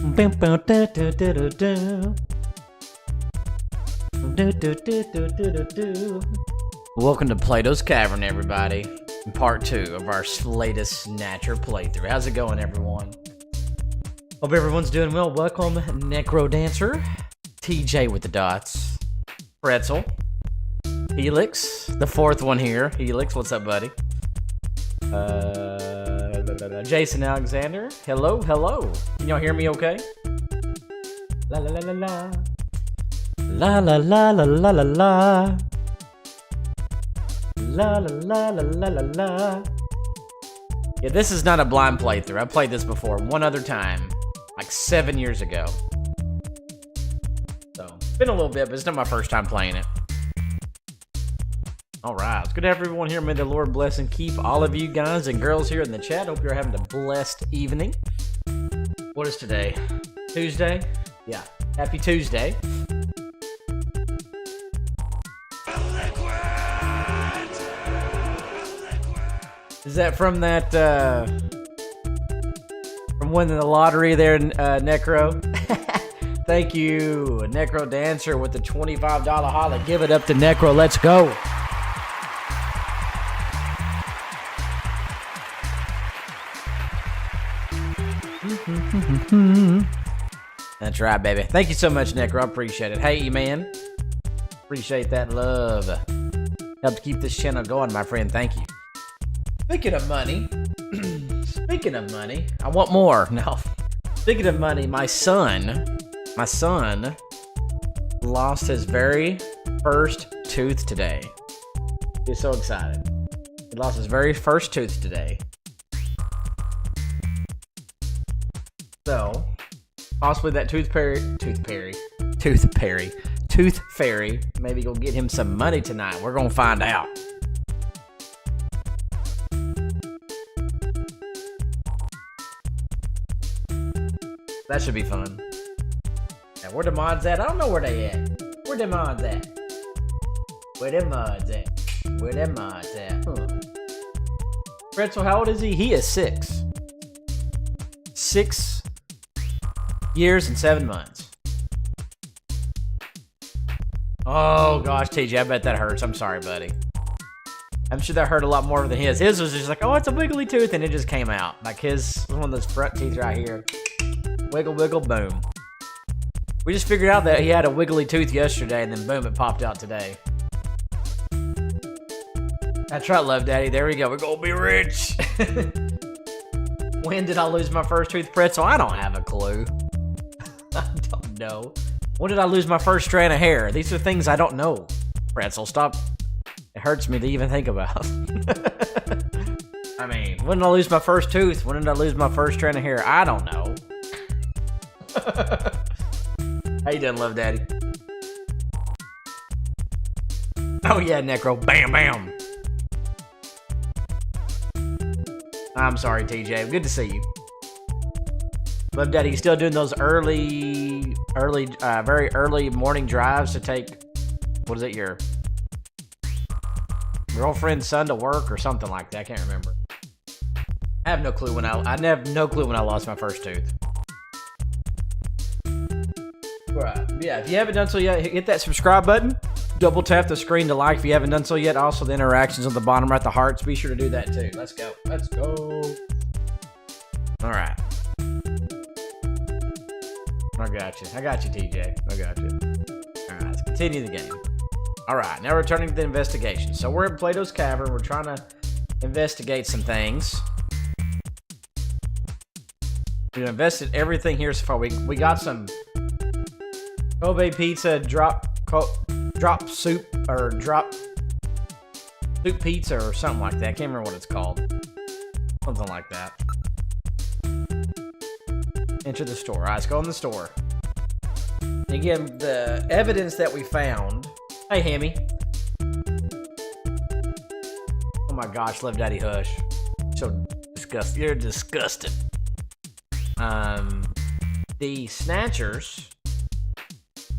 Welcome to Plato's Cavern, everybody. Part 2 of our latest Snatcher playthrough. How's it going, everyone? Hope everyone's doing well. Welcome, Necro Dancer, TJ with the dots, Pretzel, Helix, the fourth one here. Helix, what's up, buddy? Jason Alexander, hello, hello. Can y'all hear me okay? La la la la la. La la la la la la la. La la la la la la la. Yeah, this is not a blind playthrough. I played this before one other time, like 7 years ago. So, it's been a little bit, but it's not my first time playing it. Alright, it's good to have everyone here. May the Lord bless and keep all of you guys and girls here in the chat. Hope you're having a blessed evening. What is today? Tuesday? Yeah, happy Tuesday. Is that from that, from winning the lottery there, Necro? Thank you, Necro Dancer with the $25 holla. Give it up to Necro, let's go. That's right, baby. Thank you so much, Necro. I appreciate it. Hey, man. Appreciate that love. Help to keep this channel going, my friend. Thank you. Speaking of money, I want more. No. Speaking of money, my son lost his very first tooth today. He's so excited. He lost his very first tooth today. So, possibly that tooth fairy, maybe go get him some money tonight. We're gonna find out. That should be fun. Now, where the mods at? I don't know where they at. Where the mods at? Where them mods at? Where them mods at? Huh. Pretzel, how old is he? He is 6. 6 years and 7 months. Oh gosh, TJ, I bet that hurts. I'm sorry, buddy. I'm sure that hurt a lot more than his. His was just like, oh, it's a wiggly tooth, and it just came out. Like his, one of those front teeth right here. Wiggle, wiggle, boom. We just figured out that he had a wiggly tooth yesterday, and then boom, it popped out today. That's right, Love Daddy. There we go. We're gonna be rich. When did I lose my first tooth, Pretzel? I don't have a clue. I don't know. When did I lose my first strand of hair? These are things I don't know. Pretzel, stop. It hurts me to even think about. I mean, when did I lose my first tooth? When did I lose my first strand of hair? I don't know. How you doing, Love Daddy? Oh yeah, Necro. Bam, bam. I'm sorry, TJ. Good to see you. Love Daddy, you still doing those very early morning drives to take, what is it, your girlfriend's son to work or something like that? I can't remember. I have no clue when I have no clue when I lost my first tooth. Right. Yeah, if you haven't done so yet, hit that subscribe button. Double tap the screen to like if you haven't done so yet. Also, the interactions on the bottom right, the hearts. Be sure to do that too. Let's go. Let's go. All right. I got you. I got you, TJ. I got you. All right, let's continue the game. All right, now we're returning to the investigation. So we're in Plato's Cavern. We're trying to investigate some things. We invested everything here so far. We got some Kobe pizza drop soup or drop soup pizza or something like that. I can't remember what it's called. Something like that. Enter the store. All right, let's go in the store. Again, the evidence that we found. Hey, Hammy. Oh my gosh, Love Daddy, hush. So disgusting. You're disgusting. The Snatchers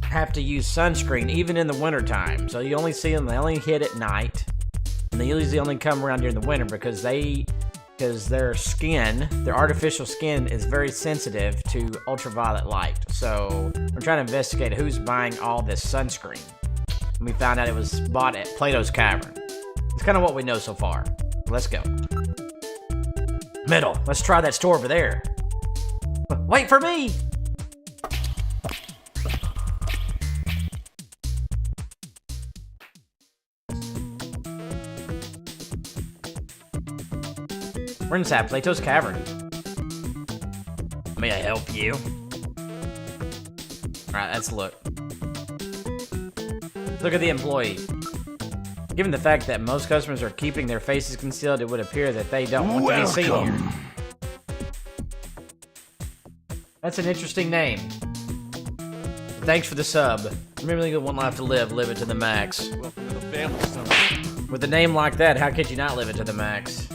have to use sunscreen even in the wintertime. So you only see them, they only hit at night. And they usually only come around during the winter because they because their skin, their artificial skin, is very sensitive to ultraviolet light. So we're trying to investigate who's buying all this sunscreen. And we found out it was bought at Plato's Cavern. It's kind of what we know so far. Let's go. Middle. Let's try that store over there. Wait for me! We're inside Plato's Cavern. May I help you? Alright, let's look. Look at the employee. Given the fact that most customers are keeping their faces concealed, it would appear that they don't want to be seen here. That's an interesting name. Thanks for the sub. Remember, you got one life to live. Live it to the max. Welcome to the family, son. With a name like that, how could you not live it to the max?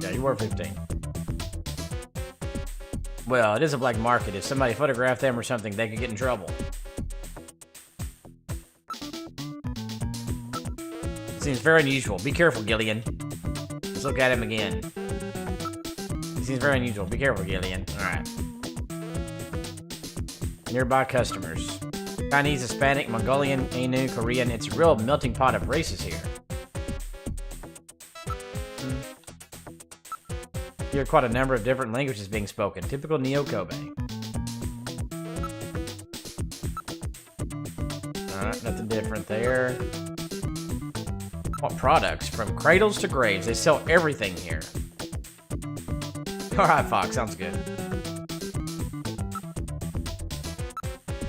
Yeah, you were 15. Well, it is a black market. If somebody photographed them or something, they could get in trouble. It seems very unusual. Be careful, Gillian. Let's look at him again. He seems very unusual. Be careful, Gillian. Alright. Nearby customers. Chinese, Hispanic, Mongolian, Ainu, Korean. It's a real melting pot of races here. You hear quite a number of different languages being spoken. Typical Neo-Kobe. Alright, nothing different there. What products? From cradles to graves. They sell everything here. Alright, Fox. Sounds good.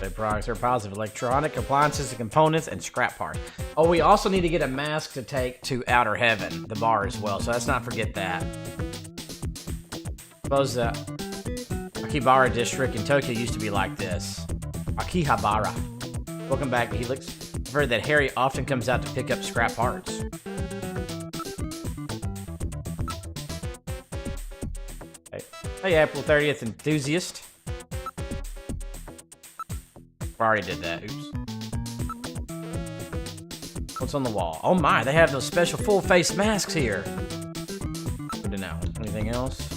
The products are piles of electronic appliances and components and scrap parts. Oh, we also need to get a mask to take to Outer Heaven, the bar as well, so let's not forget that. Suppose the Akihabara district in Tokyo used to be like this. Akihabara. Welcome back to Helix. I've heard that Harry often comes out to pick up scrap parts. Hey, April 30th enthusiast. I already did that. Oops. What's on the wall? Oh my, they have those special full face masks here. Good to know. Anything else?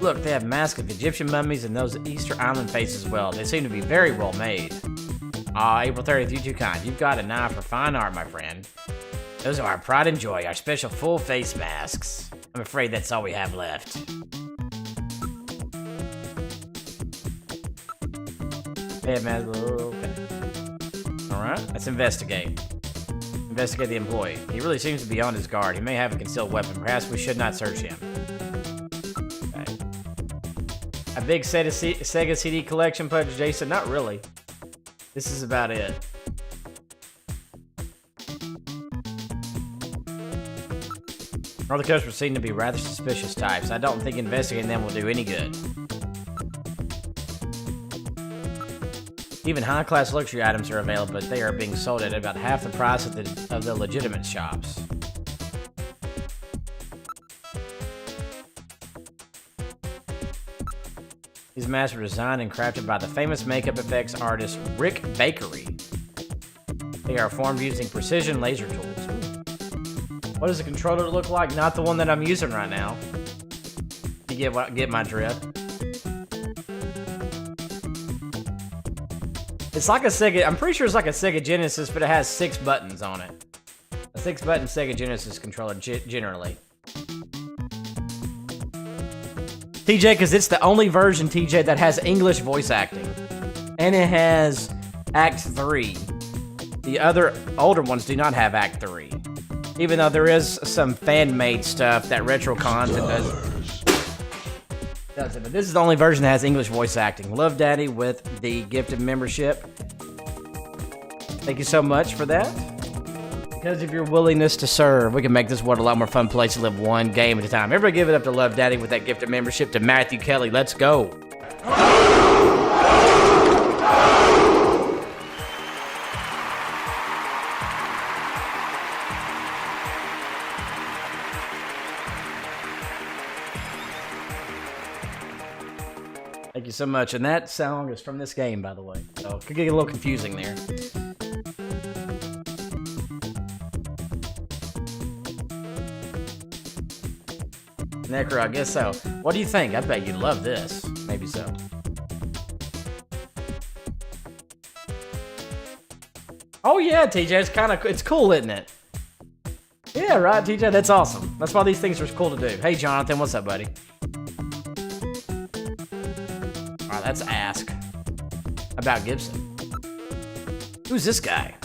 Look, they have masks of Egyptian mummies and those Easter Island faces as well. They seem to be very well made. April 30th, you too kind. You've got an eye for fine art, my friend. Those are our pride and joy, our special full face masks. I'm afraid that's all we have left. Hey, man. Okay. Alright, let's investigate. Investigate the employee. He really seems to be on his guard. He may have a concealed weapon. Perhaps we should not search him. Okay. A big Sega CD collection, Pudge Jason? Not really. This is about it. All the customers seem to be rather suspicious types. I don't think investigating them will do any good. Even high-class luxury items are available, but they are being sold at about half the price of the legitimate shops. These masks were designed and crafted by the famous makeup effects artist Rick Bakery. They are formed using precision laser tools. What does the controller look like? Not the one that I'm using right now. You get my drift? It's like a Sega, I'm pretty sure it's like a Sega Genesis, but it has 6 buttons on it. A 6-button Sega Genesis controller, generally. TJ, because it's the only version, TJ, that has English voice acting. And it has Act 3. The other older ones do not have Act 3. Even though there is some fan-made stuff that Retro Content does it. But this is the only version that has English voice acting. Love Daddy with the gifted membership. Thank you so much for that. Because of your willingness to serve, we can make this world a lot more fun place to live one game at a time. Everybody give it up to Love Daddy with that gifted membership to Matthew Kelly. Let's go. Thank you so much. And that song is from this game, by the way. So it could get a little confusing there. Necro, I guess so. What do you think? I bet you'd love this. Maybe so. Oh yeah, TJ, it's cool, isn't it? Yeah, right, TJ, that's awesome. That's why these things are cool to do. Hey, Jonathan, what's up, buddy? Alright, let's ask about Gibson. Who's this guy?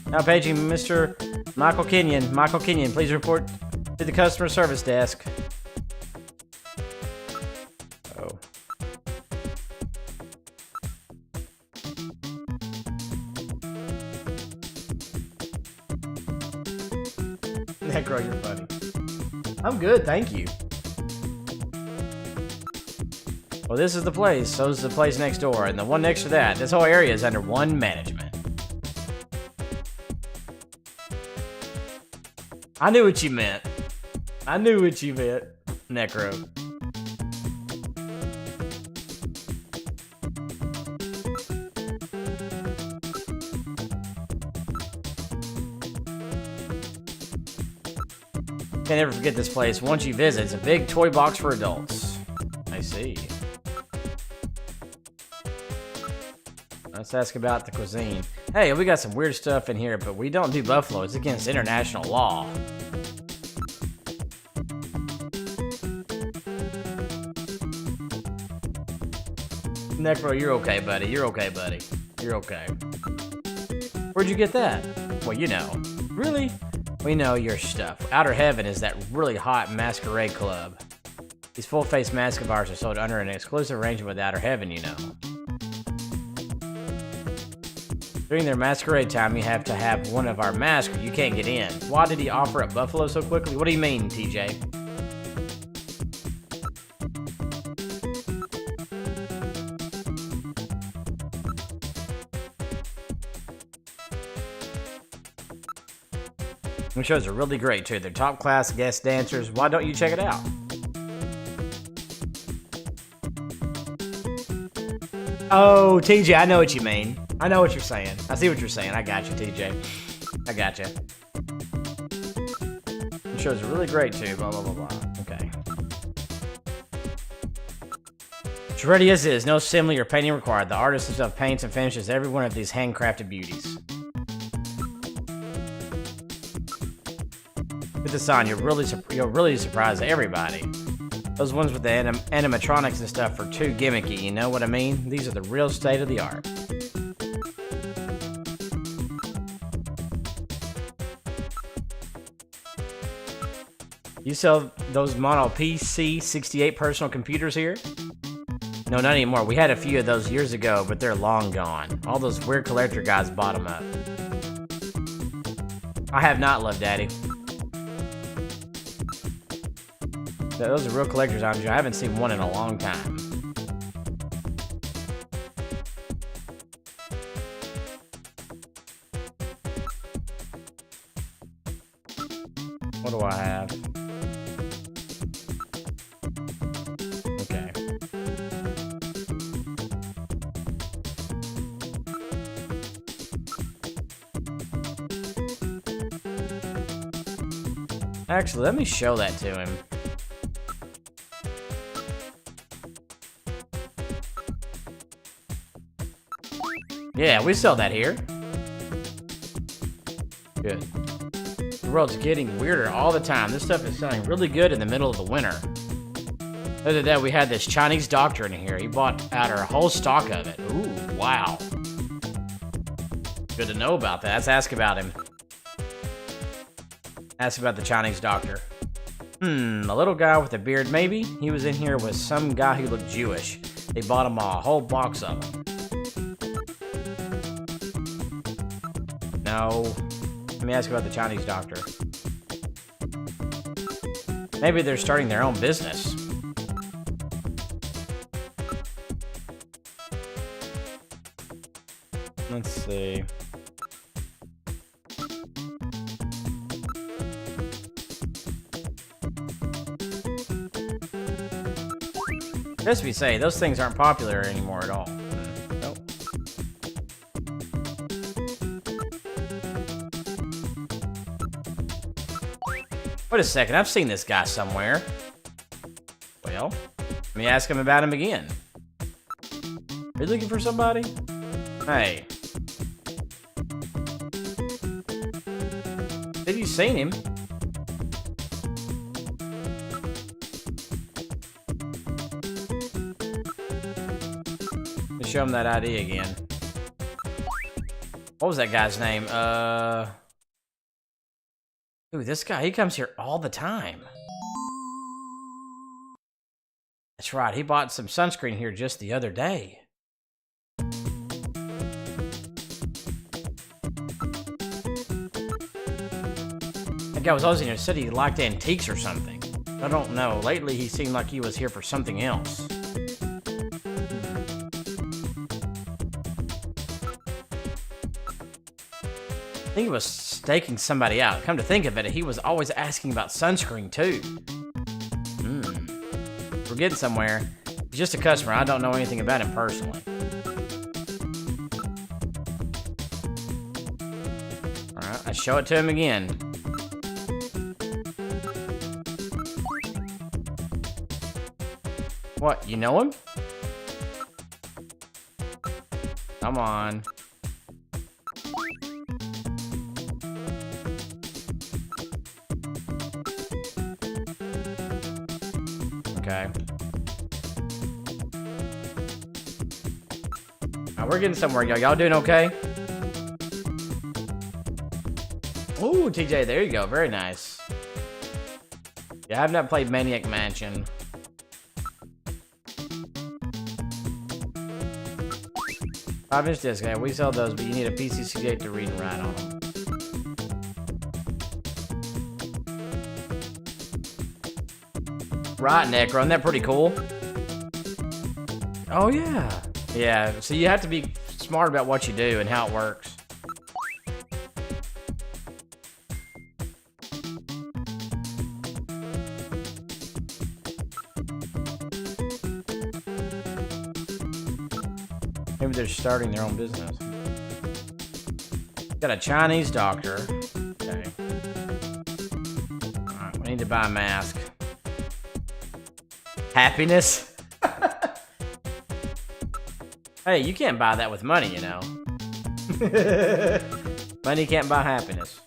Now paging Mr. Michael Kenyon. Michael Kenyon, please report to the customer service desk. Oh. Necro, you're funny. I'm good, thank you. Well, this is the place. So is the place next door, and the one next to that. This whole area is under one management. I knew what you meant. I knew what you meant, Necro. Can't ever forget this place. Once you visit, it's a big toy box for adults. I see. Let's ask about the cuisine. Hey, we got some weird stuff in here, but we don't do buffalo. It's against international law. Necro, you're okay, buddy. You're okay, buddy. You're okay. Where'd you get that? Well, you know. Really? We know your stuff. Outer Heaven is that really hot masquerade club. These full-face masks of ours are sold under an exclusive arrangement with Outer Heaven, you know. During their masquerade time, you have to have one of our masks or you can't get in. Why did he offer up buffalo so quickly? What do you mean, TJ? The shows are really great too. They're top class guest dancers. Why don't you check it out? Oh, TJ, I know what you mean. I know what you're saying. I see what you're saying. I got you, TJ. I got you. The shows are really great too. Blah, blah, blah, blah. Okay. It's ready as is. No assembly or painting required. The artist himself paints and finishes every one of these handcrafted beauties. With the sign, you'll really surprise everybody. Those ones with the animatronics and stuff are too gimmicky, you know what I mean? These are the real state of the art. You sell those model PC68 personal computers here? No, not anymore. We had a few of those years ago, but they're long gone. All those weird collector guys bought them up. I have not, Love Daddy. Those are real collector's items. I haven't seen one in a long time. What do I have? Okay. Actually, let me show that to him. Yeah, we sell that here. Good. The world's getting weirder all the time. This stuff is selling really good in the middle of the winter. Other than that, we had this Chinese doctor in here. He bought out our whole stock of it. Ooh, wow. Good to know about that. Let's ask about him. Ask about the Chinese doctor. A little guy with a beard, maybe? He was in here with some guy who looked Jewish. They bought him a whole box of them. No. Let me ask about the Chinese doctor. Maybe they're starting their own business. Let's see. Just be say, those things aren't popular anymore at all. Nope. Wait a second, I've seen this guy somewhere. Well, let me ask him about him again. Are you looking for somebody? Hey. Have you seen him? Let's show him that ID again. What was that guy's name? Ooh, this guy, he comes here all the time. That's right, he bought some sunscreen here just the other day. That guy was always in your city, he liked antiques or something. I don't know, lately he seemed like he was here for something else. I think he was staking somebody out. Come to think of it, he was always asking about sunscreen too. We're getting somewhere. He's just a customer. I don't know anything about him personally. Alright, I show it to him again. What, you know him? Come on. Okay. We're getting somewhere, y'all. Y'all doing okay? Ooh, TJ, there you go. Very nice. Yeah, I have not played Maniac Mansion. Five-inch disc, yeah, we sell those, but you need a PC CD to read and write on them. Right, Necro, isn't that pretty cool? Oh, yeah. Yeah, so you have to be smart about what you do and how it works. Maybe they're starting their own business. Got a Chinese doctor. Okay. Alright, we need to buy a mask. Happiness? Hey, you can't buy that with money, you know. Money can't buy happiness.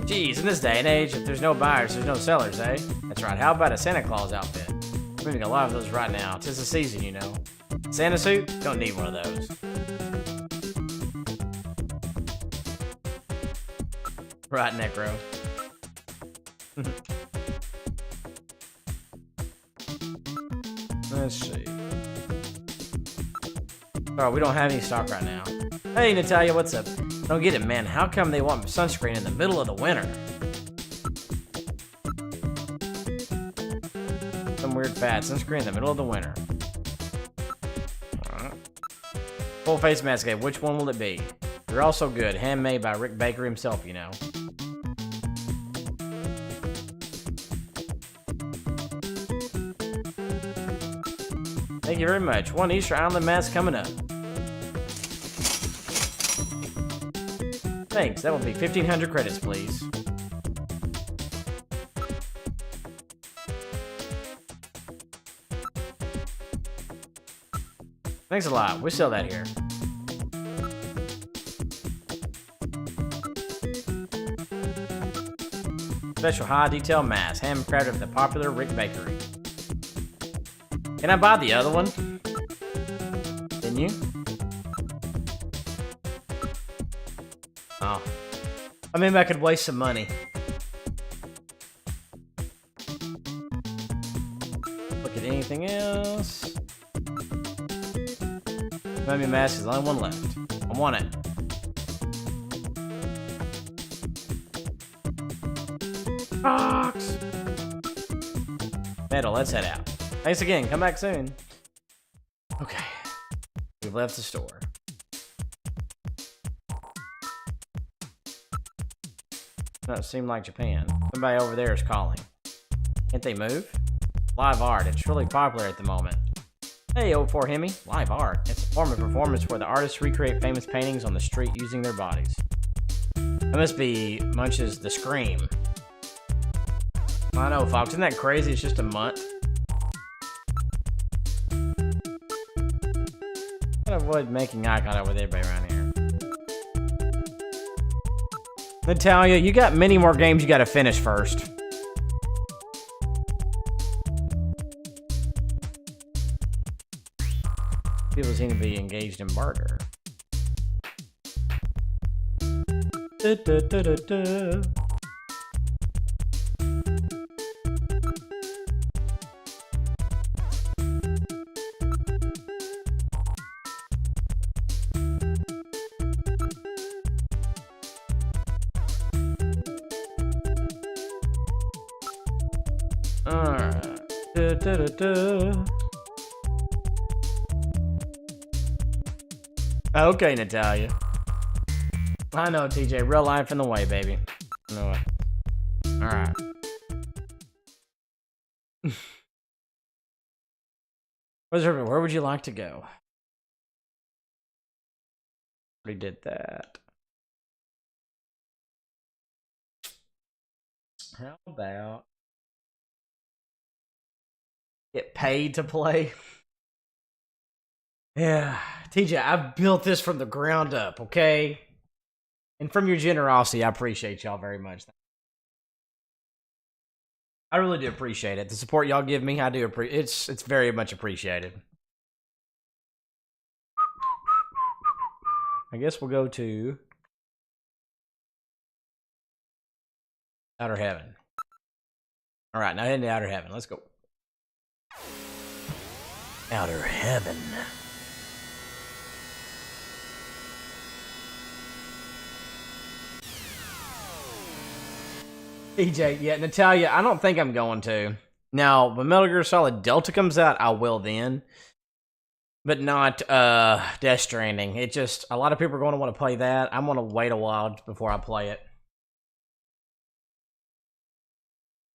Jeez, in this day and age, if there's no buyers, there's no sellers, eh? That's right, how about a Santa Claus outfit? I'm moving a lot of those right now. 'Tis the season, you know. Santa suit? Don't need one of those. Right, Necro. Let's see. Oh, we don't have any stock right now. Hey, Natalia, what's up? Don't get it, man. How come they want sunscreen in the middle of the winter? Some weird fad. Sunscreen in the middle of the winter. Alright. Full face mask. Okay, which one will it be? They're also good. Handmade by Rick Baker himself, you know. Thank you very much. One Easter Island mask coming up. Thanks. That will be 1,500 credits, please. Thanks a lot. We sell that here. Special high detail mask, handcrafted at the popular Rick Bakery. Can I buy the other one? Can you? Oh. I mean, I could waste some money. Look at anything else. Maybe mask is the only one left. I want it. Box! Metal, let's head out. Thanks again. Come back soon. Okay. We've left the store. Doesn't seem like Japan. Somebody over there is calling. Can't they move? Live art. It's really popular at the moment. Hey, 04 Hemi. Live art. It's a form of performance where the artists recreate famous paintings on the street using their bodies. That must be Munch's The Scream. I know, Fox. Isn't that crazy? It's just a month. avoid making eye contact with everybody around here. Natalia, you got many more games you gotta finish first. People seem to be engaged in barter. Da, da, da, da, da. Alright. Da, da, da, da. Okay, Natalia. I know, TJ. Real life in the way, baby. I know it. Alright. Where would you like to go? We did that. How about get paid to play? Yeah, TJ, I've built this from the ground up, okay? And from your generosity, I appreciate y'all very much. I really do appreciate it. The support y'all give me, I do appreciate. It's very much appreciated. I guess we'll go to Outer Heaven. All right, now heading to Outer Heaven. Let's go. Outer Heaven. TJ, yeah, Natalia, I don't think I'm going to. Now, when Metal Gear Solid Delta comes out, I will then. But not Death Stranding. It just, a lot of people are going to want to play that. I'm going to wait a while before I play it.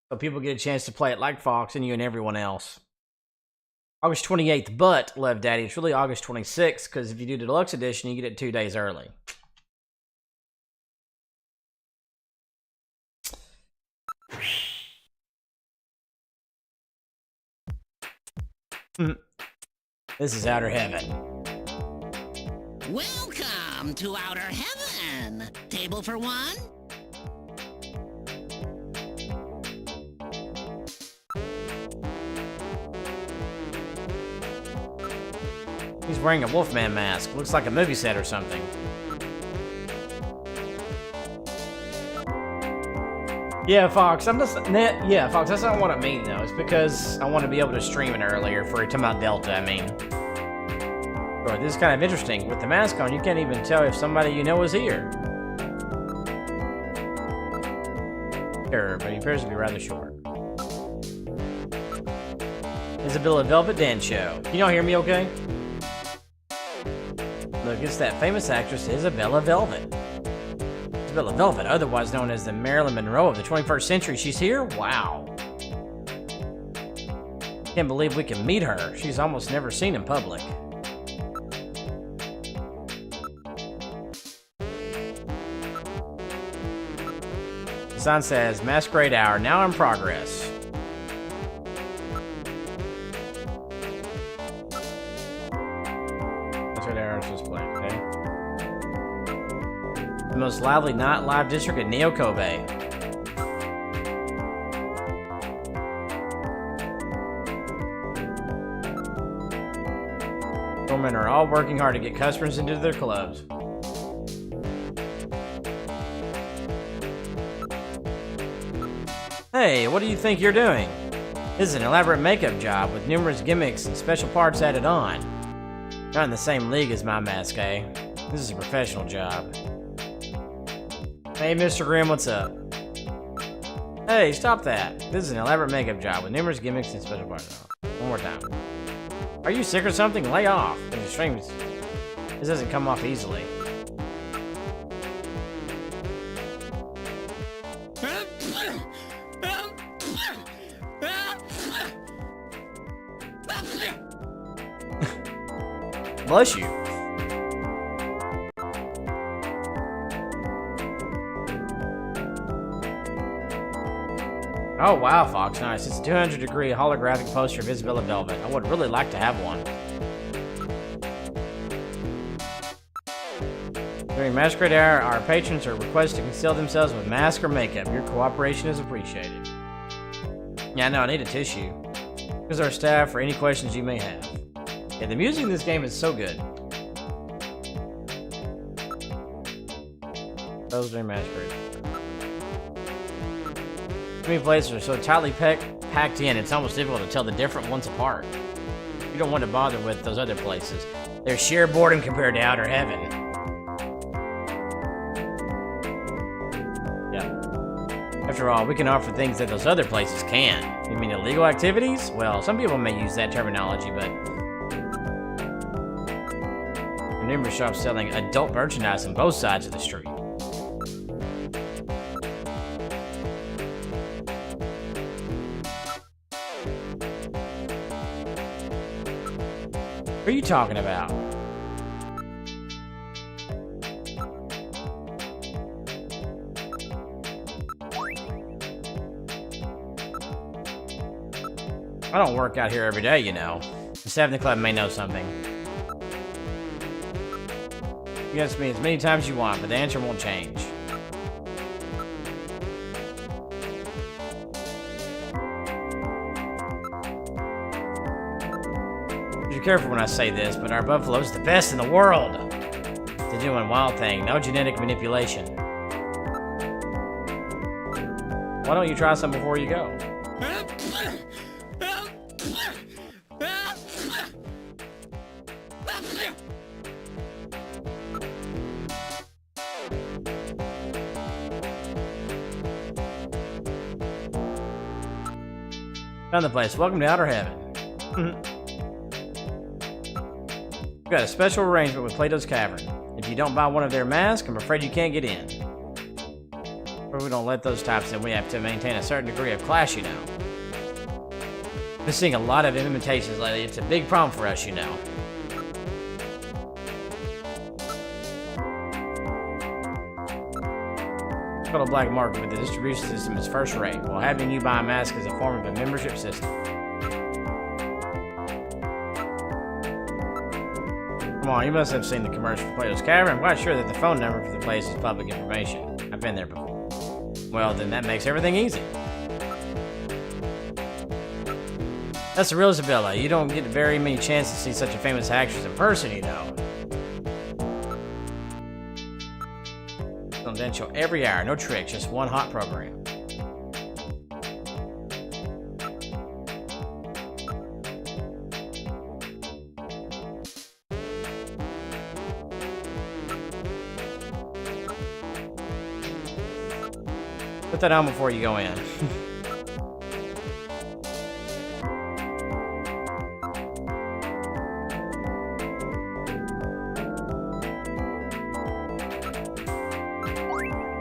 So people get a chance to play it like Fox and you and everyone else. August 28th, but, Love Daddy, it's really August 26th, because if you do the Deluxe Edition, you get it 2 days early. This is Outer Heaven. Welcome to Outer Heaven. Table for one? He's wearing a Wolfman mask. Looks like a movie set or something. Yeah, Fox, I'm just... Yeah, Fox, that's not what I mean, though. It's because I want to be able to stream it earlier for it to come out Delta, I mean. Bro, this is kind of interesting. With the mask on, you can't even tell if somebody you know is here. Sure, but he appears to be rather short. Isabella Velvet Dance Show. Can y'all hear me okay? Look, it's that famous actress, Isabella Velvet. Isabella Velvet, otherwise known as the Marilyn Monroe of the 21st century. She's here? Wow. Can't believe we can meet her. She's almost never seen in public. The sign says, Masquerade Hour, now in progress. Masquerade Hour is just playing, okay? The most lively night live district in Neo Kobe. Doormen are all working hard to get customers into their clubs. Hey, what do you think you're doing? This is an elaborate makeup job with numerous gimmicks and special parts added on. Not in the same league as my mask, eh? This is a professional job. Hey, Mr. Grimm, what's up? Hey, stop that. This is an elaborate makeup job with numerous gimmicks and special parts. One more time. Are you sick or something? Lay off. There's a string. This doesn't come off easily. Bless you. Oh wow, Fox, nice. It's a 200-degree holographic poster of Isabella Velvet. I would really like to have one. During Masquerade Hour, our patrons are requested to conceal themselves with mask or makeup. Your cooperation is appreciated. Yeah, no, I need a tissue. Here's our staff for any questions you may have. Yeah, the music in this game is so good. Those during Masquerade. Too many places are so tightly packed in, it's almost difficult to tell the different ones apart. You don't want to bother with those other places. They're sheer boredom compared to outer heaven. Yeah. After all, we can offer things that those other places can't. You mean illegal activities? Well, some people may use that terminology, but... there are numerous shops selling adult merchandise on both sides of the street. What are you talking about? I don't work out here every day, you know. The 7th Club may know something. You can ask me as many times as you want, but the answer won't change. Be careful when I say this, but our buffalo's the best in the world. They're doing wild thing, no genetic manipulation. Why don't you try some before you go? Found the place. Welcome to Outer Heaven. We've got a special arrangement with Plato's Cavern. If you don't buy one of their masks, I'm afraid you can't get in. But we don't let those types in. We have to maintain a certain degree of class, you know. Been seeing a lot of imitations lately. It's a big problem for us, you know. It's called a black market, but the distribution system is first rate, while having you buy a mask is a form of a membership system. Come on, you must have seen the commercial for Plato's Cavern. I'm quite sure that the phone number for the place is public information. I've been there before. Well, then that makes everything easy. That's the real Isabella. You don't get very many chances to see such a famous actress in person, you know. Confidential every hour, no tricks, just one hot program. Put that on before you go in.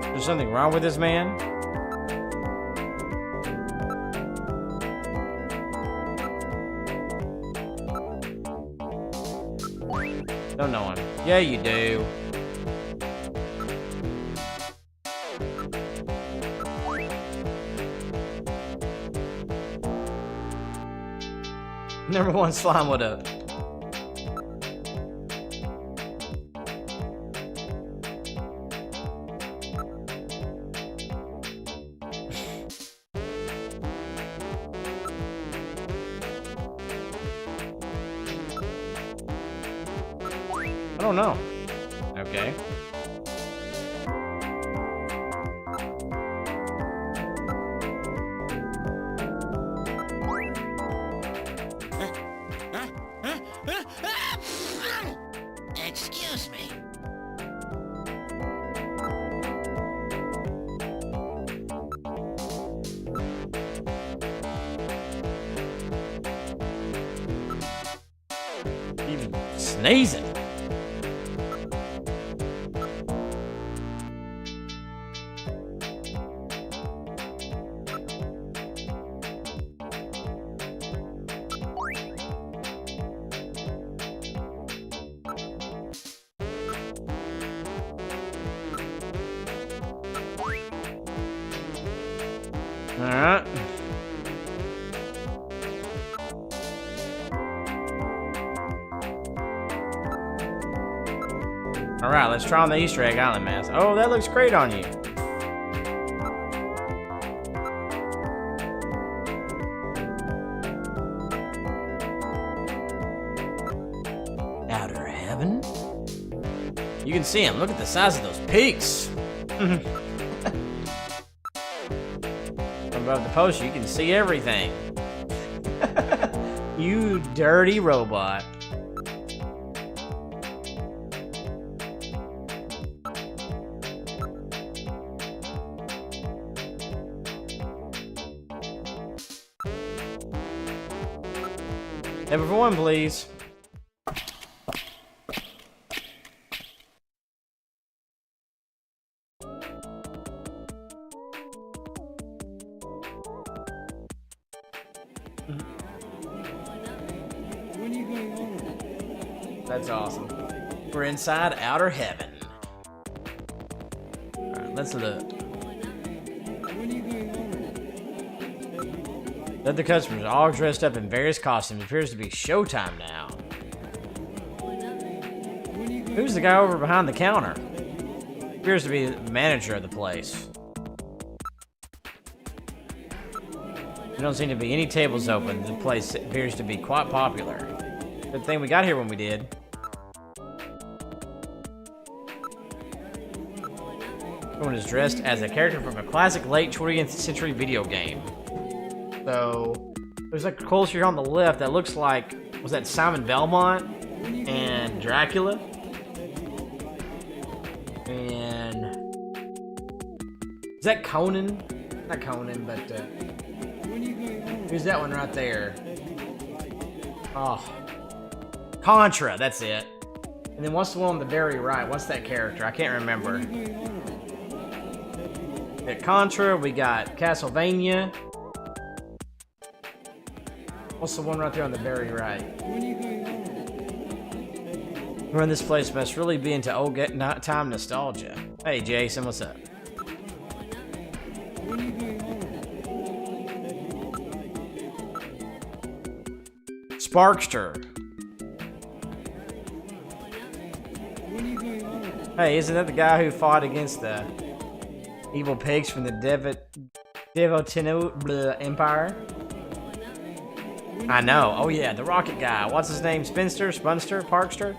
Is there something wrong with this man? Don't know him. Yeah, you do. Number 1 slime, what up? I don't know. Okay. Excuse me. Even sneezing. Alright. Alright, let's try on the Easter Egg Island mask. Oh, that looks great on you. Outer Heaven? You can see him. Look at the size of those peaks. Above the poster, you can see everything. You dirty robot. Number one, please. That's awesome. We're inside Outer Heaven. Alright, let's look. The other customers are all dressed up in various costumes. It appears to be showtime now. Who's the guy over behind the counter? Appears to be the manager of the place. There don't seem to be any tables open. The place appears to be quite popular. Good thing we got here when we did. Everyone is dressed as a character from a classic late 20th century video game. So, there's like a culture here on the left that looks like, was that Simon Belmont and Dracula? And is that Conan? Not Conan, but who's that one right there? Oh, Contra, that's it. And then what's the one on the very right? What's that character? I can't remember. We got Contra, we got Castlevania. What's the one right there on the very right? Run this place must really be into old time nostalgia. Hey Jason, what's up? Sparkster. Hey, isn't that the guy who fought against the evil pigs from the Devotino Empire? I know. Oh yeah, the rocket guy. What's his name? Spinster? Spunster? Parkster?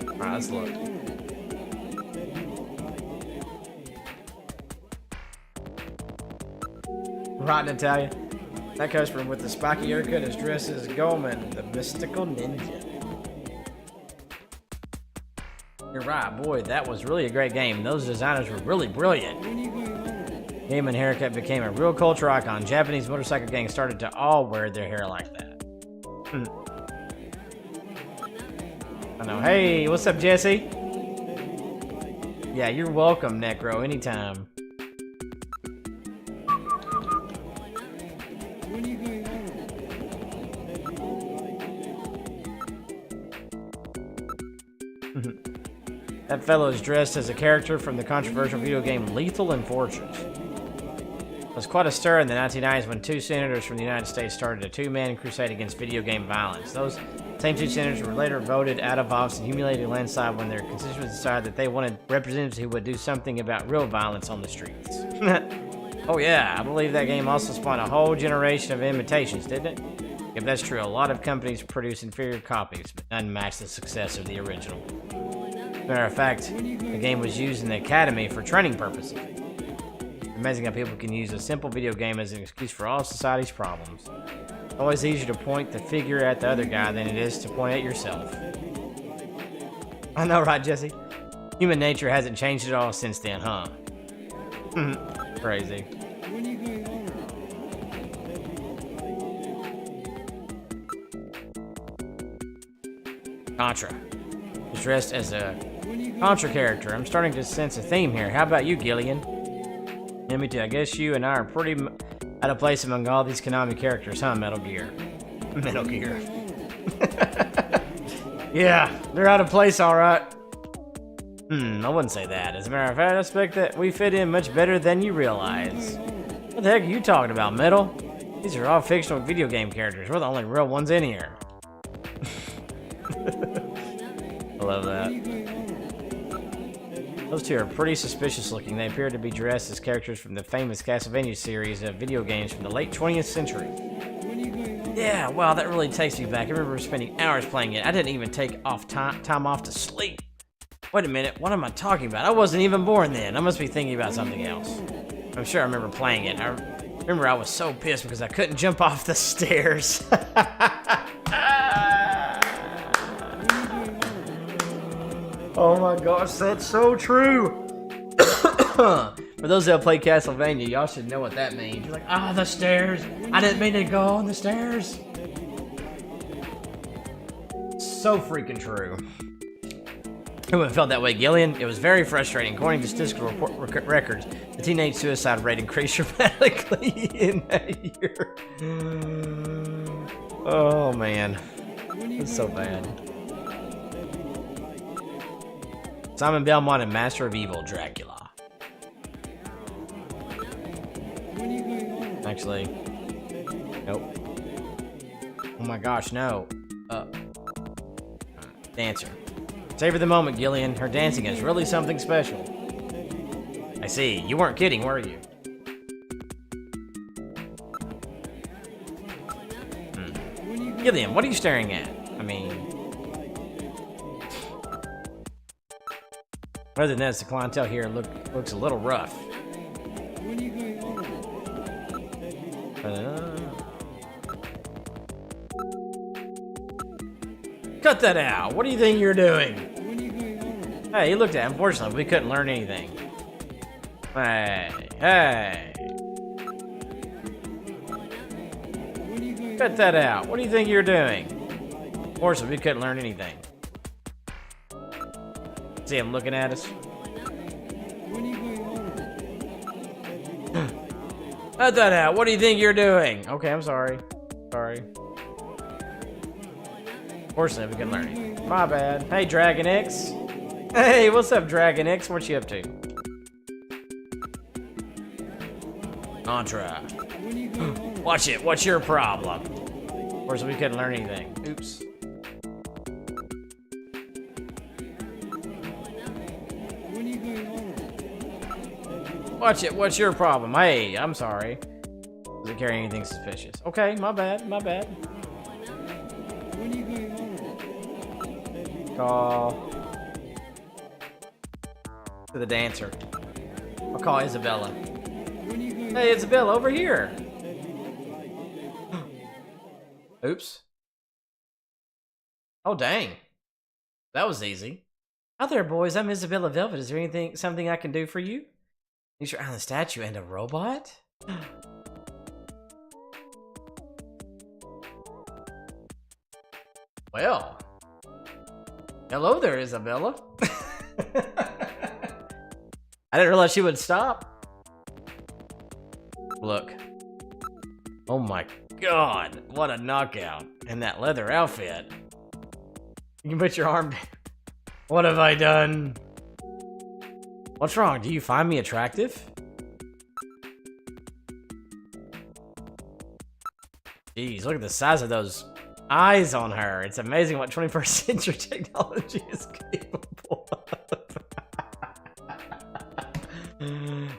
Alright, let's look. Right, Natalia. That customer with the spiky haircut is dressed as Goldman, the mystical ninja. You're right, boy, that was really a great game. Those designers were really brilliant. Game and haircut became a real culture icon. Japanese motorcycle gangs started to all wear their hair like that. I know. Hey, what's up, Jesse? Yeah, you're welcome, Necro, anytime. That fellow is dressed as a character from the controversial video game Lethal Enforcers. It was quite a stir in the 1990s when two senators from the United States started a two-man crusade against video game violence. Those same two senators were later voted out of office in humiliating landslide when their constituents decided that they wanted representatives who would do something about real violence on the streets. Oh yeah, I believe that game also spawned a whole generation of imitations, didn't it? If that's true, a lot of companies produce inferior copies, but none match the success of the original. As a matter of fact, the game was used in the academy for training purposes. It's amazing how people can use a simple video game as an excuse for all society's problems. It's always easier to point the figure at the other guy than it is to point at yourself. I know, right, Jesse? Human nature hasn't changed at all since then, huh? Crazy. Contra is dressed as a Contra character. I'm starting to sense a theme here. How about you, Gillian? Yeah, me too. I guess you and I are pretty out of place among all these Konami characters, huh, Metal Gear? Metal Gear. Yeah, they're out of place, alright. I wouldn't say that. As a matter of fact, I expect that we fit in much better than you realize. What the heck are you talking about, Metal? These are all fictional video game characters. We're the only real ones in here. love that. Those two are pretty suspicious looking. They appear to be dressed as characters from the famous Castlevania series of video games from the late 20th century. Yeah, wow, that really takes me back. I remember spending hours playing it. I didn't even take time off to sleep. Wait a minute, what am I talking about? I wasn't even born then. I must be thinking about something else. I'm sure I remember playing it. I remember I was so pissed because I couldn't jump off the stairs. Oh my gosh, that's so true. For those that play Castlevania, y'all should know what that means. You're like, ah, the stairs. I didn't mean to go on the stairs. So freaking true. Who would have felt that way, Gillian? It was very frustrating. According to statistical records, the teenage suicide rate increased dramatically in that year. Oh man, it's so bad. Simon Belmont and Master of Evil, Dracula. Actually, nope. Oh my gosh, no. Dancer. Savor the moment, Gillian. Her dancing is really something special. I see. You weren't kidding, were you? Gillian, what are you staring at? I mean... Other than this, the clientele here looks a little rough. Cut that out! What do you think you're doing? Hey, you looked at it. Unfortunately, we couldn't learn anything. Hey. Cut that out. What do you think you're doing? Unfortunately, we couldn't learn anything. See him looking at us? Cut that out. What do you think you're doing? Okay, I'm sorry. Sorry. Fortunately, we couldn't learn anything. My bad. Hey, Dragon X. Hey, what's up, Dragon X? What you up to? Contra. Watch it. What's your problem? Fortunately, we couldn't learn anything. Oops. Watch it. What's your problem? Hey, I'm sorry. Doesn't carry anything suspicious. Okay, my bad. My bad. Call to the dancer. I'll call Isabella. Hey, Isabella, over here. Oops. Oh, dang. That was easy. Hi there, boys. I'm Isabella Velvet. Is there something I can do for you? Use your island statue and a robot? Well. Hello there, Isabella. I didn't realize she would stop. Look. Oh my god. What a knockout. And that leather outfit. You can put your arm down. What have I done? What's wrong? Do you find me attractive? Jeez, look at the size of those eyes on her. It's amazing what 21st century technology is capable of.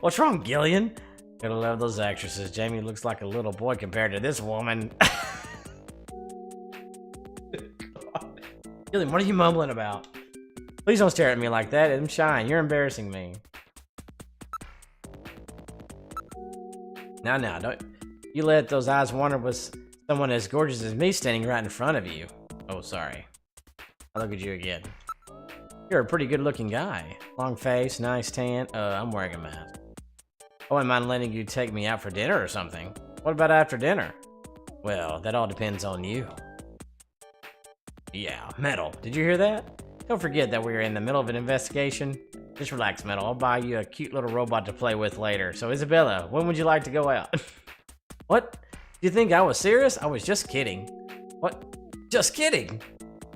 What's wrong, Gillian? Gotta love those actresses. Jamie looks like a little boy compared to this woman. Gillian, what are you mumbling about? Please don't stare at me like that. I'm shy. You're embarrassing me. Now, don't you let those eyes wander with someone as gorgeous as me standing right in front of you. Oh, sorry. I'll look at you again. You're a pretty good-looking guy. Long face, nice tan. I'm wearing a mask. I wouldn't mind letting you take me out for dinner or something. What about after dinner? Well, that all depends on you. Yeah, Metal. Did you hear that? Don't forget that we're in the middle of an investigation. Just relax, Metal. I'll buy you a cute little robot to play with later. So, Isabella, when would you like to go out? What? Do you think I was serious? I was just kidding. What? Just kidding?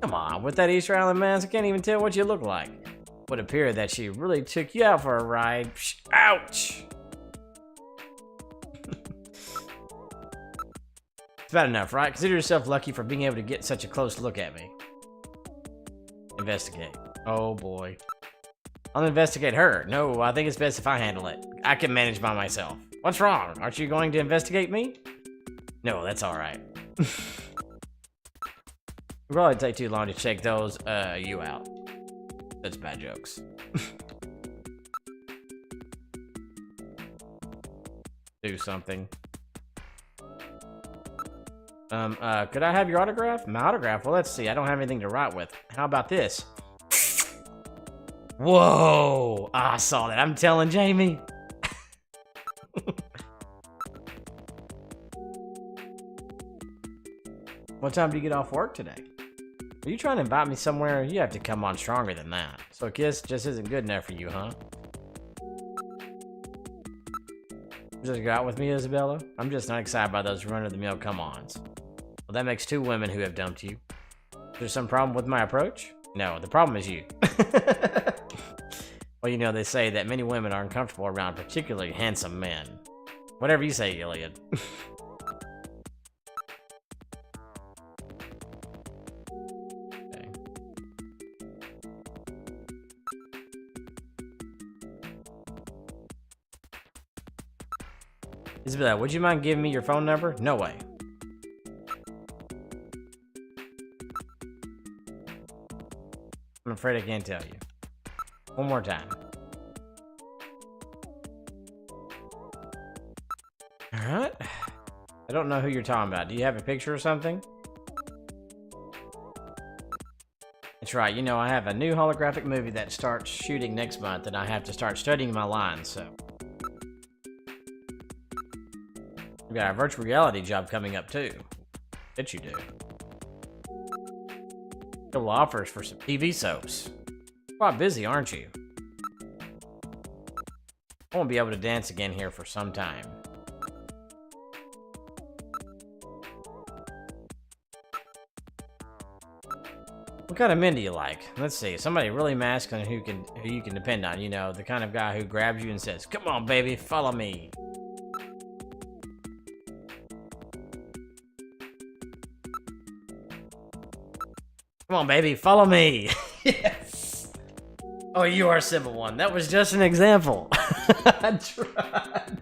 Come on, with that Easter Island mask, I can't even tell what you look like. It would appear that she really took you out for a ride. Ouch! It's bad enough, right? Consider yourself lucky for being able to get such a close look at me. Investigate. Oh boy. I'll investigate her. No, I think it's best if I handle it. I can manage by myself. What's wrong? Aren't you going to investigate me? No, that's alright. It'll probably take too long to check those, you out. That's bad jokes. Do something. Could I have your autograph? My autograph? Well, let's see. I don't have anything to write with. How about this? Whoa! I saw that. I'm telling Jamie. What time do you get off work today? Are you trying to invite me somewhere? You have to come on stronger than that. So a kiss just isn't good enough for you, huh? Just go out with me, Isabella? I'm just not excited by those run-of-the-mill come-ons. Well, that makes two women who have dumped you. Is there some problem with my approach? No, the problem is you. Well, you know, they say that many women are uncomfortable around particularly handsome men. Whatever you say, Gillian. Okay. Isabella, would you mind giving me your phone number? No way. I'm afraid I can't tell you. One more time. Alright. I don't know who you're talking about. Do you have a picture or something? That's right. You know, I have a new holographic movie that starts shooting next month, and I have to start studying my lines, so. We got a virtual reality job coming up, too. Bet you do. Couple offers for some TV soaps. Quite busy, aren't you? I won't be able to dance again here for some time. What kind of men do you like? Let's see, somebody really masculine who you can depend on. You know, the kind of guy who grabs you and says, "Come on, baby, follow me." Come on, baby, follow me. Yes. Oh, you are a simple one. That was just an example. I tried.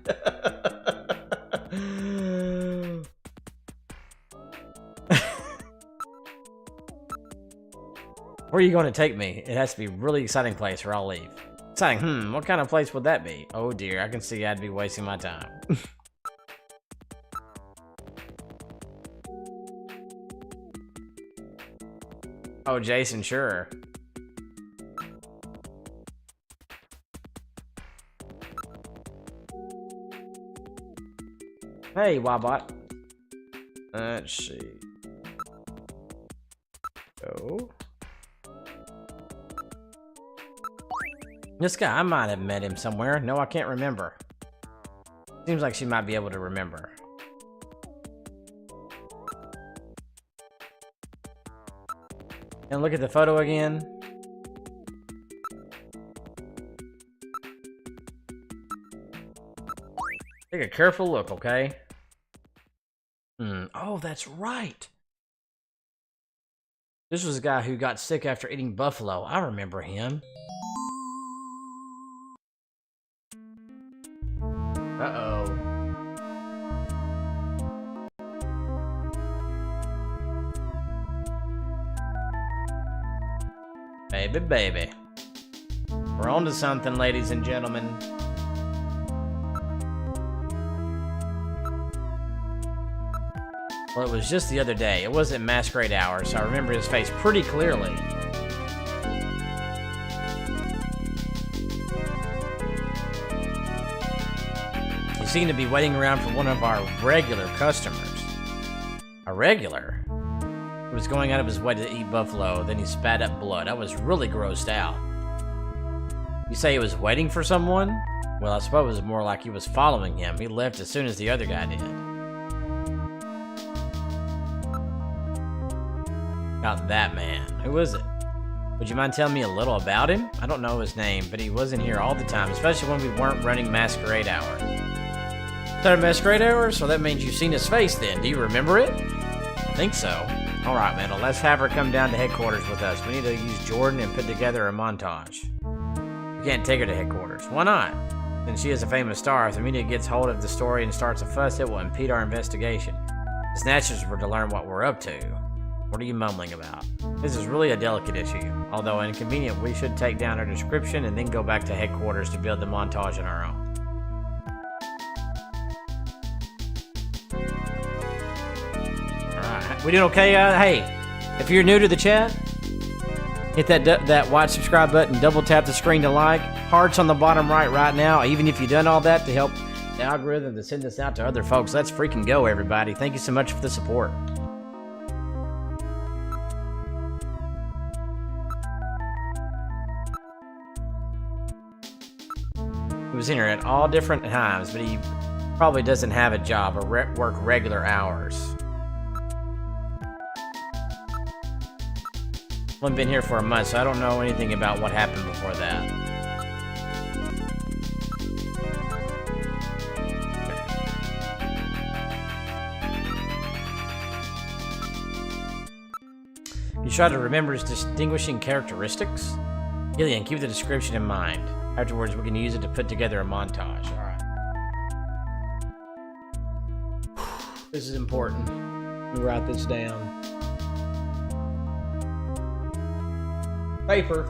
Where are you going to take me? It has to be a really exciting place or I'll leave. Exciting, what kind of place would that be? Oh dear, I can see I'd be wasting my time. Oh, Jason, sure. Hey, Wabot. Let's see. Oh. This guy, I might have met him somewhere. No, I can't remember. Seems like she might be able to remember. And look at the photo again. Take a careful look, okay? Oh, that's right. This was a guy who got sick after eating buffalo. I remember him. Uh-oh. Baby, baby. We're on to something, ladies and gentlemen. Well, it was just the other day. It wasn't masquerade hour, so I remember his face pretty clearly. He seemed to be waiting around for one of our regular customers. A regular? He was going out of his way to eat buffalo, then he spat up blood. I was really grossed out. You say he was waiting for someone? Well, I suppose it was more like he was following him. He left as soon as the other guy did. About that man. Who is it? Would you mind telling me a little about him? I don't know his name, but he wasn't here all the time, especially when we weren't running Masquerade Hour. Is that a Masquerade Hour? So that means you've seen his face then. Do you remember it? I think so. Alright, Metal, let's have her come down to headquarters with us. We need to use Jordan and put together a montage. We can't take her to headquarters. Why not? Since she is a famous star, if the media gets hold of the story and starts a fuss, it will impede our investigation. The Snatchers were to learn what we're up to. What are you mumbling about? This is really a delicate issue. Although inconvenient, we should take down her description and then go back to headquarters to build the montage on our own. Alright, we doing okay? Hey, if you're new to the chat, hit that white subscribe button, double tap the screen to like, hearts on the bottom right now, even if you've done all that to help the algorithm to send this out to other folks. Let's freaking go, everybody. Thank you so much for the support. He was in here at all different times, but he probably doesn't have a job or work regular hours. I've only been here for a month, so I don't know anything about what happened before that. You try to remember his distinguishing characteristics? Gillian, keep the description in mind. Afterwards, we can use it to put together a montage. Alright. This is important. Let me write this down. Paper.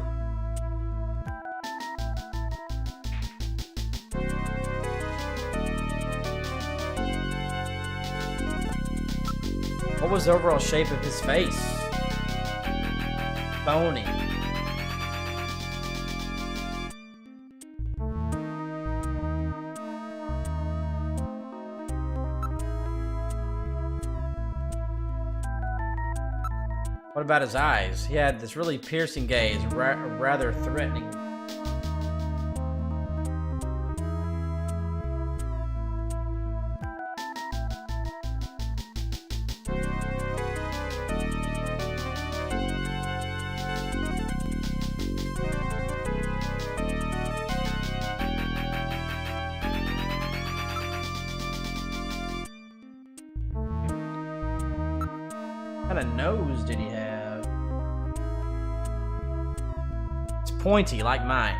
What was the overall shape of his face? Bony. What about his eyes? He had this really piercing gaze, rather threatening. What kind of nose did he have? It's pointy, like mine.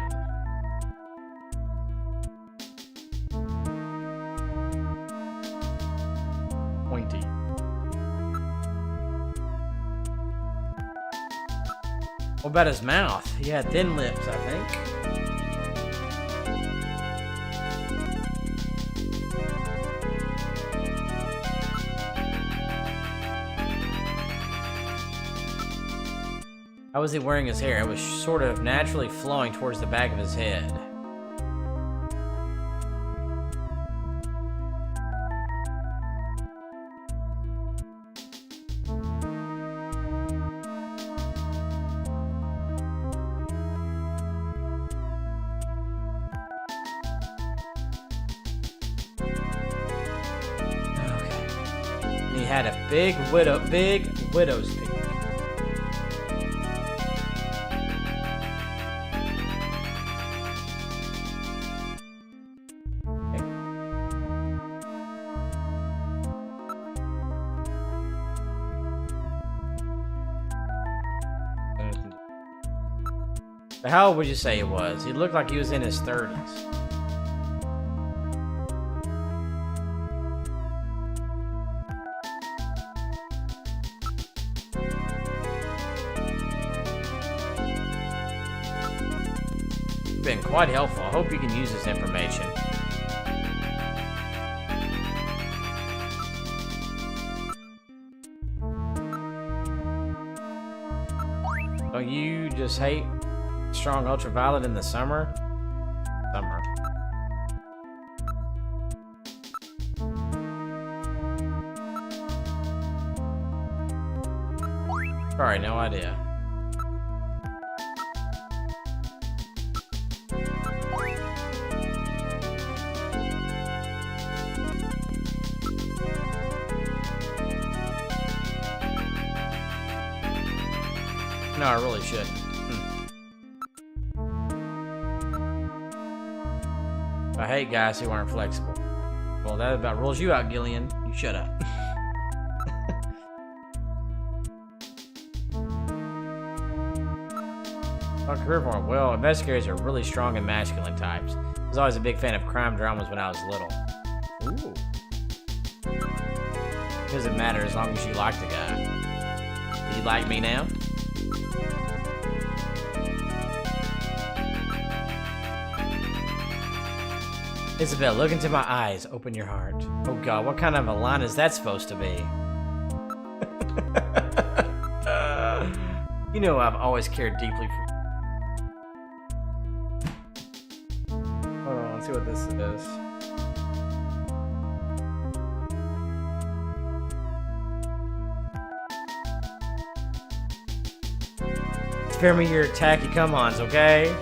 Pointy. What about his mouth? He had thin lips, I think. How was he wearing his hair? It was sort of naturally flowing towards the back of his head. Okay. And he had a big widow's peak. How old would you say he was? He looked like he was in his 30s. You've been quite helpful. I hope you can use this information. Don't you just hate strong ultraviolet in the summer? Sorry, no idea. No, I really shouldn't. I hate guys who aren't flexible. Well, that about rules you out, Gillian. You shut up. Oh, career for it. Well, investigators are really strong and masculine types. I was always a big fan of crime dramas when I was little. Ooh. Doesn't matter as long as you like the guy. Do you like me now? Isabel, look into my eyes. Open your heart. Oh God, what kind of a line is that supposed to be? You know I've always cared deeply for you. Hold on, let's see what this is. Spare me your tacky come-ons, okay?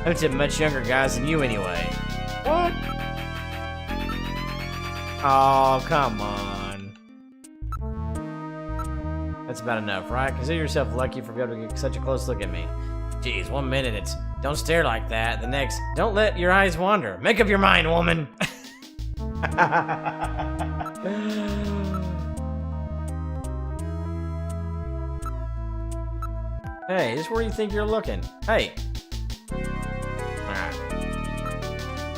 I'm to much younger guys than you anyway. What? Oh, come on. That's about enough, right? Consider yourself lucky for being able to get such a close look at me. Jeez, 1 minute it's, don't stare like that. The next, don't let your eyes wander. Make up your mind, woman. Hey, this is where you think you're looking. Hey. Alright.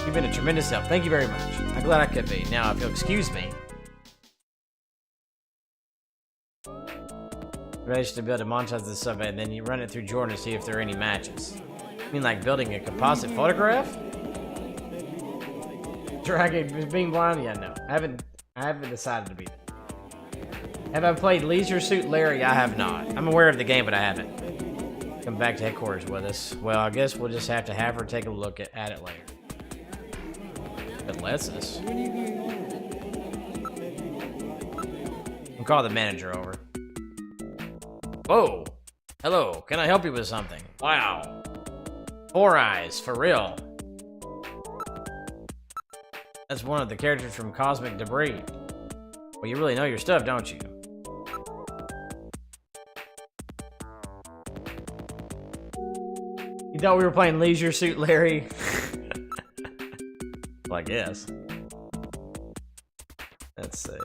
You've been a tremendous help. Thank you very much. I'm glad I could be. Now, if you'll excuse me. Ready to build a montage of the subway, and then you run it through Jordan to see if there are any matches. You mean like building a composite photograph? Dragging being blind? Yeah, no. I haven't decided to be that. Have I played Leisure Suit Larry? I have not. I'm aware of the game, but I haven't. Come back to headquarters with us. Well, I guess we'll just have to have her take a look at it later. If it lets us. I'll call the manager over. Whoa! Hello, can I help you with something? Wow. 4 Eyes, for real. That's one of the characters from Cosmic Debris. Well, you really know your stuff, don't you? You thought we were playing Leisure Suit Larry? Well, I guess. Let's see.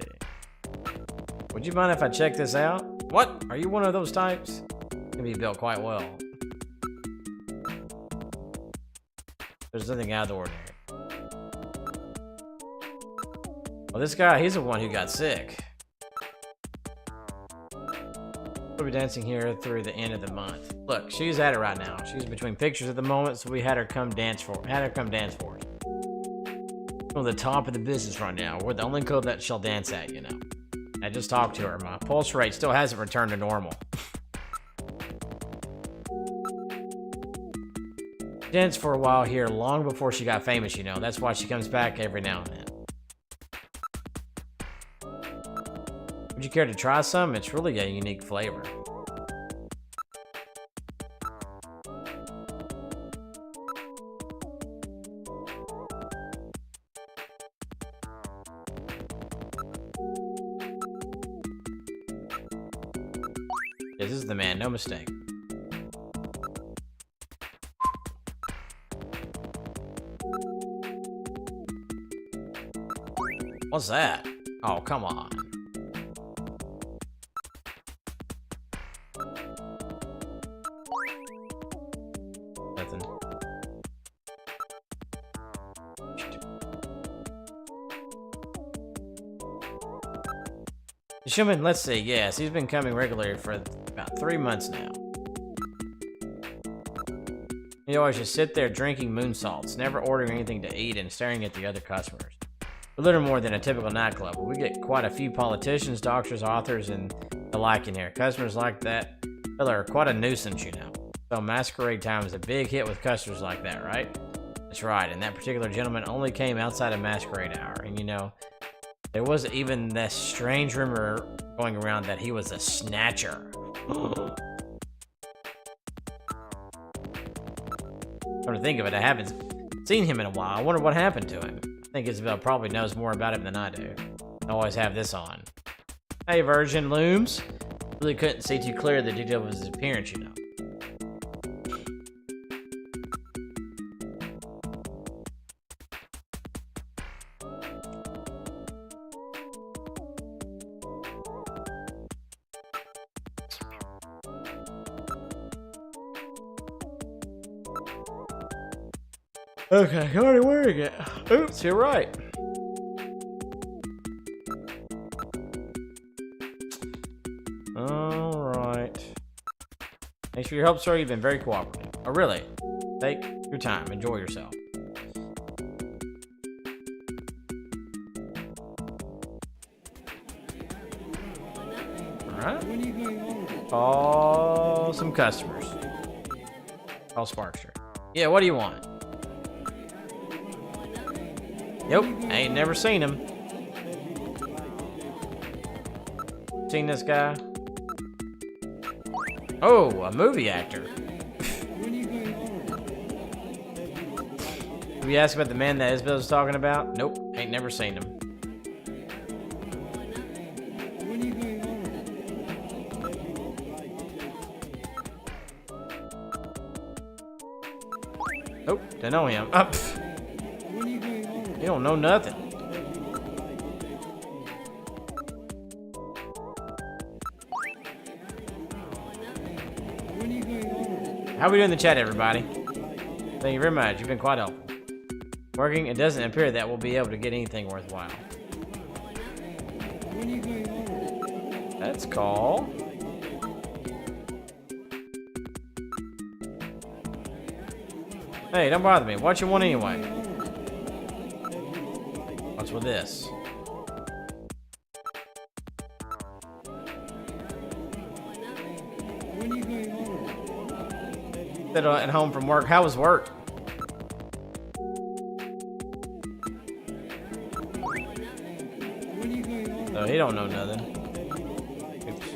Would you mind if I check this out? What? Are you one of those types? Can be built quite well. There's nothing out of the ordinary. Well, this guy, he's the one who got sick. We'll be dancing here through the end of the month. Look, she's at it right now. She's between pictures at the moment, so we had her come dance for us. On the top of the business right now. We're the only code that she'll dance at, you know. I just talked to her. My pulse rate still hasn't returned to normal. Danced for a while here, long before she got famous, you know. That's why she comes back every now and then. Would you care to try some? It's really a unique flavor. This is the man, no mistake. What's that? Oh, come on. Nothing. Schumann, let's see. Yes, he's been coming regularly for about 3 months now. He always just sit there drinking moon salts, never ordering anything to eat and staring at the other customers. We're little more than a typical nightclub, but we get quite a few politicians, doctors, authors, and the like in here. Customers like that fella are quite a nuisance, you know. So masquerade time is a big hit with customers like that, right? That's right, and that particular gentleman only came outside of masquerade hour, and you know, there was even this strange rumor going around that he was a snatcher. Come to think of it, I haven't seen him in a while. I wonder what happened to him. I think Isabel probably knows more about him than I do. I always have this on. Hey, Virgin Looms. Really couldn't see too clear the detail of his appearance, you know. Okay, I'm already wearing it. Oops, you're right. Alright. Thanks for your help, sir. You've been very cooperative. Oh, really? Take your time. Enjoy yourself. Alright. Call some customers. Call Sparkster. Yeah, what do you want? Yep, I ain't never seen him. Seen this guy? Oh, a movie actor. Did we ask about the man that Isabel was talking about? Nope, ain't never seen him. Nope, don't know him. You don't know nothing. How we doing in the chat, everybody? Thank you very much. You've been quite helpful. Working, it doesn't appear that we'll be able to get anything worthwhile. Let's call. Hey, don't bother me. What you want anyway? What's with this? At home from work. How was work? Oh, he don't know nothing. Oops.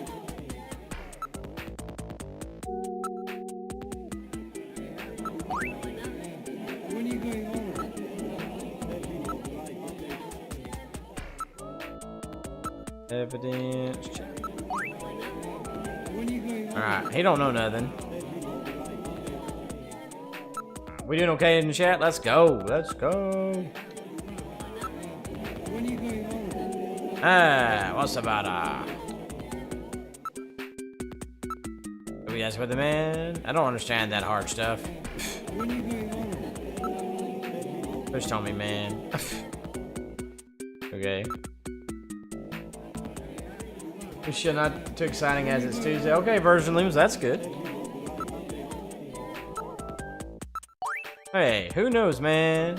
Evidence check. Alright, he don't know nothing. We doing okay in the chat? Let's go. Let's go. Ah, what's about Do we ask about the man? I don't understand that hard stuff. Just tell me, man. Okay. We should not too exciting as it's Tuesday. Okay, version looms, that's good. Hey, who knows, man?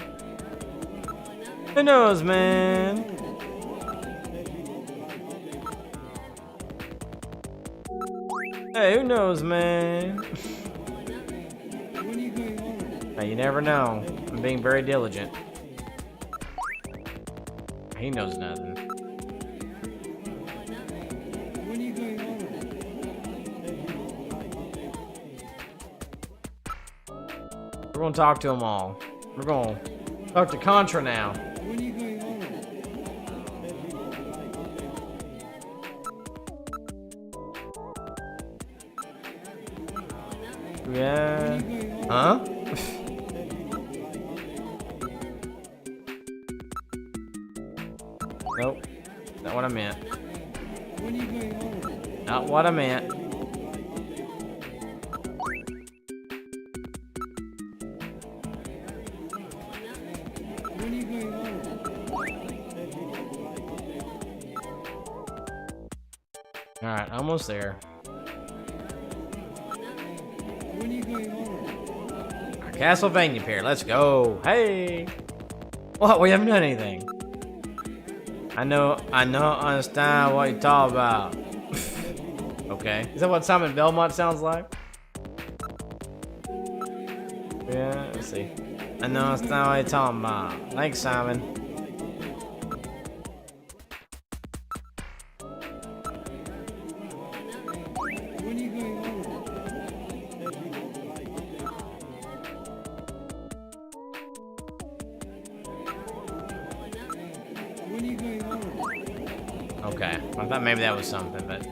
Who knows, man? Hey, who knows, man? Hey, you never know. I'm being very diligent. He knows nothing. We're gonna talk to them all. We're gonna talk to Contra now. Yeah. Huh? Nope. Not what I meant. Not what I meant. Alright, almost there. Our Castlevania pair, let's go. Hey! What? We haven't done anything. I understand what you're talking about. Okay. Is that what Simon Belmont sounds like? Yeah, let's see. I understand what you're talking about. Thanks, Simon. Okay, I thought maybe that was something, but...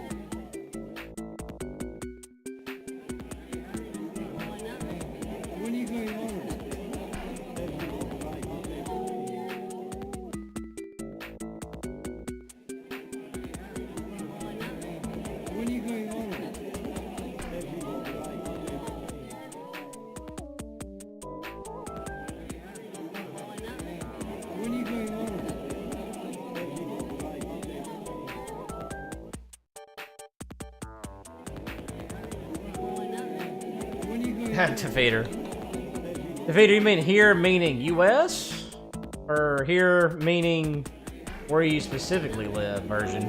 Defeater. Defeater, you mean here meaning US? Or here meaning where you specifically live version?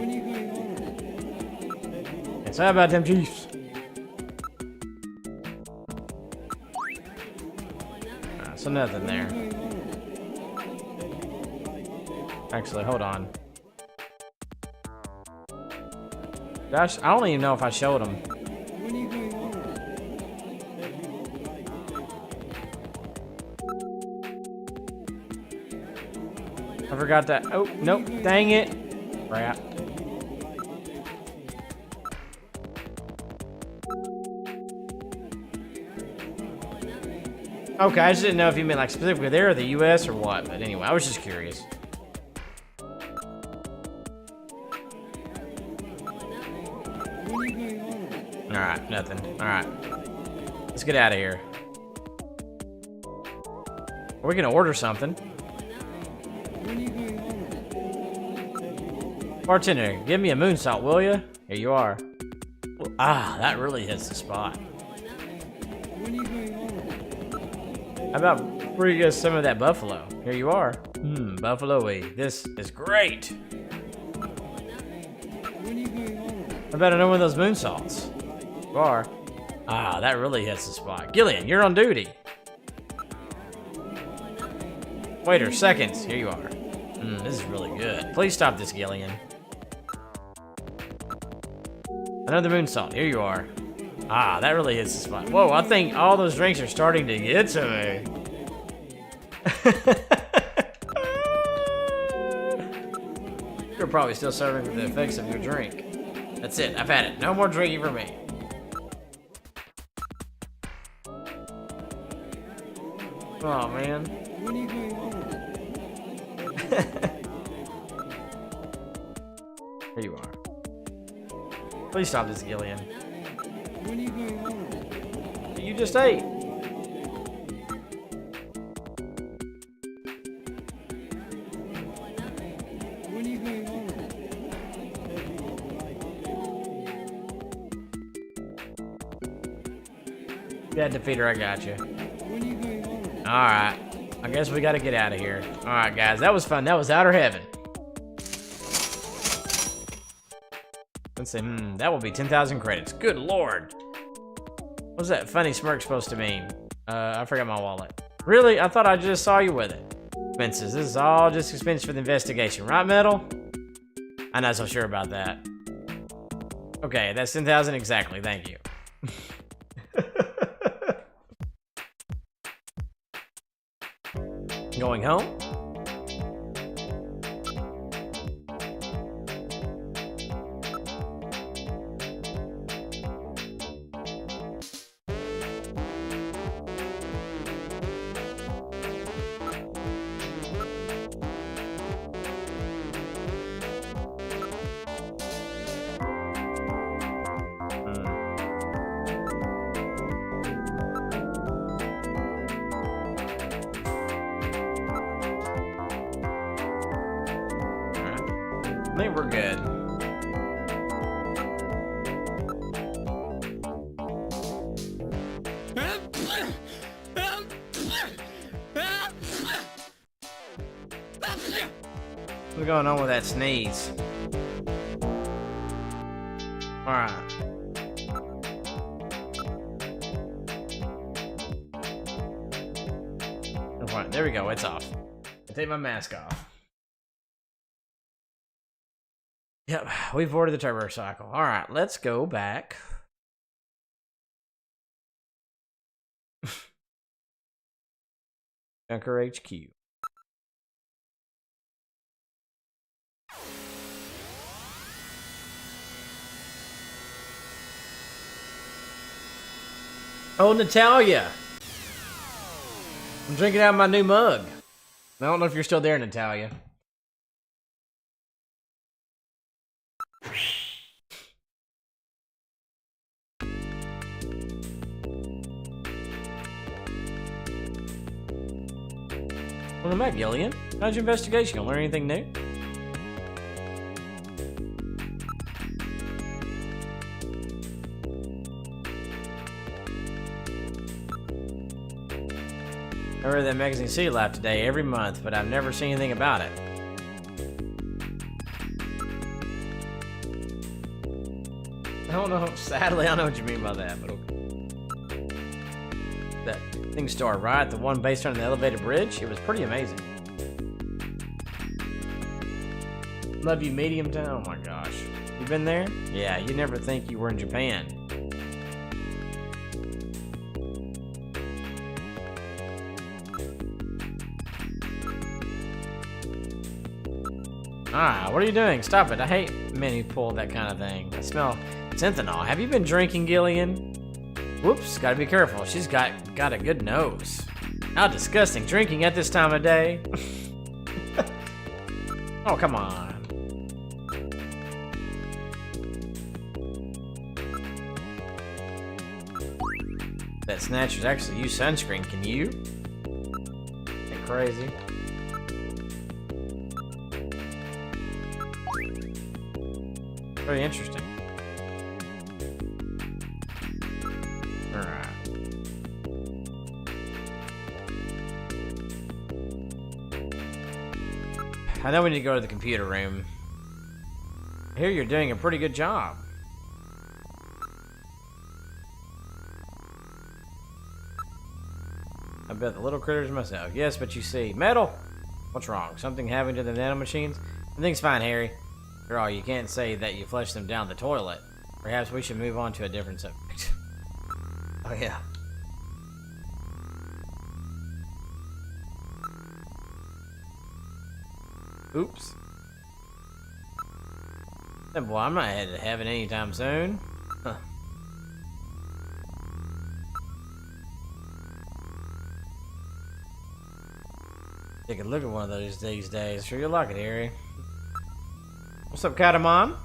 It's how about them Chiefs? So nothing there. Actually, hold on. Gosh, I don't even know if I showed them. I forgot that. Oh, nope. Dang it. Crap. Okay, I just didn't know if you meant like specifically there or the US or what. But anyway, I was just curious. Alright, nothing. Alright. Let's get out of here. We're gonna order something. Bartender, give me a moonsault, will ya? Here you are. Ah, that really hits the spot. How about bring us some of that buffalo? Here you are. Buffalo-y. This is great. How about another one of those moonsaults? You are. Ah, that really hits the spot. Gillian, you're on duty. Waiter, seconds. Here you are. This is really good. Please stop this, Gillian. Another moonsault. Here you are. Ah, that really hits the spot. Whoa, I think all those drinks are starting to get to me. You're probably still suffering from the effects of your drink. That's it. I've had it. No more drinking for me. Oh, man. Here you are. Please stop this, Gillian. You just ate. Yeah, Defeater, I got you. Alright. I guess we gotta get out of here. Alright, guys. That was fun. That was Outer Heaven. Let's see. That will be 10,000 credits. Good lord. What's that funny smirk supposed to mean? I forgot my wallet. Really? I thought I just saw you with it. Expenses. This is all just expense for the investigation. Right, Metal? I'm not so sure about that. Okay, that's 10,000 exactly. Thank you. Going home? I think we're good. What's going on with that sneeze? Alright. Alright, there we go, it's off. I take my mask off. Yep, we've ordered the turbo cycle. All right, let's go back. Junker HQ. Oh, Natalia. I'm drinking out of my new mug. I don't know if you're still there, Natalia. Welcome back, Gillian. How's your investigation? You learn anything new? I read that magazine City Life today every month, but I've never seen anything about it. I don't know. Sadly, I know what you mean by that, but okay. That thing star, right? The one based on the elevated bridge? It was pretty amazing. Love you, Medium Town. Oh my gosh. You been there? Yeah, you never think you were in Japan. Ah, what are you doing? Stop it. I hate men who pull that kind of thing. I smell Synthanol. Have you been drinking, Gillian? Whoops, gotta be careful. She's got a good nose. How disgusting. Drinking at this time of day. Oh, come on. That Snatcher's actually use sunscreen. Can you? Ain't crazy. Very interesting. Alright. I know we need to go to the computer room. I hear you're doing a pretty good job. I bet the little critters myself. Yes, but you see, metal? What's wrong? Something happened to the nanomachines? Everything's fine, Harry. After all, you can't say that you flushed them down the toilet. Perhaps we should move on to a different subject. Oh, yeah. Oops. Hey, boy, I'm not headed to heaven anytime soon. Huh. Take a look at one of those these days. Sure you'll like it, Harry. What's up, Katamon?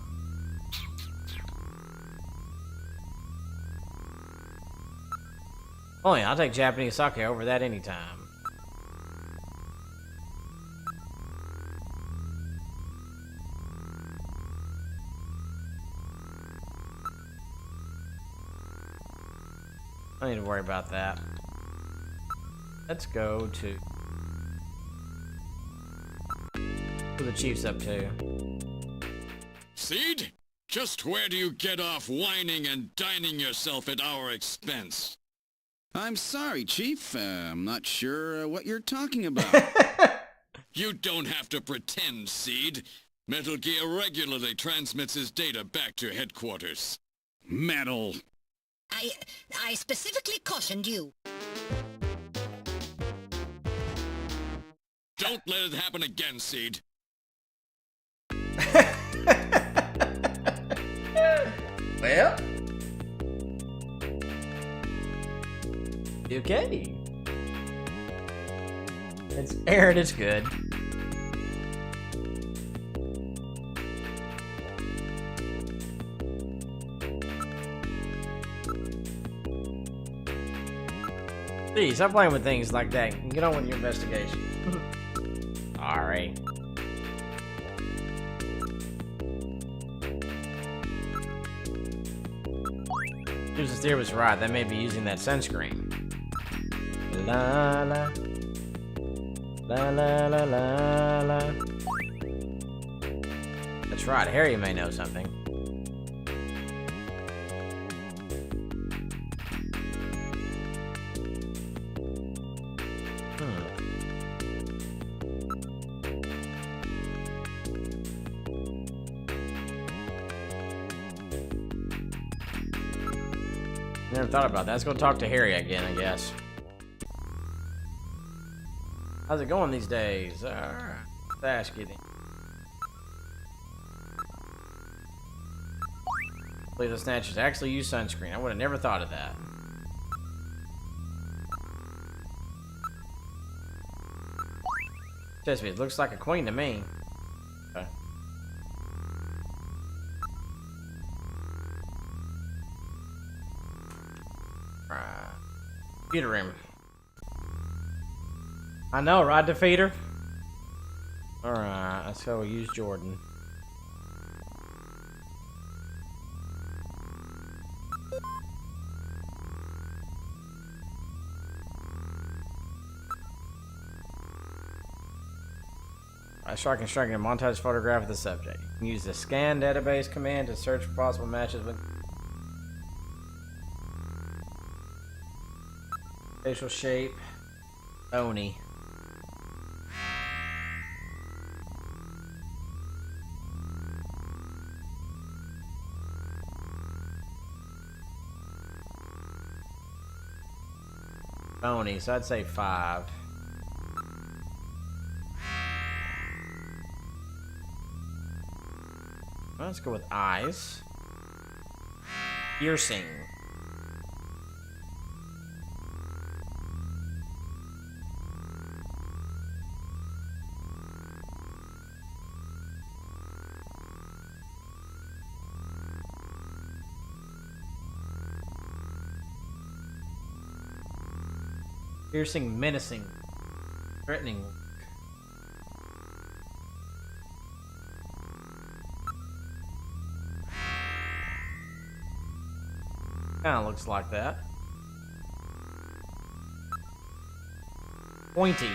Oh yeah, I'll take Japanese sake over that anytime. I don't need to worry about that. Let's go to... Who the Chief's up to? Seed? Just where do you get off whining and dining yourself at our expense? I'm sorry, Chief. I'm not sure what you're talking about. You don't have to pretend, Seed. Metal Gear regularly transmits his data back to headquarters. Metal. I specifically cautioned you. Don't let it happen again, Seed. Well, okay. It's Aaron. It's good. See, stop playing with things like that and get on with your investigation. Alright. Susan's theory was right. They may be using that sunscreen. La la. La la la la la. That's right. Harry may know something. Never thought about that. Let's go talk to Harry again, I guess. How's it going these days? Alright. Let's ask you then. Believe the Snatchers actually use sunscreen. I would have never thought of that. Trust me, it looks like a queen to me. Okay. Computer room. I know, right, Defeater? Alright, let's go use Jordan. striking a montage photograph of the subject. You can use the scan database command to search for possible matches with facial shape. Bony. Bony, so I'd say 5. Well, let's go with eyes. Piercing. Piercing, menacing, threatening. Kinda looks like that. Pointy.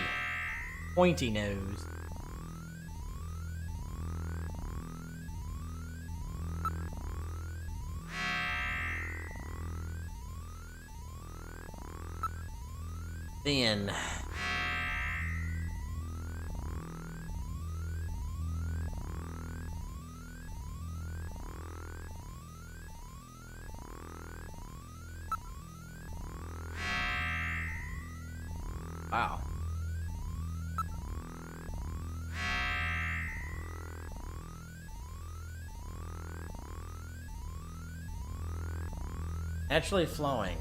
Pointy nose. Thin. Wow. Naturally flowing.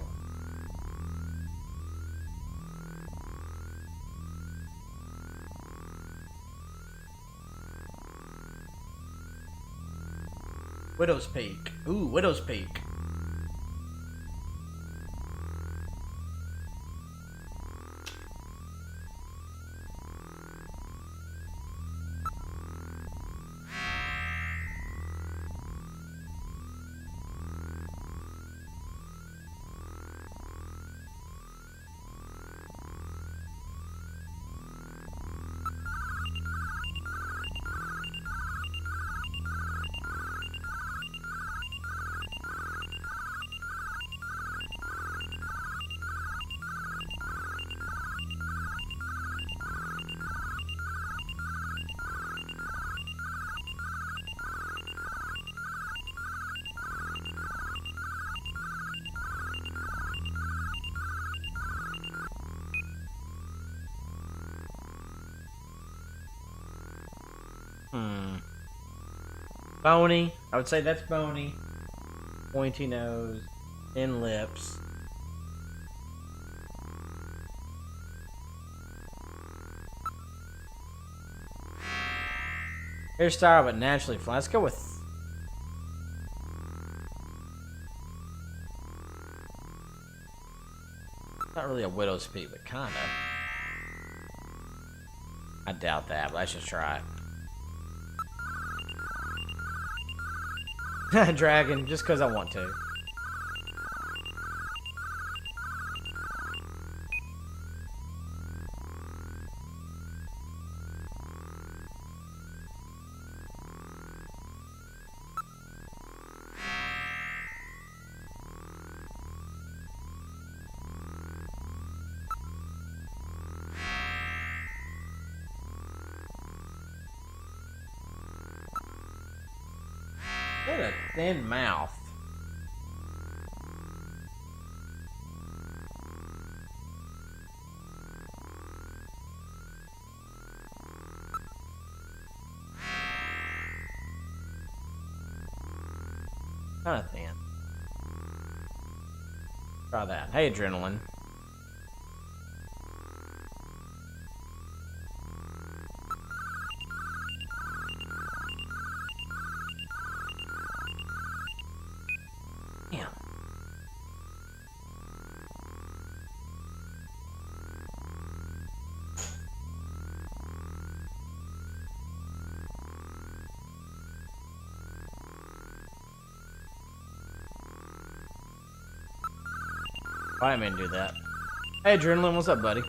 Widow's Peak. Ooh, Widow's Peak. Bony. I would say that's bony. Pointy nose. Thin lips. Hairstyle, but naturally flat. Let's go with... Not really a widow's peak, but kinda. I doubt that, but let's just try it. Dragon, just because I want to. What a thin mouth. Kind of thin. Try that. Hey, Adrenaline. Damn. I didn't mean to do that. Hey, Adrenaline, what's up, buddy?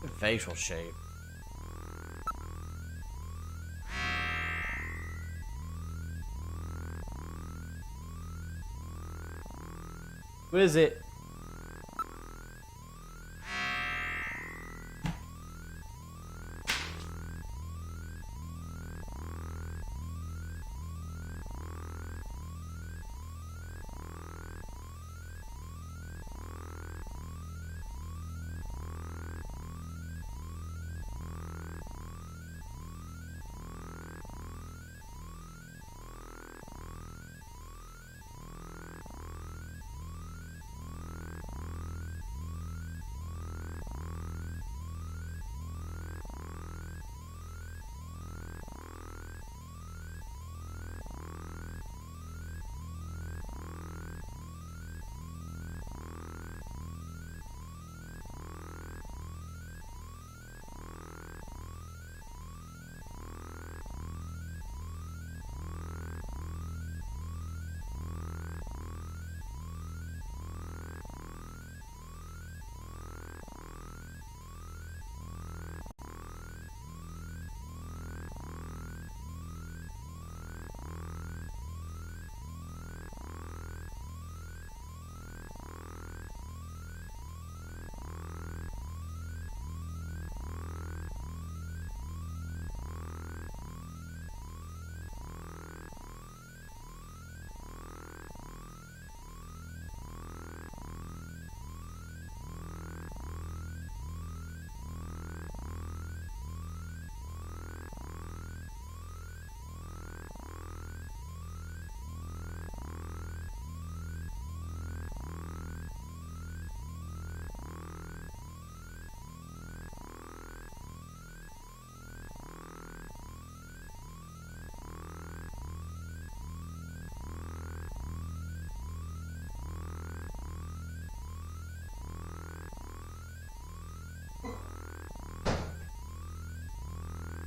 Good facial shape. Who is it?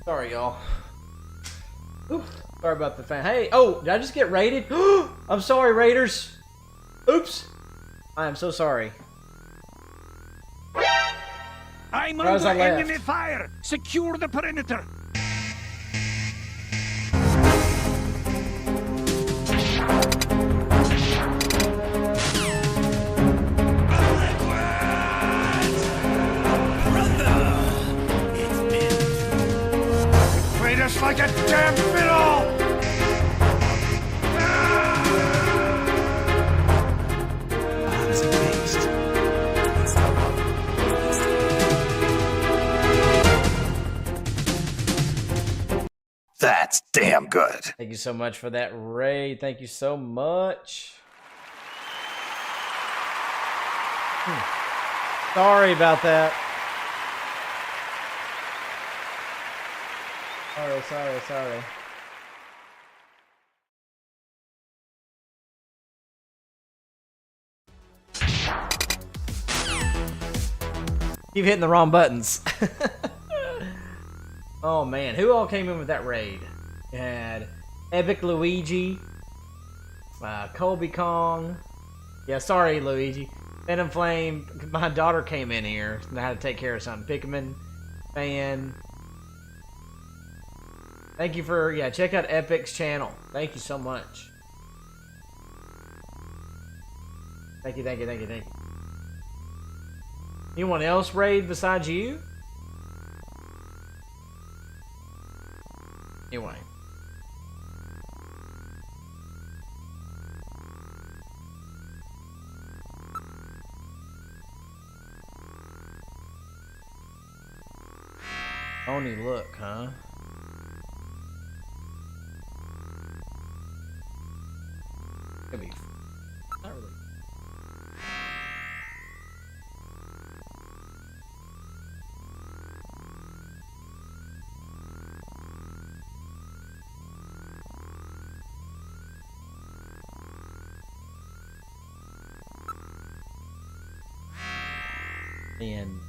Sorry, y'all. Sorry about the fan. Hey, oh, did I just get raided? I'm sorry, raiders. Oops. I am so sorry. I'm Where was under I left? enemy fire! Secure the perimeter! Treat us like a damn fiddle! That's damn good. Thank you so much for that raid. Thank you so much. Sorry about that. Sorry. Keep hitting the wrong buttons. Oh man, who all came in with that raid? You had Epic Luigi, Colby Kong. Yeah, sorry Luigi. Venom Flame. My daughter came in here and I had to take care of something. Pikmin, Fan. Thank you for, check out Epic's channel. Thank you so much. Thank you. Anyone else raid besides you? Anyway. Only look, huh? Could be. Not really. And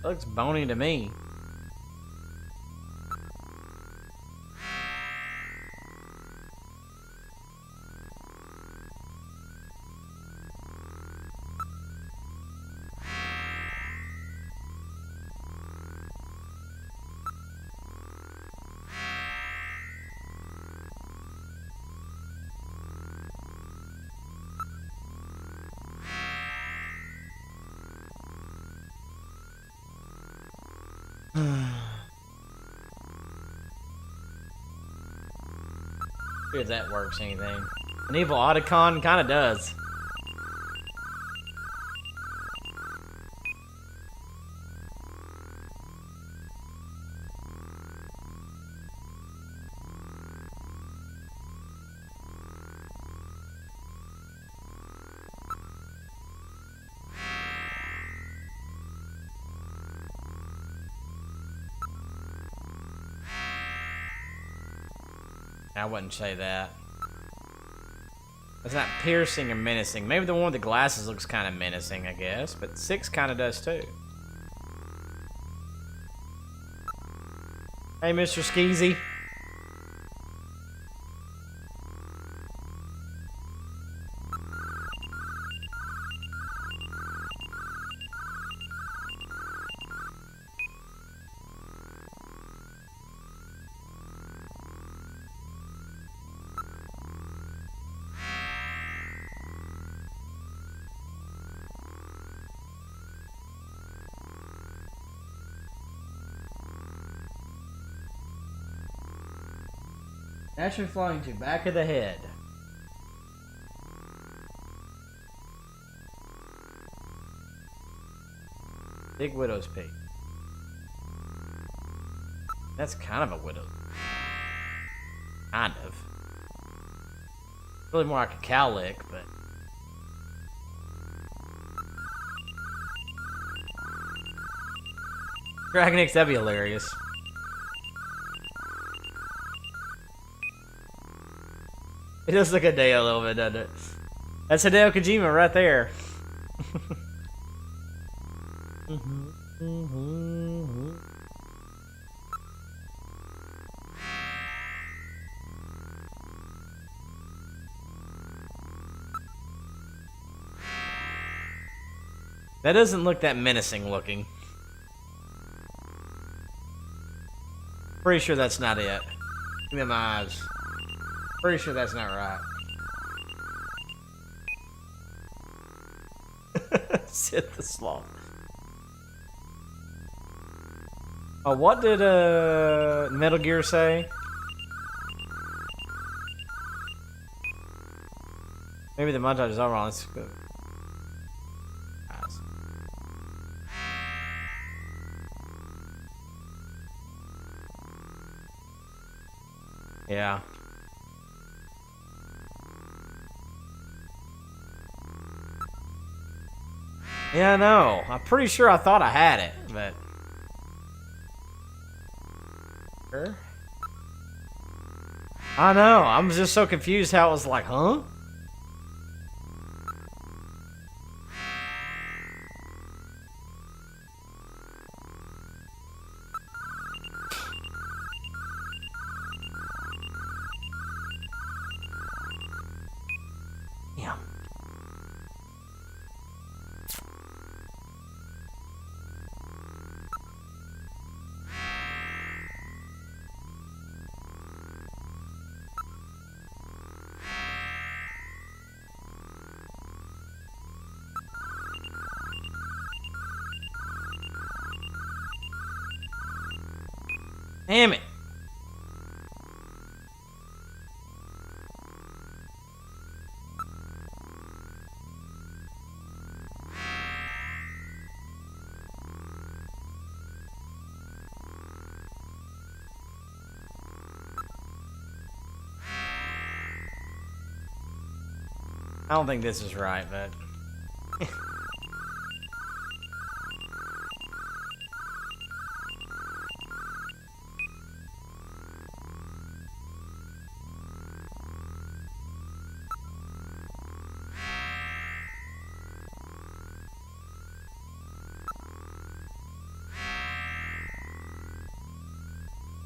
Looks bony to me. See if that works anything. An evil Otacon kind of does. I wouldn't say that. It's not piercing or menacing. Maybe the one with the glasses looks kind of menacing, I guess. But 6 kind of does too. Hey, Mr. Skeezy. Naturally flying to back of the head. Big widow's peak. That's kind of a widow. Kind of. Really more like a cowlick, but. Dragon X, that'd be hilarious. It does look Hideo a little bit, doesn't it? That's Hideo Kojima right there. That doesn't look that menacing looking. Pretty sure that's not it. Give me my eyes. Pretty sure that's not right. Sit the sloth. Oh, what did Metal Gear say? Maybe the montage is all wrong. Let's go. Eyes. Yeah. Yeah, no. I'm pretty sure I thought I had it, but... Sure. I know. I'm just so confused how it was like, huh? Yeah. Damn it. I don't think this is right, but...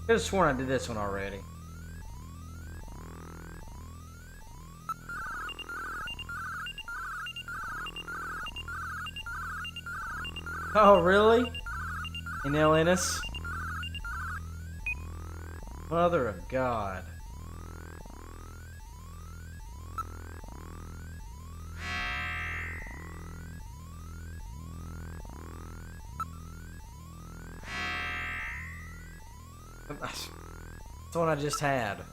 I could have sworn I did this one already. Oh, really? In Linus? Mother of God. That's the one I just had.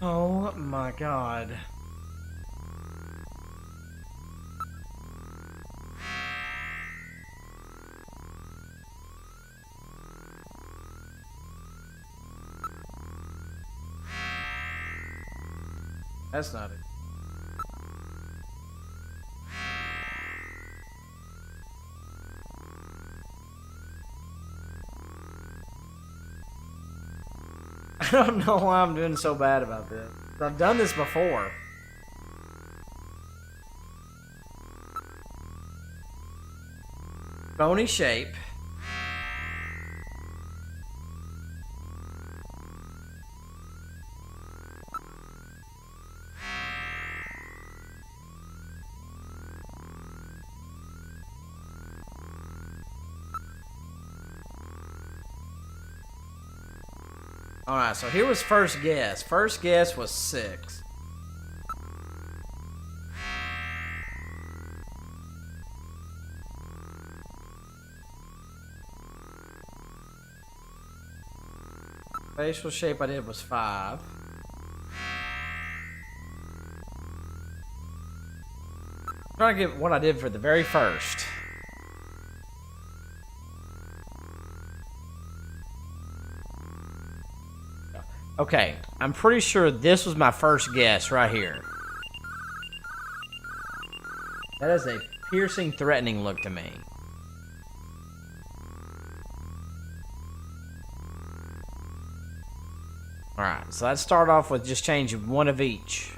Oh my God. That's not it. I don't know why I'm doing so bad about this. I've done this before. Bony shape. Alright, so here was first guess. First guess was 6. Facial shape I did was 5. I'm trying to get what I did for the very first. Okay, I'm pretty sure this was my first guess right here. That is a piercing, threatening look to me. Alright, so let's start off with just changing one of each.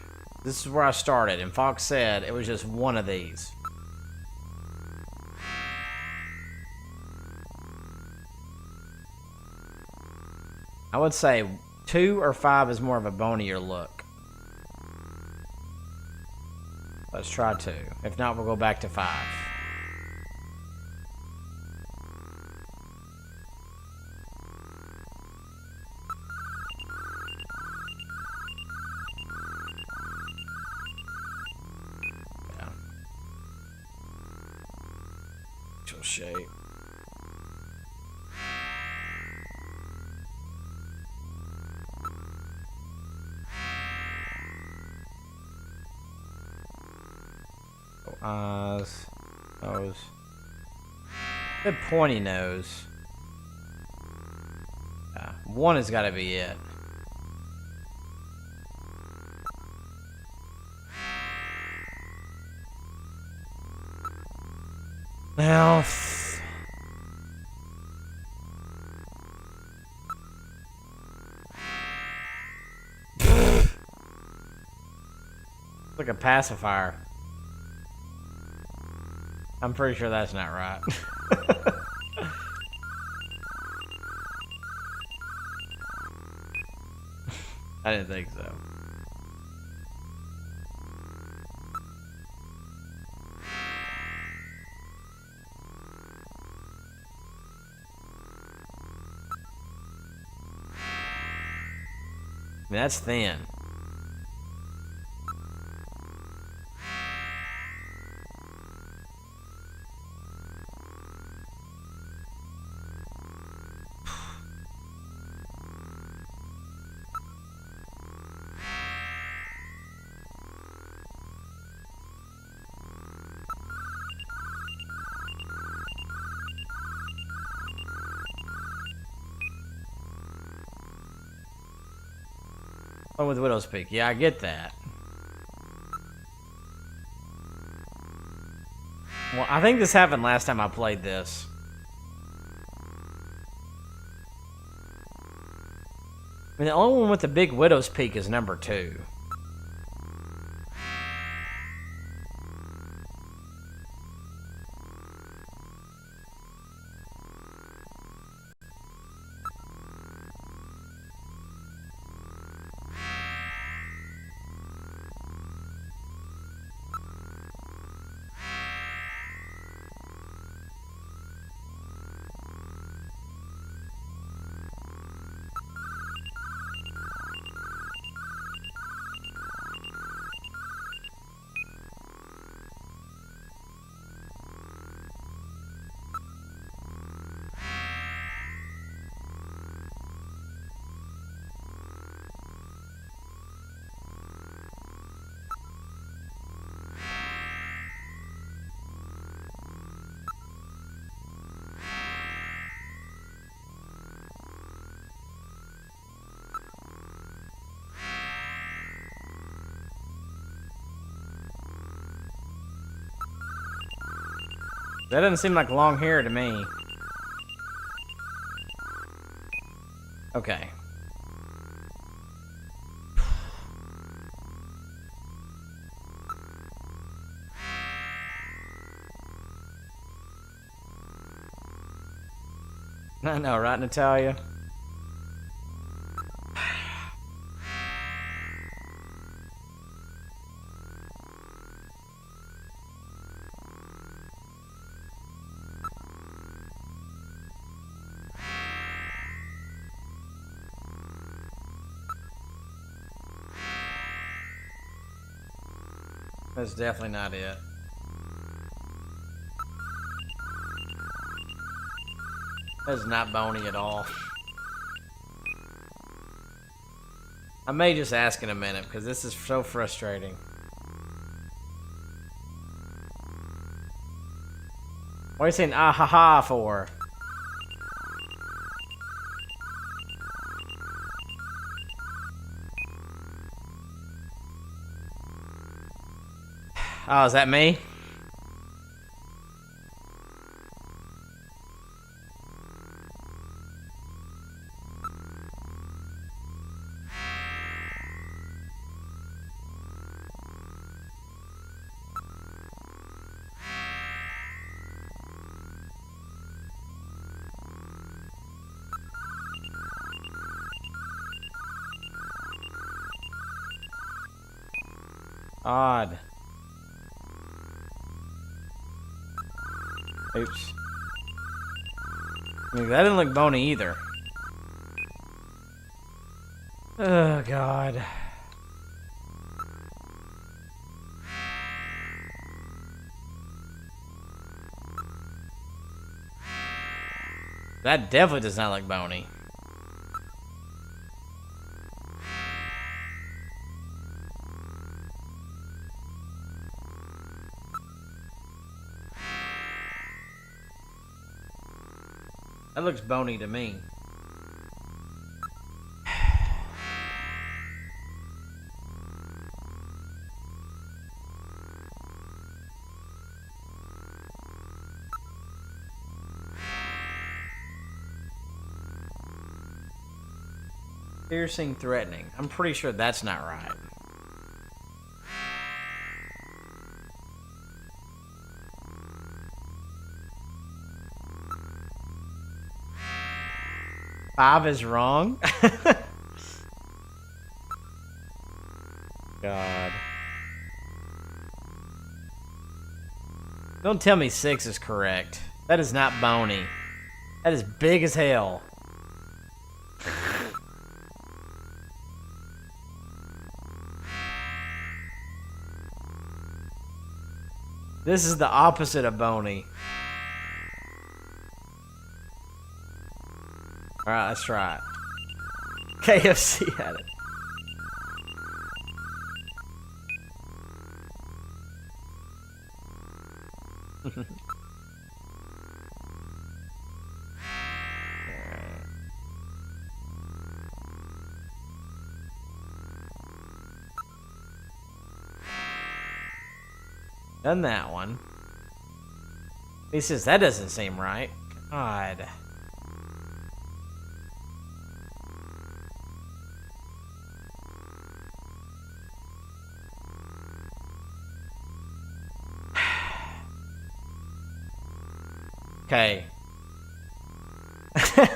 This is where I started, and Fox said it was just one of these. I would say 2 or 5 is more of a bonier look. Let's try 2. If not, we'll go back to 5. Yeah. Facial shape. Eyes, nose, good pointy nose. 1 has got to be it. Mouth. Like a pacifier. I'm pretty sure that's not right. I didn't think so. I mean, that's thin. Oh, with Widow's Peak. Yeah, I get that. Well, I think this happened last time I played this. I mean, the only one with the big Widow's Peak is number 2. That doesn't seem like long hair to me. Okay. I know, right, Natalia? That's definitely not it. That's not bony at all. I may just ask in a minute because this is so frustrating. What are you saying ah ha ha for? Oh, is that me? Odd. Oops. I mean, that didn't look bony either. Oh, God. That definitely does not look bony. That looks bony to me. Piercing, threatening. I'm pretty sure that's not right. Five is wrong. God. Don't tell me 6 is correct. That is not bony. That is big as hell. This is the opposite of bony. Alright, let's try it. KFC had it. Done that one. He says that doesn't seem right. God. Okay.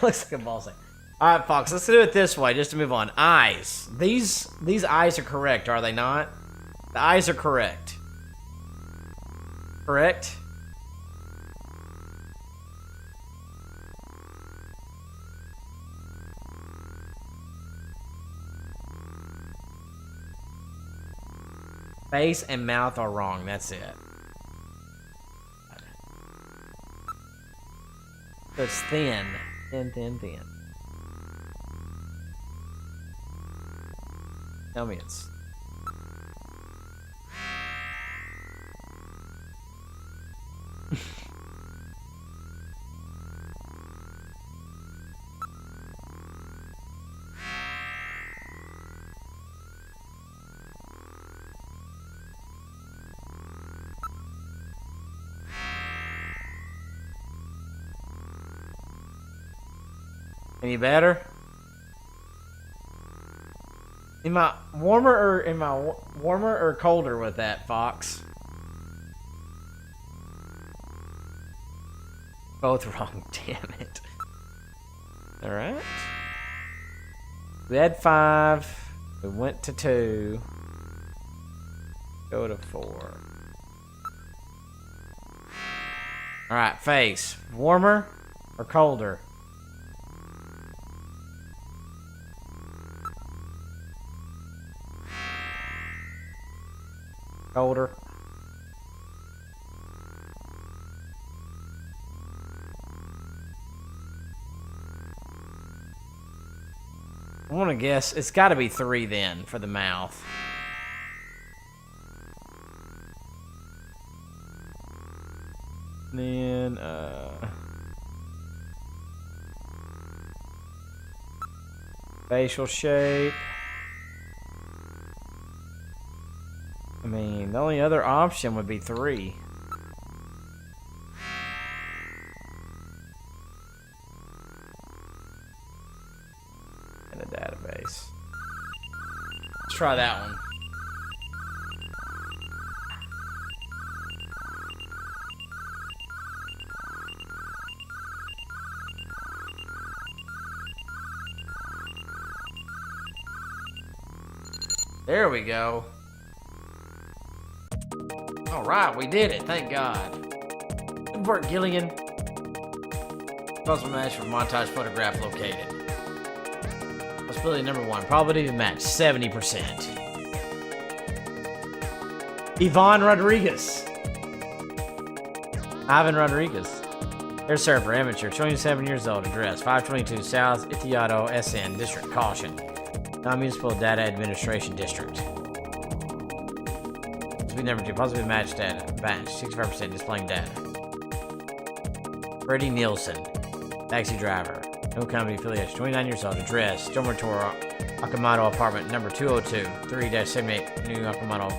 Looks like a ball sack. Alright, Fox, let's do it this way, just to move on. Eyes. These eyes are correct, are they not? The eyes are correct. Correct? Face and mouth are wrong, that's it. So it's thin. Thin. Tell me it's... Any better? Am I warmer or colder with that, Fox? Both wrong, damn it. Alright. We had 5. We went to 2. Go to 4. Alright, face. Warmer or colder? Colder. I want to guess it's got to be 3 then for the mouth. Then facial shape. I mean, the only other option would be 3. In the database. Let's try that one. There we go. Alright, we did it, thank God. Good work, Gillian. Puzzle match for montage photograph located. Possibility number 1, probability of match, 70%. Ivan Rodriguez. Ivan Rodriguez. Air server, amateur, 27 years old, address, 522 South Itiado, SN, District, Caution. Non-municipal data administration district. Number 2, possibly match data. Batch, 65% displaying data. Freddy Nielsen, taxi driver. No company affiliation. 29 years old. Address, Dormitory, Akamoto apartment, number 202, 3-78, New Akamoto,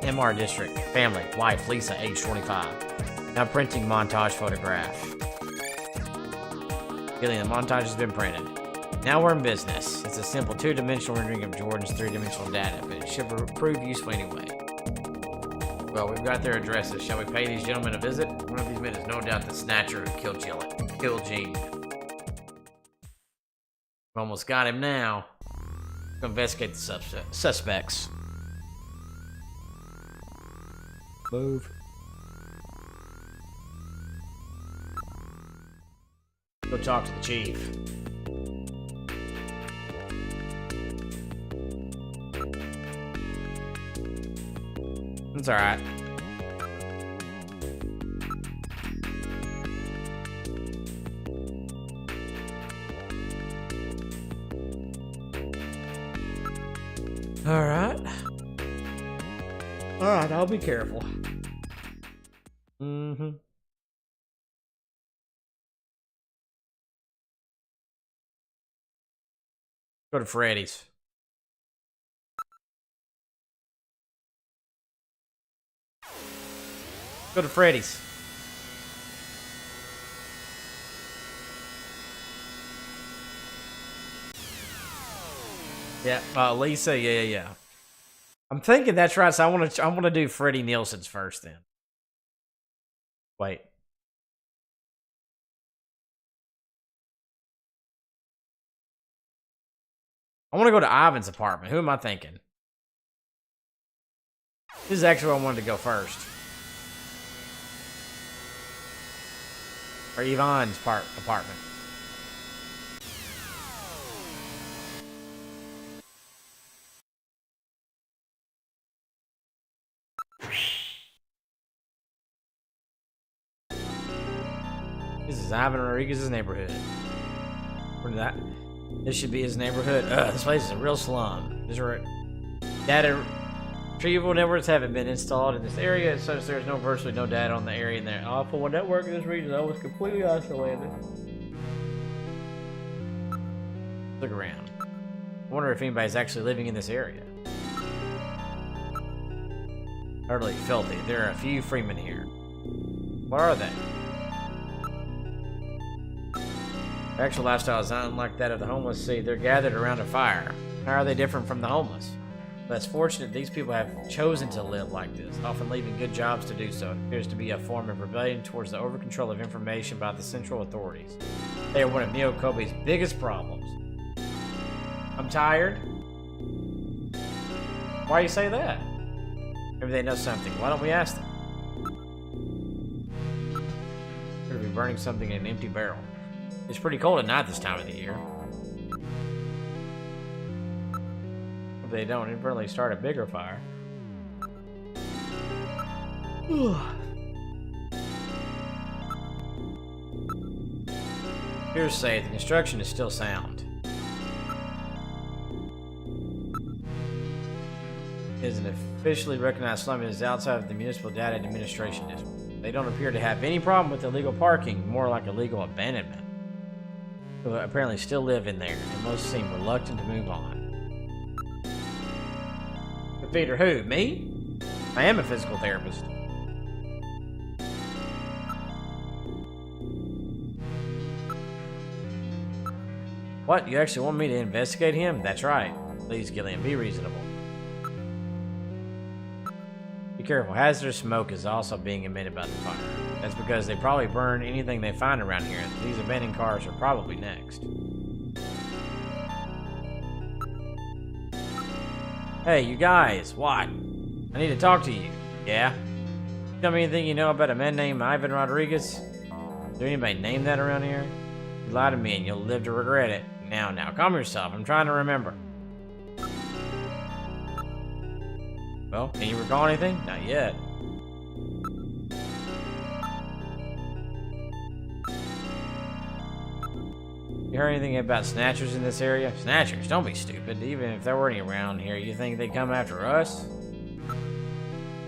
MR District. Family, wife, Lisa, age 25. Now printing montage photograph. Gillian, the montage has been printed. Now we're in business. It's a simple 2-dimensional rendering of Jordan's 3-dimensional data, but it should prove useful anyway. Well, we've got their addresses. Shall we pay these gentlemen a visit? One of these men is no doubt the Snatcher who killed Gene. We almost got him now. We'll investigate the suspects. Move. Go talk to the chief. It's alright. Alright. Alright, I'll be careful. Mm-hmm. Go to Freddy's. Go to Freddy's. Yeah, Lisa, yeah. I'm thinking that's right, so I want to do Freddy Nielsen's first then. Wait. I want to go to Ivan's apartment. Who am I thinking? This is actually where I wanted to go first. Or Yvonne's apartment. This is Ivan Rodriguez's neighborhood. This should be his neighborhood. This place is a real slum. This is where data retrieval networks haven't been installed in this area, so there's virtually no data on the area in there. Alpha 1 network in this region is almost completely isolated. Look around. I wonder if anybody's actually living in this area. Utterly filthy. There are a few freemen here. What are they? Their actual lifestyle is not unlike that of the homeless. See, they're gathered around a fire. How are they different from the homeless? Less fortunate, these people have chosen to live like this, often leaving good jobs to do so. It appears to be a form of rebellion towards the over-control of information by the central authorities. They are one of Neo Kobe's biggest problems. I'm tired. Why do you say that? Maybe they know something. Why don't we ask them? We're going to be burning something in an empty barrel. It's pretty cold at night this time of the year. If they don't inadvertently start a bigger fire. Here's say the construction is still sound. It is an officially recognized slum and is outside of the municipal data administration district. They don't appear to have any problem with illegal parking, more like illegal abandonment. Who apparently still live in there, and most seem reluctant to move on. Peter, who? Me? I am a physical therapist. What? You actually want me to investigate him? That's right. Please, Gillian, be reasonable. Be careful. Hazardous smoke is also being emitted by the fire. That's because they probably burn anything they find around here. These abandoned cars are probably next. Hey, you guys, what? I need to talk to you. Yeah? Tell me anything you know about a man named Ivan Rodriguez? Is there anybody named that around here? You lie to me and you'll live to regret it. Now, calm yourself. I'm trying to remember. Well, can you recall anything? Not yet. You heard anything about Snatchers in this area? Snatchers? Don't be stupid. Even if there were any around here, you think they'd come after us?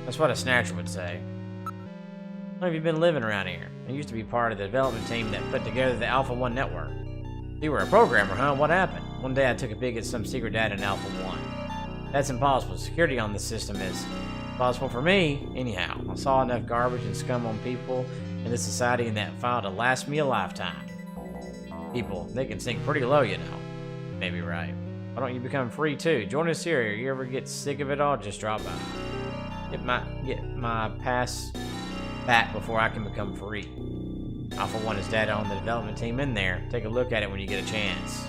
That's what a Snatcher would say. How long have you been living around here? I used to be part of the development team that put together the Alpha 1 network. You were a programmer, huh? What happened? One day I took a peek at some secret data in Alpha 1. That's impossible. Security on this system is impossible for me. Anyhow, I saw enough garbage and scum on people in this society in that file to last me a lifetime. People, they can sink pretty low, you know. Maybe right. Why don't you become free too? Join us here. You ever get sick of it all? Just drop by. Get my pass back before I can become free. Alpha 1 is data on the development team in there. Take a look at it when you get a chance.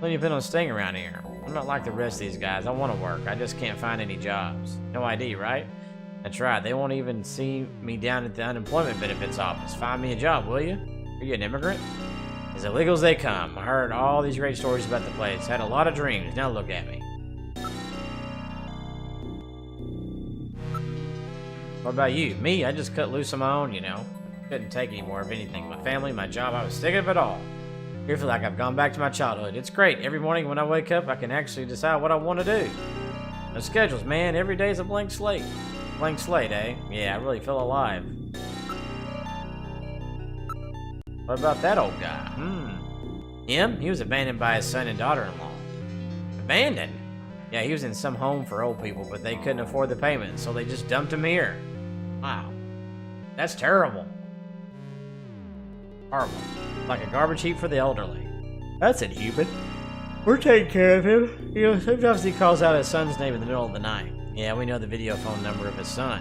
When you plan on staying around here? I'm not like the rest of these guys. I want to work. I just can't find any jobs. No ID, right? That's right. They won't even see me down at the unemployment benefits office. Find me a job, will you? Are you an immigrant? As illegal as they come. I heard all these great stories about the place. Had a lot of dreams. Now look at me. What about you? Me? I just cut loose on my own, you know. Couldn't take any more of anything. My family, my job, I was sick of it all. I feel like I've gone back to my childhood. It's great. Every morning when I wake up, I can actually decide what I want to do. No schedules, man. Every day's a blank slate. Blank slate, eh? Yeah, I really feel alive. What about that old guy? Him? He was abandoned by his son and daughter-in-law. Abandoned? Yeah, he was in some home for old people, but they couldn't afford the payment, so they just dumped him here. Wow. That's terrible. Horrible. Like a garbage heap for the elderly. That's inhuman. We're taking care of him. You know, sometimes he calls out his son's name in the middle of the night. Yeah, we know the video phone number of his son.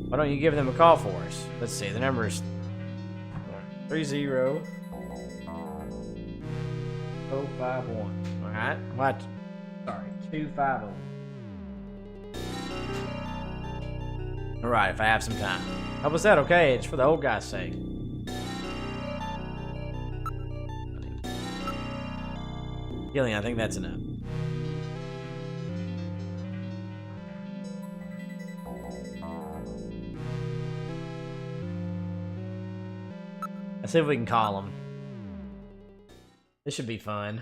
Why don't you give them a call for us? Let's see, the number is 30051. Alright, what? Sorry, 250. Alright, if I have some time. Help us out, okay? It's for the old guy's sake. Gillian, I think that's enough. Let's see if we can call him. This should be fun.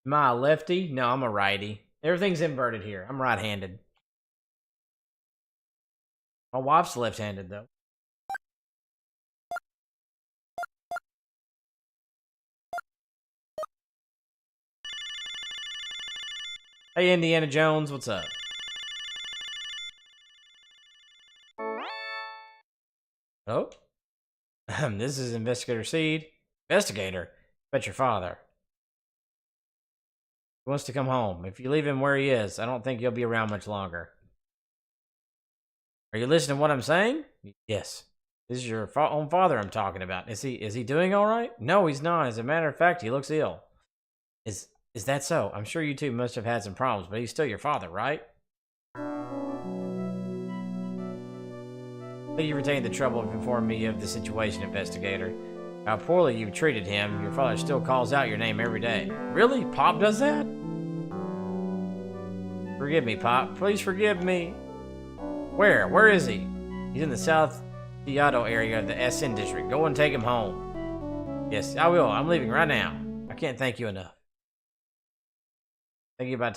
Am I a lefty? No, I'm a righty. Everything's inverted here. I'm right-handed. My wife's left-handed, though. Hey, Indiana Jones, what's up? Oh? This is Investigator Seed. Investigator? Bet your father. He wants to come home. If you leave him where he is, I don't think he'll be around much longer. Are you listening to what I'm saying? Yes. This is your own father I'm talking about. Is he doing all right? No, he's not. As a matter of fact, he looks ill. Is that so? I'm sure you two must have had some problems, but he's still your father, right? I think you retained the trouble of informing me of the situation, Investigator. How poorly you've treated him. Your father still calls out your name every day. Really? Pop does that? Forgive me, Pop. Please forgive me. Where? Where is he? He's in the South Seattle area of the SN district. Go and take him home. Yes, I will. I'm leaving right now. I can't thank you enough. Thank me by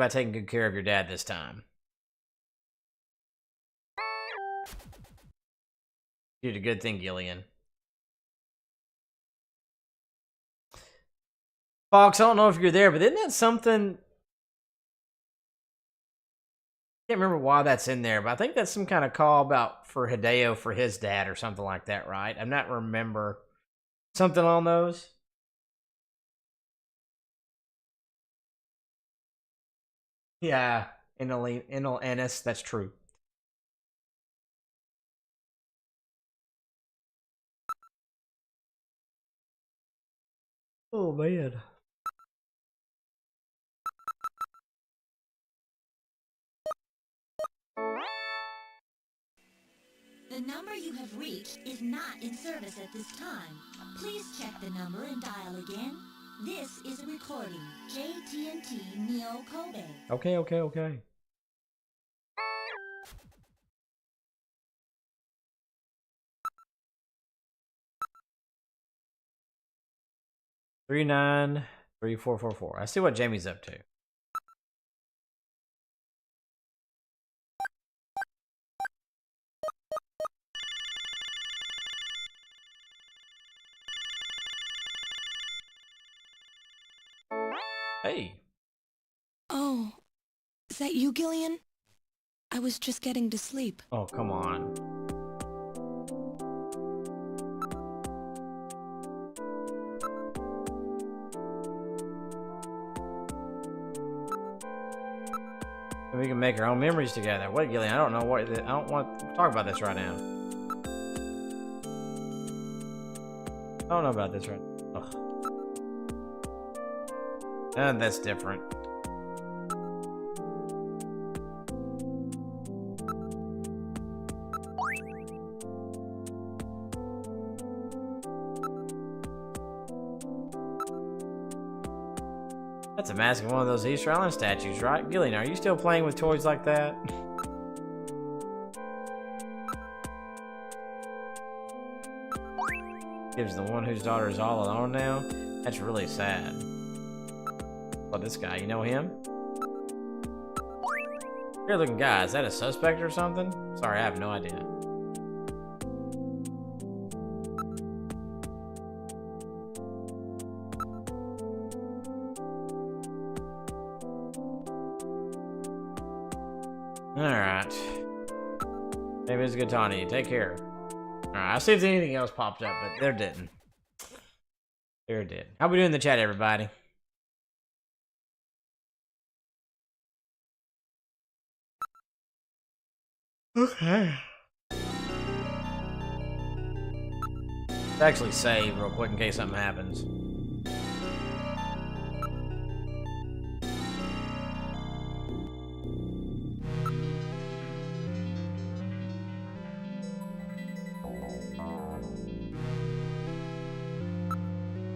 taking good care of your dad this time. You did a good thing, Gillian. Fox, I don't know if you're there, but isn't that something? I can't remember why that's in there, but I think that's some kind of call about for Hideo for his dad or something like that, right? I'm not remember something on those. Yeah, Inal Ennis, that's true. Oh man. The number you have reached is not in service at this time. Please check the number and dial again. This is a recording. JT&T Neo Kobe. Okay. 393444. I see what Jamie's up to. Hey. Oh, is that you, Gillian? I was just getting to sleep. Oh, come on. We can make our own memories together. What, Gillian? I don't know what. I don't want to talk about this right now. don't know about this right. Ugh. That's different. That's a mask of one of those Easter Island statues, right? Gillian, are you still playing with toys like that? Gives the one whose daughter is all alone now? That's really sad. Well, this guy, you know him? Weird looking guy, is that a suspect or something? Sorry, I have no idea. Alright. Maybe it's a good time to you. Take care. Alright, I'll see if anything else popped up, but there didn't. There did. How we doing in the chat, everybody? Okay. Let's actually save real quick in case something happens.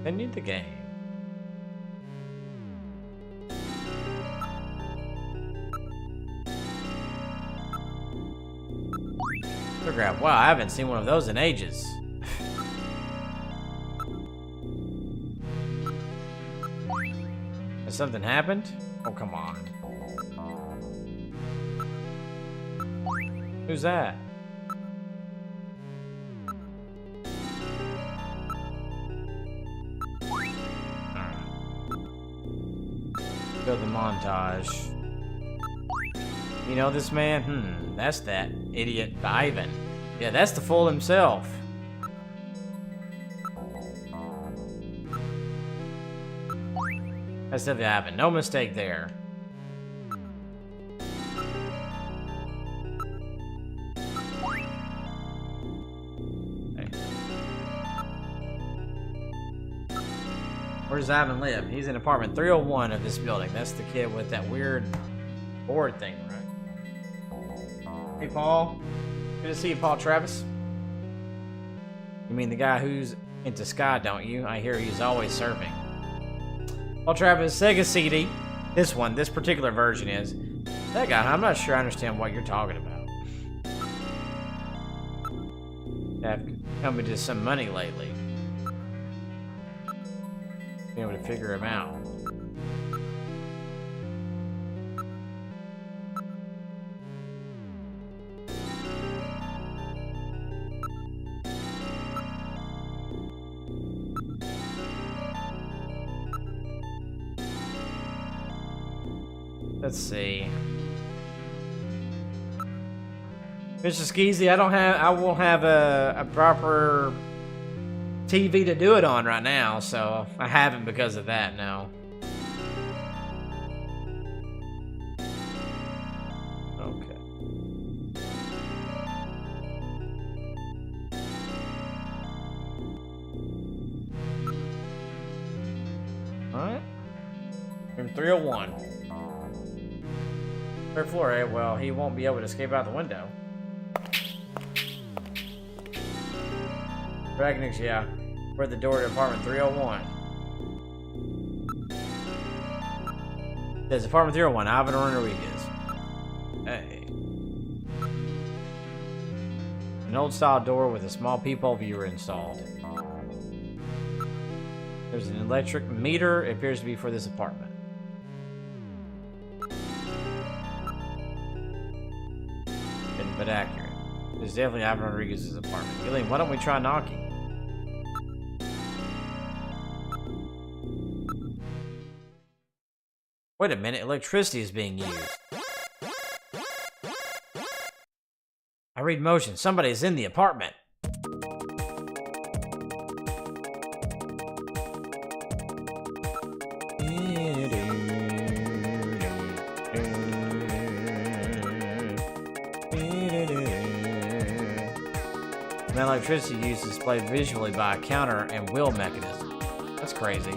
Continue the game. Photograph. Wow, I haven't seen one of those in ages. Has something happened? Oh, come on. Who's that? Go the montage. You know this man? That's that idiot Ivan. Yeah, that's the fool himself. That's definitely happened. No mistake there. Hey. Where does Ivan live? He's in apartment 301 of this building. That's the kid with that weird board thing, right? Hey, Paul. Good to see you, Paul Travis. You mean the guy who's into Sky, don't you? I hear he's always serving. Paul Travis, Sega CD. This particular version is. That guy, I'm not sure I understand what you're talking about. Have come into some money lately. Be able to figure him out. Let's see. Mr. Skeezy, I won't have a proper TV to do it on right now, so I haven't because of that, no. Okay. Alright. Room 301. Third floor, eh? Well, he won't be able to escape out the window. Dragonix, yeah. We're at the door to apartment 301. There's apartment 301, Ivan Rodriguez. Hey. An old style door with a small peephole viewer installed. There's an electric meter. It appears to be for this apartment. But accurate. It's definitely Ivan Rodriguez's apartment. Gillian, why don't we try knocking? Wait a minute, electricity is being used. I read motion. Somebody's in the apartment. The electricity used is displayed visually by a counter and wheel mechanism. That's crazy.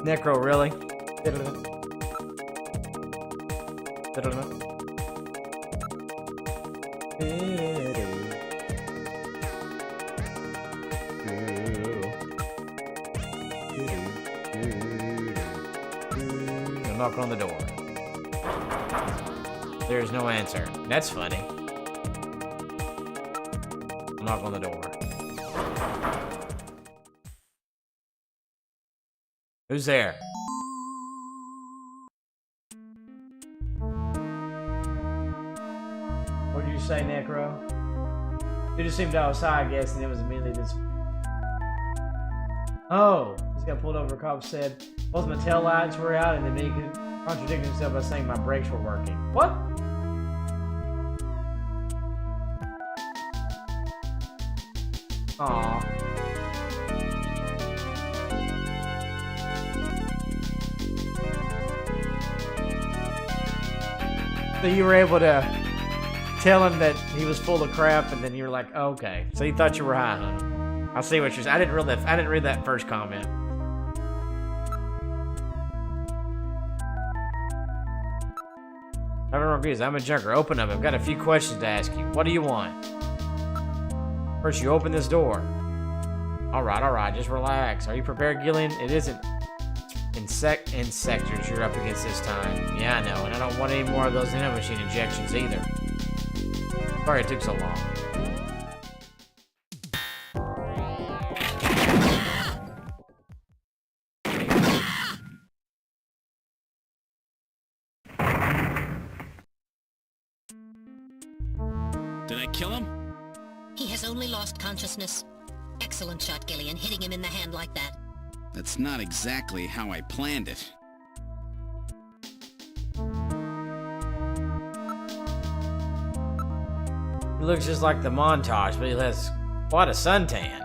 Necro, really? Knock on the door. There's no answer. That's funny. Knock on the door. Who's there? What did you say, Necro? You just seemed outside, I guess, and it was immediately this. Oh, this guy pulled over. A cop said both my tail lights were out, and then he contradicted himself by saying my brakes were working. What? Aww. So you were able to tell him that he was full of crap, and then you were like, oh, okay. So you thought you were high, huh? I see what you're saying. I didn't read that first comment. I'm a junker. Open up. I've got a few questions to ask you. What do you want? First, you open this door. All right. Just relax. Are you prepared, Gillian? It isn't insectors you're up against this time. Yeah, I know, and I don't want any more of those nanomachine injections either. Sorry it took so long. Did I kill him? He has only lost consciousness. Excellent shot, Gillian, hitting him in the hand like that. That's not exactly how I planned it. He looks just like the montage, but he has quite a suntan.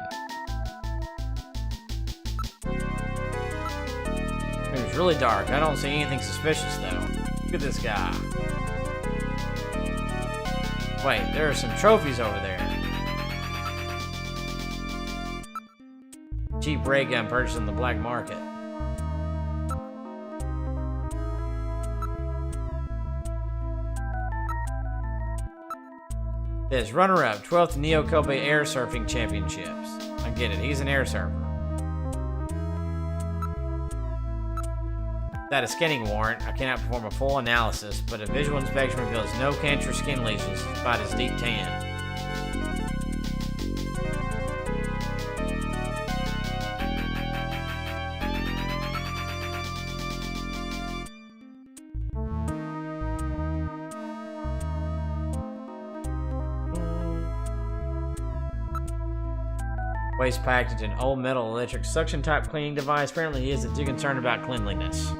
It's really dark. I don't see anything suspicious, though. Look at this guy. Wait, there are some trophies over there. Cheap ray gun purchased on the black market. This runner-up, 12th Neo Kobe Air Surfing Championships. I get it, he's an air surfer. Without a scanning warrant, I cannot perform a full analysis, but a visual inspection reveals no cancerous skin lesions despite his deep tan. Waste packed into an old metal electric suction type cleaning device. Apparently he isn't too concerned about cleanliness.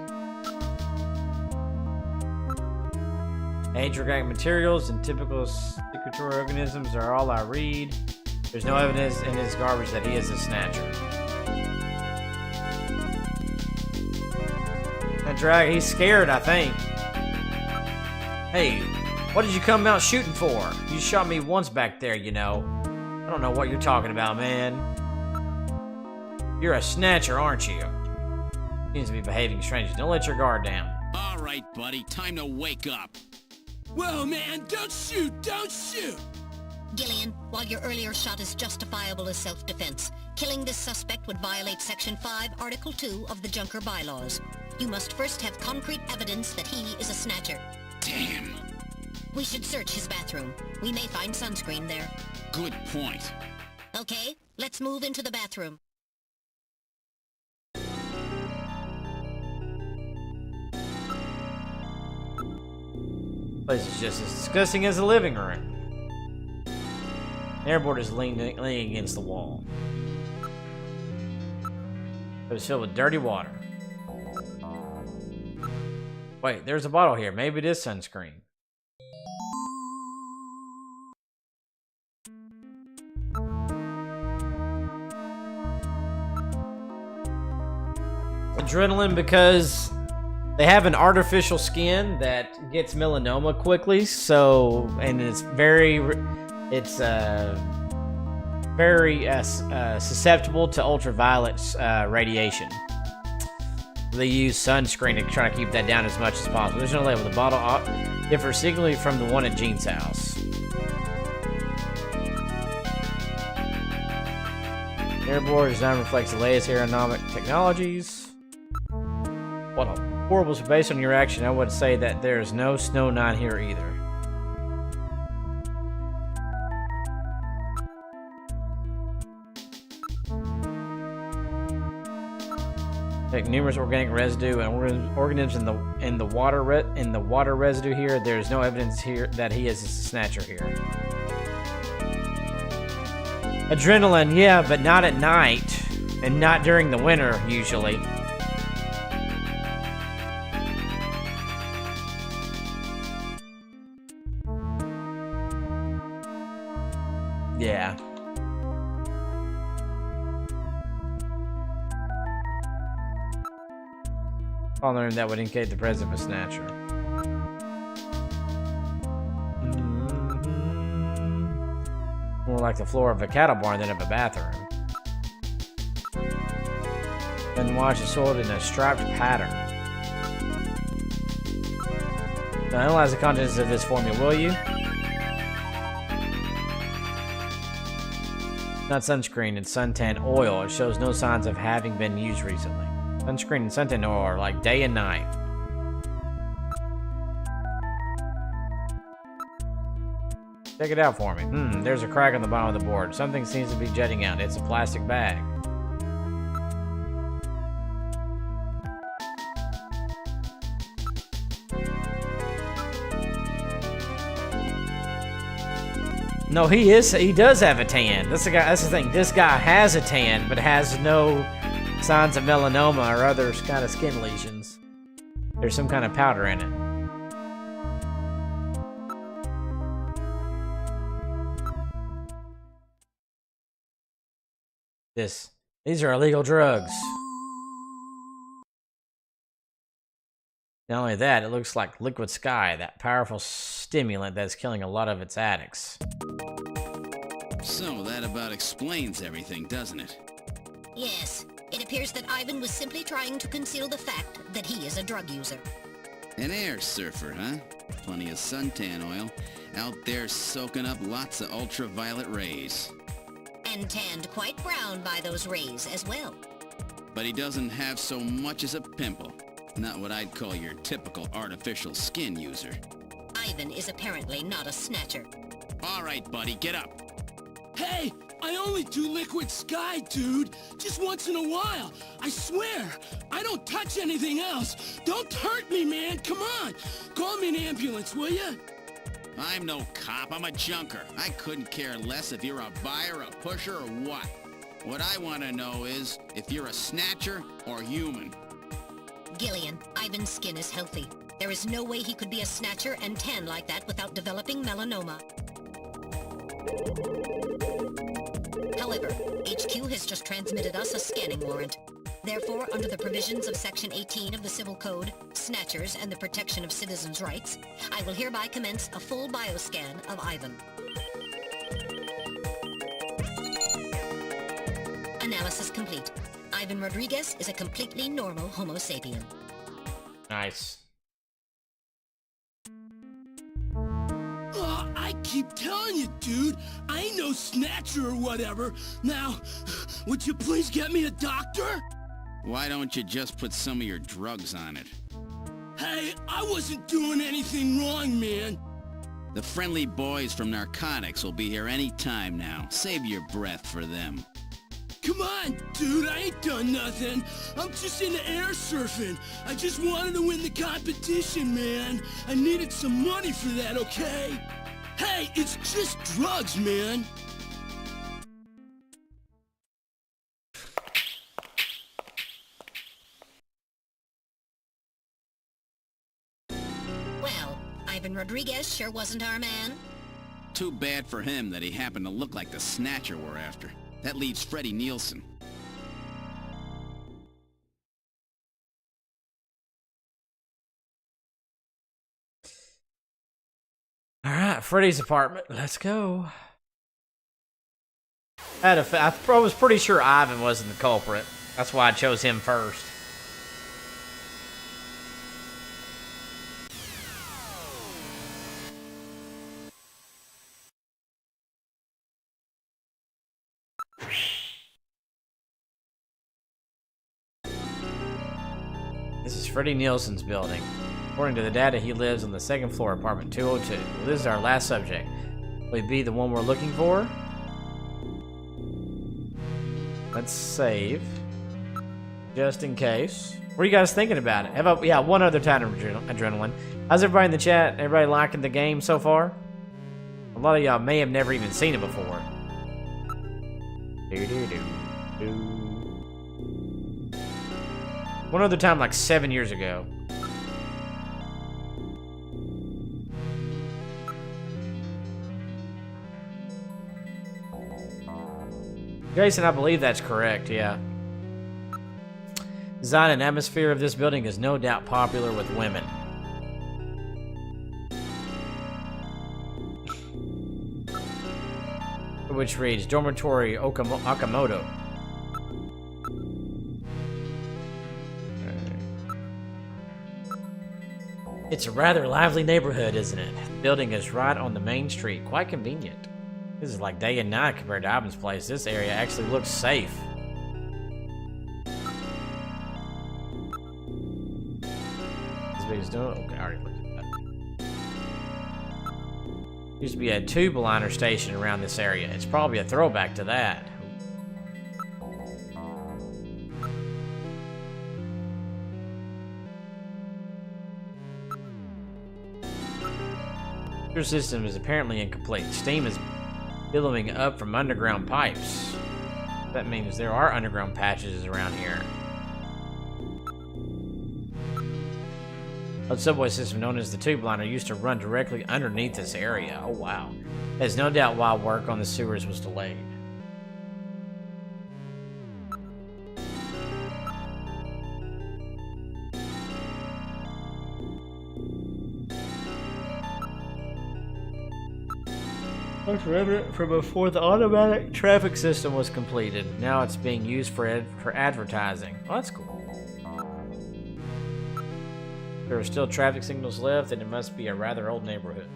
Age organic materials and typical secretory organisms are all I read. There's no evidence in his garbage that he is a snatcher. That drag, he's scared, I think. Hey, what did you come out shooting for? You shot me once back there, you know. I don't know what you're talking about, man. You're a snatcher, aren't you? Seems to be behaving strangely. Don't let your guard down. All right, buddy. Time to wake up. Whoa, man, don't shoot! Don't shoot! Gillian, while your earlier shot is justifiable as self-defense, killing this suspect would violate Section 5, Article 2 of the Junker Bylaws. You must first have concrete evidence that he is a snatcher. Damn. We should search his bathroom. We may find sunscreen there. Good point. Okay, let's move into the bathroom. Place is just as disgusting as the living room. The airboard is leaning against the wall. It was filled with dirty water. Wait, there's a bottle here. Maybe it is sunscreen. Adrenaline because they have an artificial skin that gets melanoma quickly, so, and it's very susceptible to ultraviolet radiation. They use sunscreen to try to keep that down as much as possible. There's no label. The bottle differs significantly from the one at Gene's house. Airboard design reflects the latest aerodynamic technologies. What a horrible. So based on your action, I would say that there is no Snow 9 here either. Take numerous organic residue and organisms in the water residue here. There is no evidence here that he is a snatcher here. Adrenaline, yeah, but not at night and not during the winter usually. Yeah. Following that would indicate the presence of a snatcher. More like the floor of a cattle barn than of a bathroom. Then wash the soil in a striped pattern. Now analyze the contents of this formula, will you? Not sunscreen, it's suntan oil. It shows no signs of having been used recently. Sunscreen and suntan oil are like day and night. Check it out for me. There's a crack on the bottom of the board. Something seems to be jetting out. It's a plastic bag. No, he does have a tan. That's the thing. This guy has a tan, but has no signs of melanoma or other kind of skin lesions. There's some kind of powder in it. These are illegal drugs. Not only that, it looks like liquid sky, that powerful stimulant that's killing a lot of its addicts. So that about explains everything, doesn't it? Yes. It appears that Ivan was simply trying to conceal the fact that he is a drug user. An air surfer, huh? Plenty of suntan oil. Out there soaking up lots of ultraviolet rays. And tanned quite brown by those rays as well. But he doesn't have so much as a pimple. Not what I'd call your typical artificial skin user. Ivan is apparently not a snatcher. All right, buddy, get up. Hey, I only do liquid sky, dude. Just once in a while. I swear. I don't touch anything else. Don't hurt me, man. Come on. Call me an ambulance, will you? I'm no cop. I'm a junker. I couldn't care less if you're a buyer, a pusher, or what. What I want to know is if you're a snatcher or human. Gillian, Ivan's skin is healthy. There is no way he could be a snatcher and tan like that without developing melanoma. However, HQ has just transmitted us a scanning warrant. Therefore, under the provisions of Section 18 of the Civil Code, Snatchers and the Protection of Citizens' Rights, I will hereby commence a full bioscan of Ivan. Analysis complete. Ivan Rodriguez is a completely normal Homo sapien. Nice. I keep telling you, dude. I ain't no snatcher or whatever. Now, would you please get me a doctor? Why don't you just put some of your drugs on it? Hey, I wasn't doing anything wrong, man. The friendly boys from narcotics will be here any time now. Save your breath for them. Come on, dude, I ain't done nothing. I'm just into air surfing. I just wanted to win the competition, man. I needed some money for that, okay? Hey, it's just drugs, man. Well, Ivan Rodriguez sure wasn't our man. Too bad for him that he happened to look like the snatcher we're after. That leaves Freddy Nielsen. Alright, Freddy's apartment. Let's go. I was pretty sure Ivan wasn't the culprit. That's why I chose him first. This is Freddy Nielsen's building. According to the data, he lives on the second floor, apartment 202. Well, this is our last subject. Will he be the one we're looking for? Let's save. Just in case. What are you guys thinking about it? Yeah, one other time of adrenaline. How's everybody in the chat? Everybody liking the game so far? A lot of y'all may have never even seen it before. One other time, like 7 years ago. Jason, I believe that's correct, yeah. Design and atmosphere of this building is no doubt popular with women. Which reads, Dormitory Okamoto. It's a rather lively neighborhood, isn't it? The building is right on the main street. Quite convenient. This is like day and night compared to Ivan's place. This area actually looks safe. This video's doing okay. I already looked at that. Used to be a tube liner station around this area. It's probably a throwback to that. The system is apparently incomplete. Steam is billowing up from underground pipes. That means there are underground passages around here. A subway system known as the tube liner used to run directly underneath this area. Oh wow. There's no doubt why work on the sewers was delayed. That's evident from before the automatic traffic system was completed. Now it's being used for advertising. Oh, that's cool. If there are still traffic signals left, then it must be a rather old neighborhood.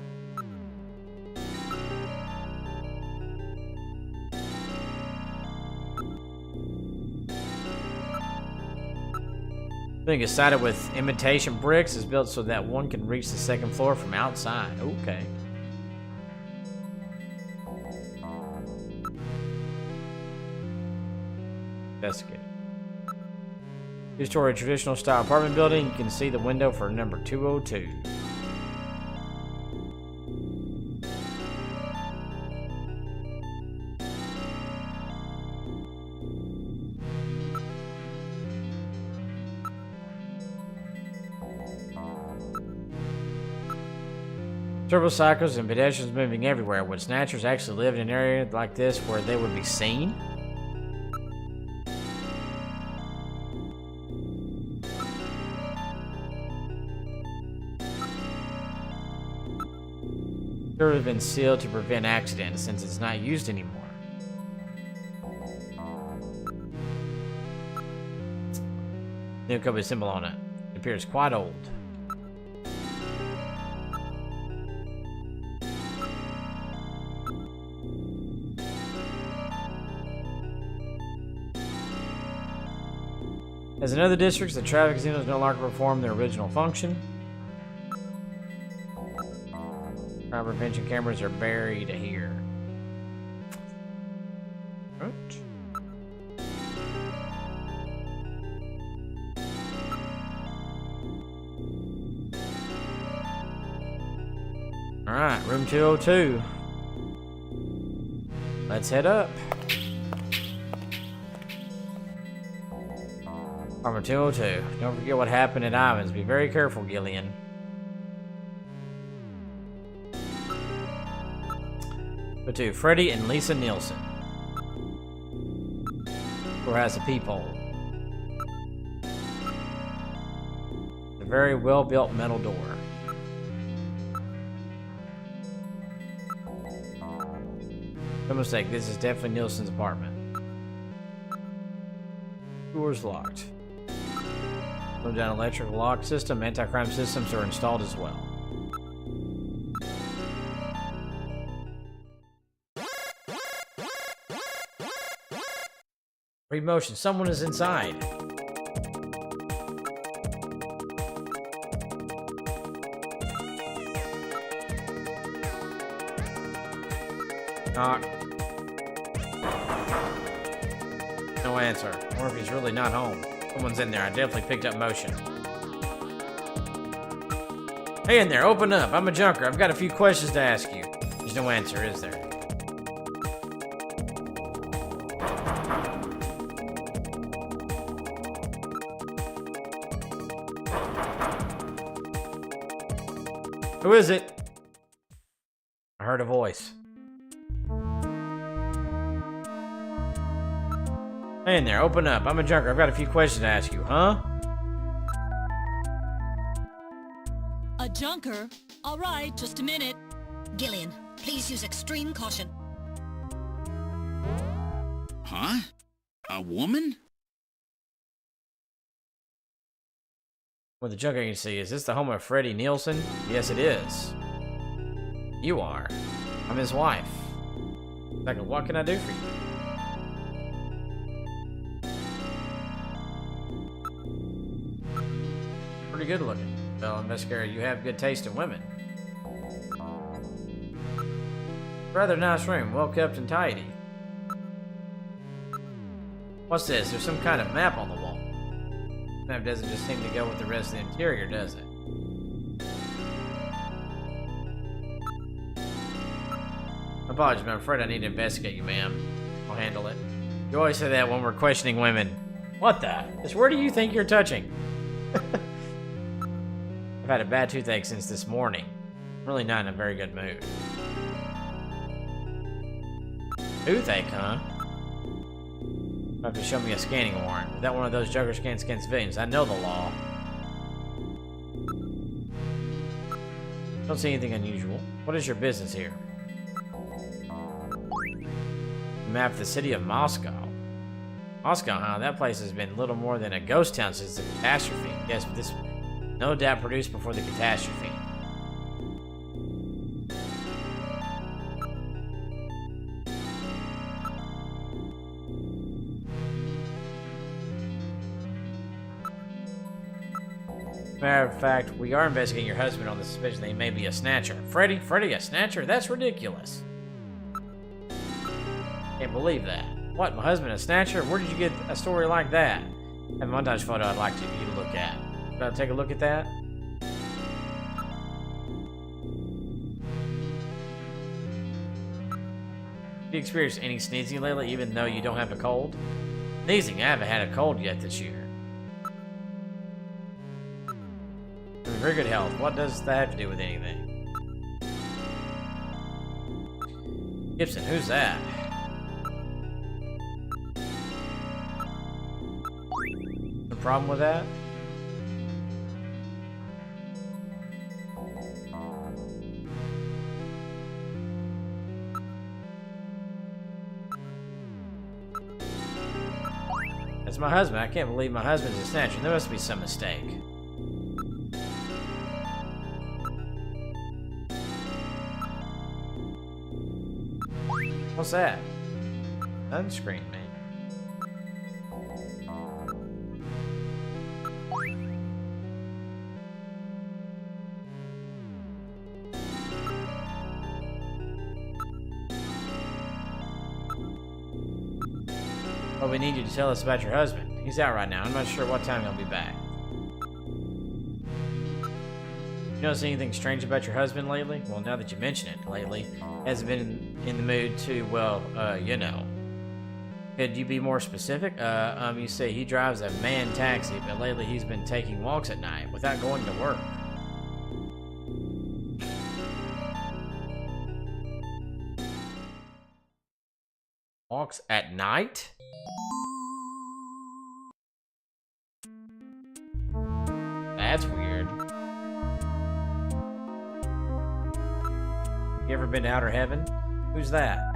The building is sided with imitation bricks, is built so that one can reach the second floor from outside. Okay. Investigate. Two-story traditional style apartment building. You can see the window for number 202. Turbocycles and pedestrians moving everywhere. Would Snatchers actually live in an area like this where they would be seen? It have been sealed to prevent accidents since it's not used anymore. New company symbol on it. It appears quite old. As in other districts, the traffic signals no longer perform their original function. Crime prevention cameras are buried here. Right. Alright, room 202. Let's head up. Apartment 202. Don't forget what happened at Ivan's. Be very careful, Gillian. But to Freddy and Lisa Nielsen. Door has a peephole. A very well-built metal door. No mistake, this is definitely Nielsen's apartment. Doors locked. Put down electric lock system. Anti-crime systems are installed as well. Read motion. Someone is inside. Knock. No answer. I wonder if he's really not home. Someone's in there. I definitely picked up motion. Hey in there, open up. I'm a junker. I've got a few questions to ask you. There's no answer, is there? Who is it? I heard a voice. Hey in there, open up. I'm a junker. I've got a few questions to ask you, huh? A junker? All right, just a minute. Gillian, please use extreme caution. Huh? A woman? Well, the junk agency, is this the home of Freddy Nielsen? Yes, it is. You are. I'm his wife. Second, what can I do for you? Pretty good looking. Well, investigator, you have good taste in women. Rather nice room, well kept and tidy. What's this? There's some kind of map on the wall. The map doesn't just seem to go with the rest of the interior, does it? Apologies, but I'm afraid I need to investigate you, ma'am. I'll handle it. You always say that when we're questioning women. What the? Just where do you think you're touching? I've had a bad toothache since this morning. I'm really not in a very good mood. Toothache, huh? You have to show me a scanning warrant. Without one of those juggers can't scan civilians. I know the law. Don't see anything unusual. What is your business here? Map of the city of Moscow. Moscow, huh? That place has been little more than a ghost town since the catastrophe. Yes, but this no doubt produced before the catastrophe. Matter of fact, we are investigating your husband on the suspicion that he may be a snatcher. Freddy, a snatcher? That's ridiculous. Can't believe that. What, my husband a snatcher? Where did you get a story like that? I have a montage photo I'd like you to look at. Could I take a look at that? Have you experienced any sneezing lately, even though you don't have a cold? Sneezing? I haven't had a cold yet this year. I'm in very good health. What does that have to do with anything? Gibson, who's that? No problem with that? That's my husband. I can't believe my husband's a snatcher. There must be some mistake. What's that? Unscreen me. Well, we need you to tell us about your husband. He's out right now. I'm not sure what time he'll be back. You notice anything strange about your husband lately? Well, now that you mention it, lately, hasn't been in the mood to, well, you know. Could you be more specific? You say he drives a man taxi, but lately he's been taking walks at night without going to work. Walks at night? That's weird. You ever been to outer heaven? Who's that?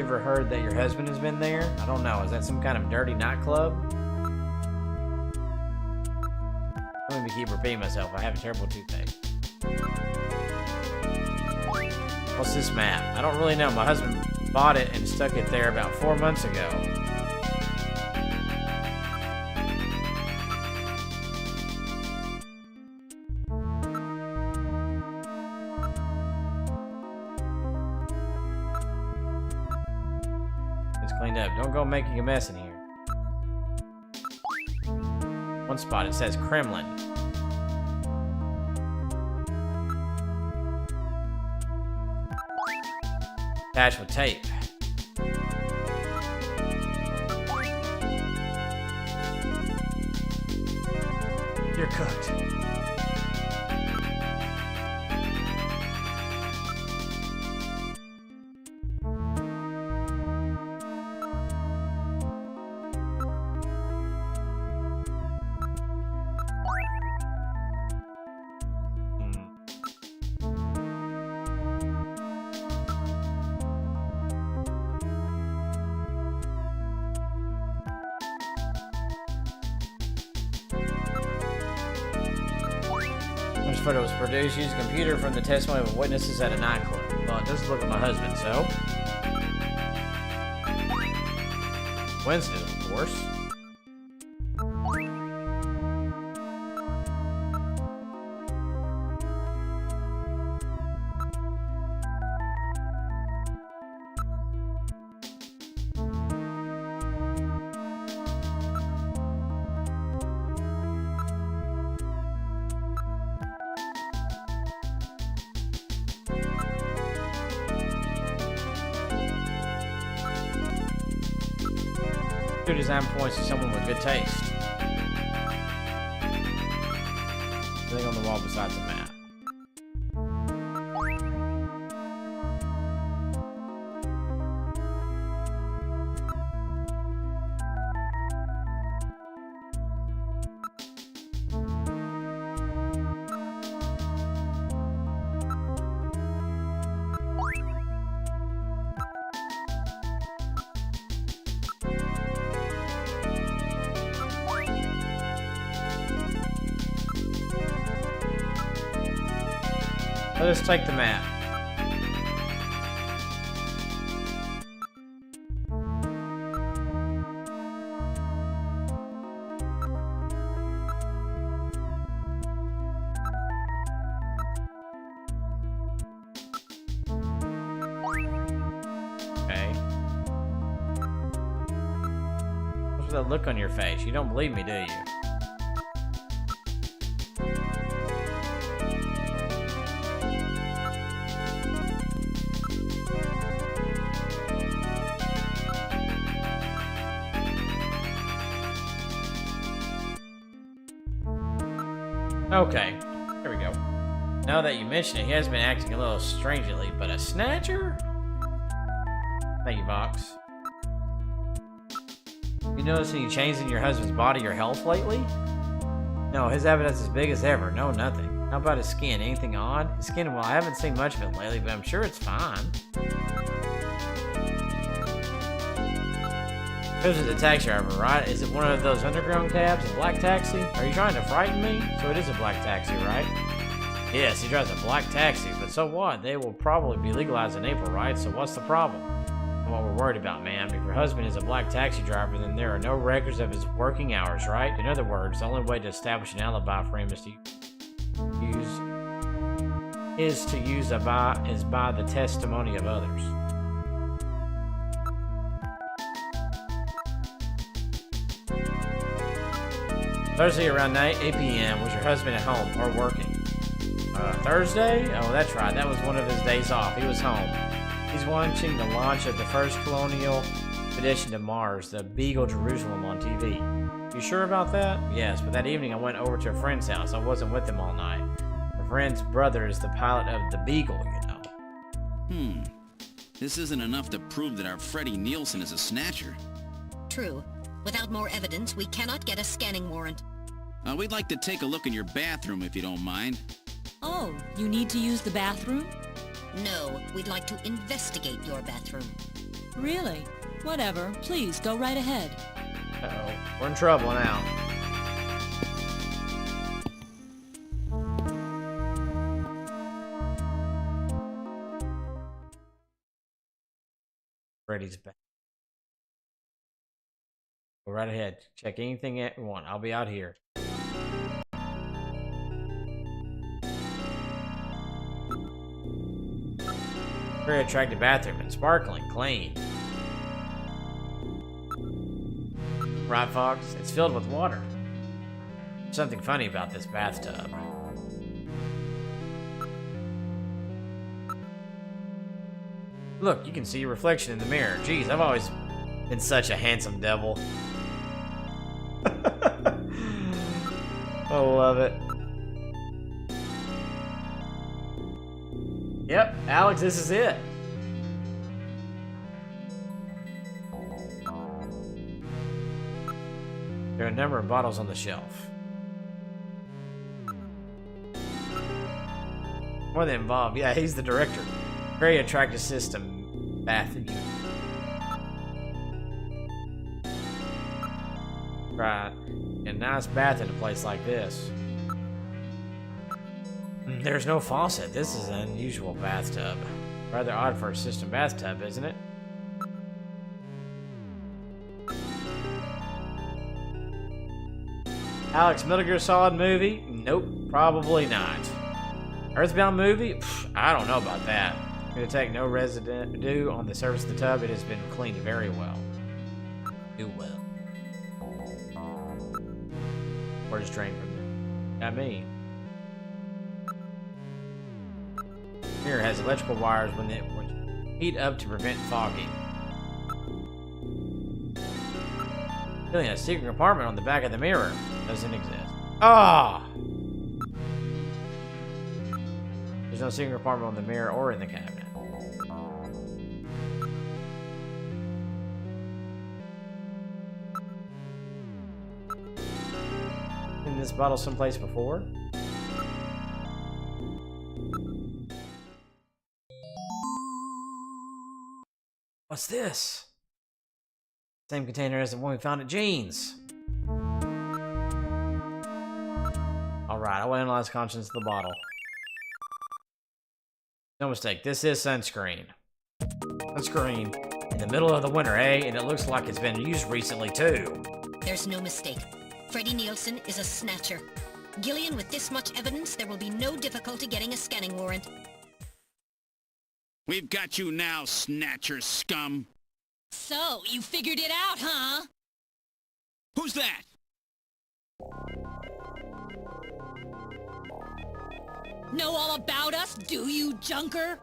you ever heard that your husband has been there? I don't know. Is that some kind of dirty nightclub? Let me keep repeating myself. I have a terrible toothache. What's this map? I don't really know. My husband bought it and stuck it there about 4 months ago. It's cleaned up. Don't go making a mess in here. One spot it says Kremlin. Attached with tape. You're cooked. This photo was produced using a computer from the testimony of witnesses at a nightclub. Well, it doesn't look like my husband, so. Coincidence, of course. Two design points to someone with good taste. Something on the wall besides the map. Let us take the map. Okay. What's that look on your face? You don't believe me, do you? Okay, there we go. Now that you mention it, he has been acting a little strangely, but a snatcher? Thank you, Vox. You notice any change in your husband's body or health lately? No, his evidence is big as ever. No, nothing. How about his skin? Anything odd? His skin, well, I haven't seen much of it lately, but I'm sure it's fine. This is a taxi driver, right? Is it one of those underground cabs, a black taxi? Are you trying to frighten me? So it is a black taxi, right? Yes, he drives a black taxi, but so what? They will probably be legalized in April, right? So what's the problem? And what we're worried about, ma'am. If your husband is a black taxi driver, then there are no records of his working hours, right? In other words, the only way to establish an alibi for him is by the testimony of others. Thursday around 8 p.m. Was your husband at home or working? Thursday? Oh, that's right. That was one of his days off. He was home. He's watching the launch of the first colonial expedition to Mars, the Beagle Jerusalem, on TV. You sure about that? Yes, but that evening I went over to a friend's house. I wasn't with him all night. A friend's brother is the pilot of the Beagle, you know. This isn't enough to prove that our Freddy Nielsen is a snatcher. True. Without more evidence, we cannot get a scanning warrant. We'd like to take a look in your bathroom, if you don't mind. Oh, you need to use the bathroom? No, we'd like to investigate your bathroom. Really? Whatever. Please, go right ahead. Uh-oh. We're in trouble now. Freddy's back. Go right ahead. Check anything you want. I'll be out here. Very attractive bathroom and sparkling clean. Right, Fox? It's filled with water. Something funny about this bathtub. Look, you can see your reflection in the mirror. Jeez, I've always been such a handsome devil. I love it. Yep, Alex, this is it. There are a number of bottles on the shelf. More than involved. Yeah, he's the director. Very attractive system. Bath unit. Right. A nice bath in a place like this. There's no faucet. This is an unusual bathtub. Rather odd for a system bathtub, isn't it? Alex, Metal Gear Solid movie? Nope, probably not. Earthbound movie? Pfft, I don't know about that. Gonna take no residue on the surface of the tub. It has been cleaned very well. Do well. Water's drained from it. I mean. Mirror has electrical wires when it would heat up to prevent fogging. Really, a secret compartment on the back of the mirror doesn't exist. Ah! There's no secret compartment on the mirror or in the cabinet. In this bottle someplace before? What's this? Same container as the one we found at Jean's. Alright, I will analyze the contents of the bottle. No mistake, this is sunscreen. Sunscreen in the middle of the winter, eh? And it looks like it's been used recently, too. There's no mistake. Freddy Nielsen is a snatcher. Gillian, with this much evidence, there will be no difficulty getting a scanning warrant. We've got you now, Snatcher scum. So, you figured it out, huh? Who's that? Know all about us, do you, Junker?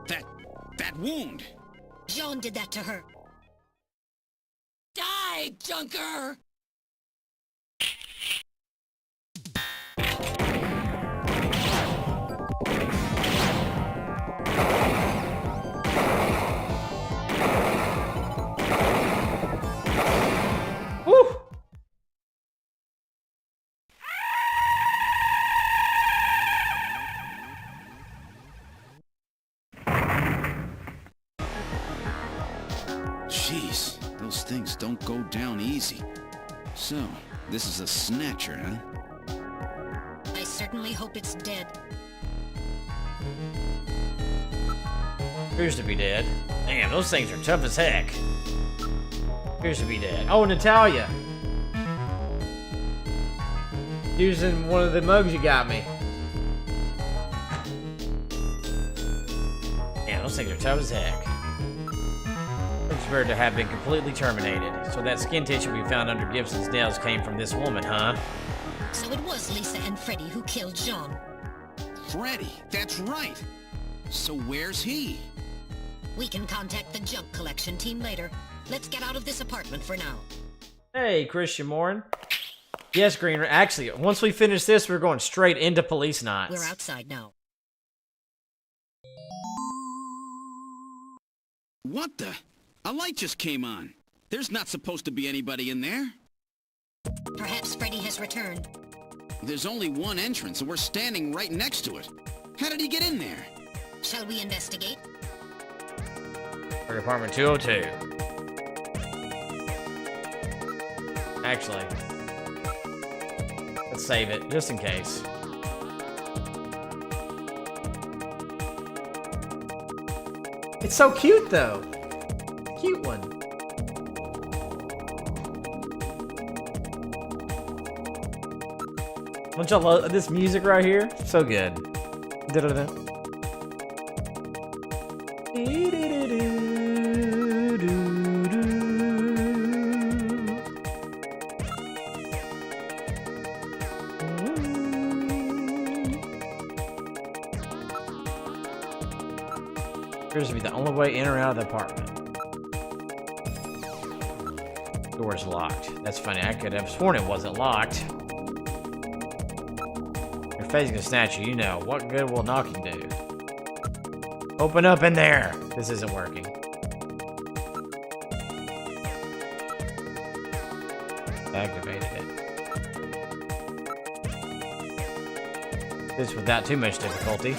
That wound. Jean did that to her. Die, Junker! Woo! Jeez, those things don't go down easy. So, this is a snatcher, huh? I certainly hope it's dead. Appears to be dead. Damn, those things are tough as heck. Appears to be dead. Oh, Natalia! Using one of the mugs you got me. Damn, those things are tough as heck. Looks better to have been completely terminated. So that skin tissue we found under Gibson's nails came from this woman, huh? So it was Lisa and Freddy who killed Jean. Freddy, that's right. So where's he? We can contact the junk collection team later. Let's get out of this apartment for now. Hey, Christian Morin. Yes, Green. Actually, once we finish this, we're going straight into police nights. We're outside now. What the? A light just came on. There's not supposed to be anybody in there. Perhaps Freddy has returned. There's only one entrance, and we're standing right next to it. How did he get in there? Shall we investigate? For Department 202. Actually, let's save it, just in case. It's so cute, though. Cute one. Don't y'all love this music right here? So good. Da-da-da. Appears to be the only way in or out of the apartment. Door's locked. That's funny. I could have sworn it wasn't locked. You're facing a Snatcher, you know. What good will knocking do? Open up in there! This isn't working. Activated it. This without too much difficulty.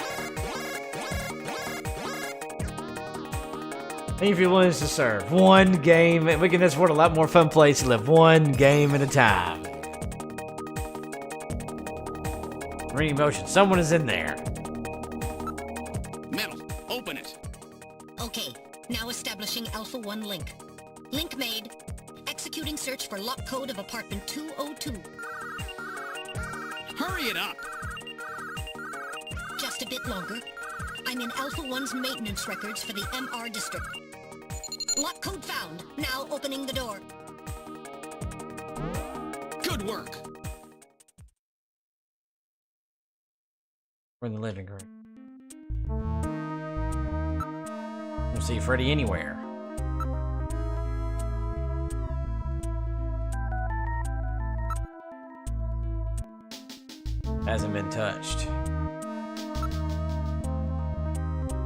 Thank you for your willingness to serve. One game, we can afford a lot more fun place to live. One game at a time. Reading motion. Someone is in there. Metal, open it. Okay, now establishing Alpha 1 link. Link made. Executing search for lock code of apartment 202. Hurry it up. Just a bit longer. I'm in Alpha 1's maintenance records for the MR district. Lock code found. Now opening the door. Good work. We're in the living room. Don't see Freddy anywhere. Hasn't been touched.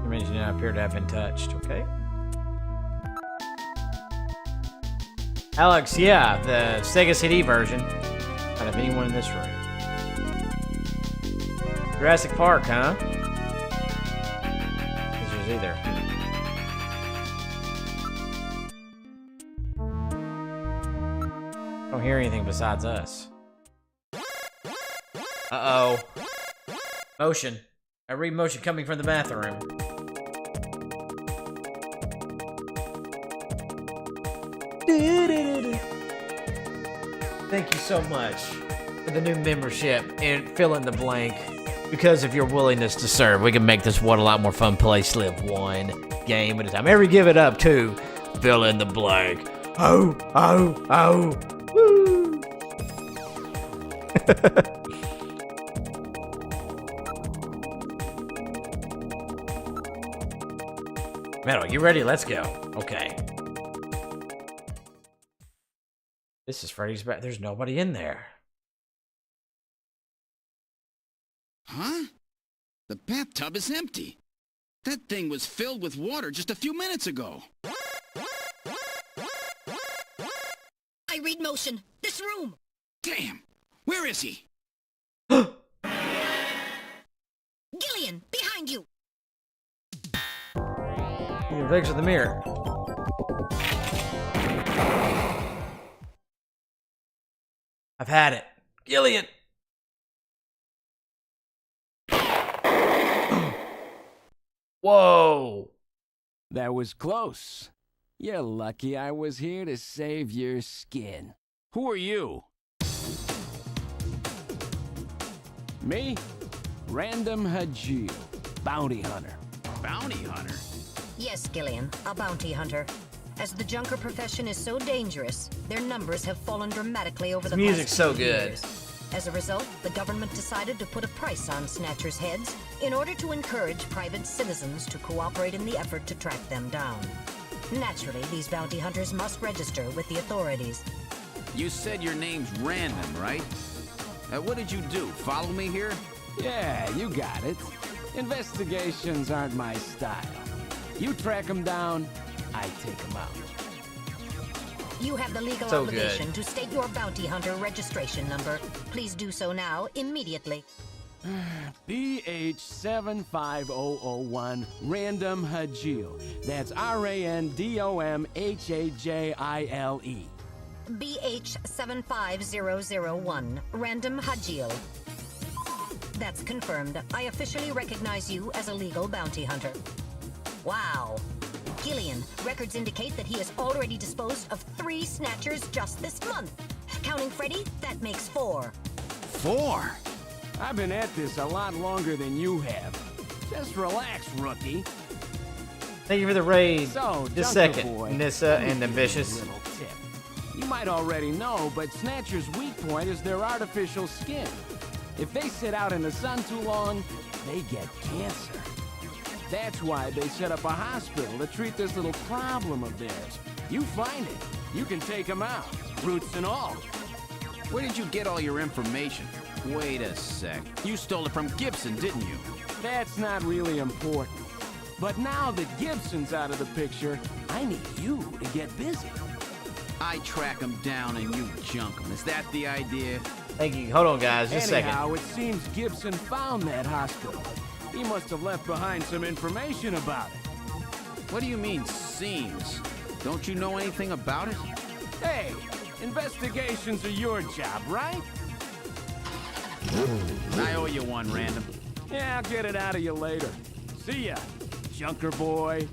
Image now appear to have been touched. Okay. Alex, yeah, the Sega CD version. Out of anyone in this room. Jurassic Park, huh? This was either. Don't hear anything besides us. Uh-oh. Motion. I read motion coming from the bathroom. Thank you so much for the new membership and fill in the blank. Because of your willingness to serve, we can make this one a lot more fun place to live. One game at a time. Every give it up to fill in the blank. Oh, oh, oh. Woo. Metal, you ready? Let's go. Okay. This is Freddy's back. There's nobody in there. Huh? The bathtub is empty. That thing was filled with water just a few minutes ago. I read motion. This room. Damn! Where is he? Gillian, behind you. He reflects in the mirror. I've had it. Gillian! Whoa! That was close. You're lucky I was here to save your skin. Who are you? Me? Random Hajil, bounty hunter. Bounty hunter? Yes, Gillian, a bounty hunter. As the junker profession is so dangerous, their numbers have fallen dramatically over the past music's so few good. years. As a result, the government decided to put a price on Snatcher's heads in order to encourage private citizens to cooperate in the effort to track them down. Naturally, these bounty hunters must register with the authorities. You said your name's Random, right? What did you do? Follow me here? Yeah, you got it. Investigations aren't my style. You track them down, I take them out. You have the legal So obligation good. to state your bounty hunter registration number. Please do so now, immediately. BH75001 Random Hajile. That's RANDOMHAJILE. BH75001, Random Hajile. That's confirmed. I officially recognize you as a legal bounty hunter. Wow. Gillian, records indicate that he has already disposed of 3 snatchers just this month. Counting Freddy, that makes 4. 4? I've been at this a lot longer than you have. Just relax, rookie. Thank you for the raid. So, just a Junker second. Boy, Nissa and Ambitious. little tip. You might already know, but Snatcher's weak point is their artificial skin. If they sit out in the sun too long, they get cancer. That's why they set up a hospital to treat this little problem of theirs. You find it, you can take them out, roots and all. Where did you get all your information? Wait a sec. You stole it from Gibson, didn't you? That's not really important. But now that Gibson's out of the picture, I need you to get busy. I track him down and you junk him. Is that the idea? Thank you. Hold on, guys. Just a Anyhow, second. it seems Gibson found that hospital. He must have left behind some information about it. What do you mean, seems? Don't you know anything about it? Hey, investigations are your job, right? I owe you one, Random. Yeah, I'll get it out of you later. See ya, Junker Boy.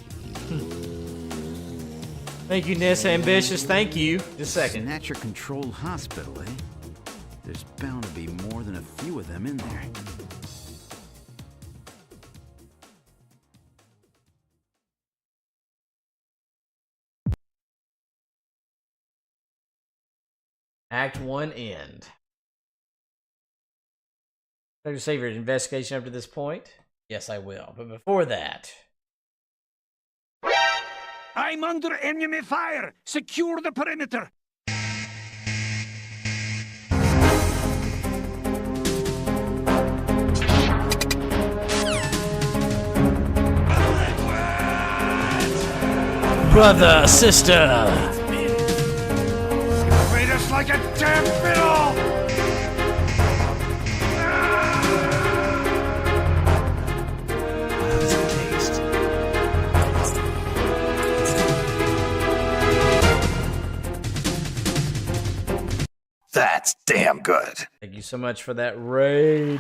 Thank you, Nissa. Ambitious. Thank you. Just a second. Snatcher-controlled hospital, eh? There's bound to be more than a few of them in there. Act 1 end. Better save your investigation up to this point? Yes, I will. But before that... I'm under enemy fire! Secure the perimeter! Brother, sister! Treat us like a damn fiddle! That's damn good. Thank you so much for that raid.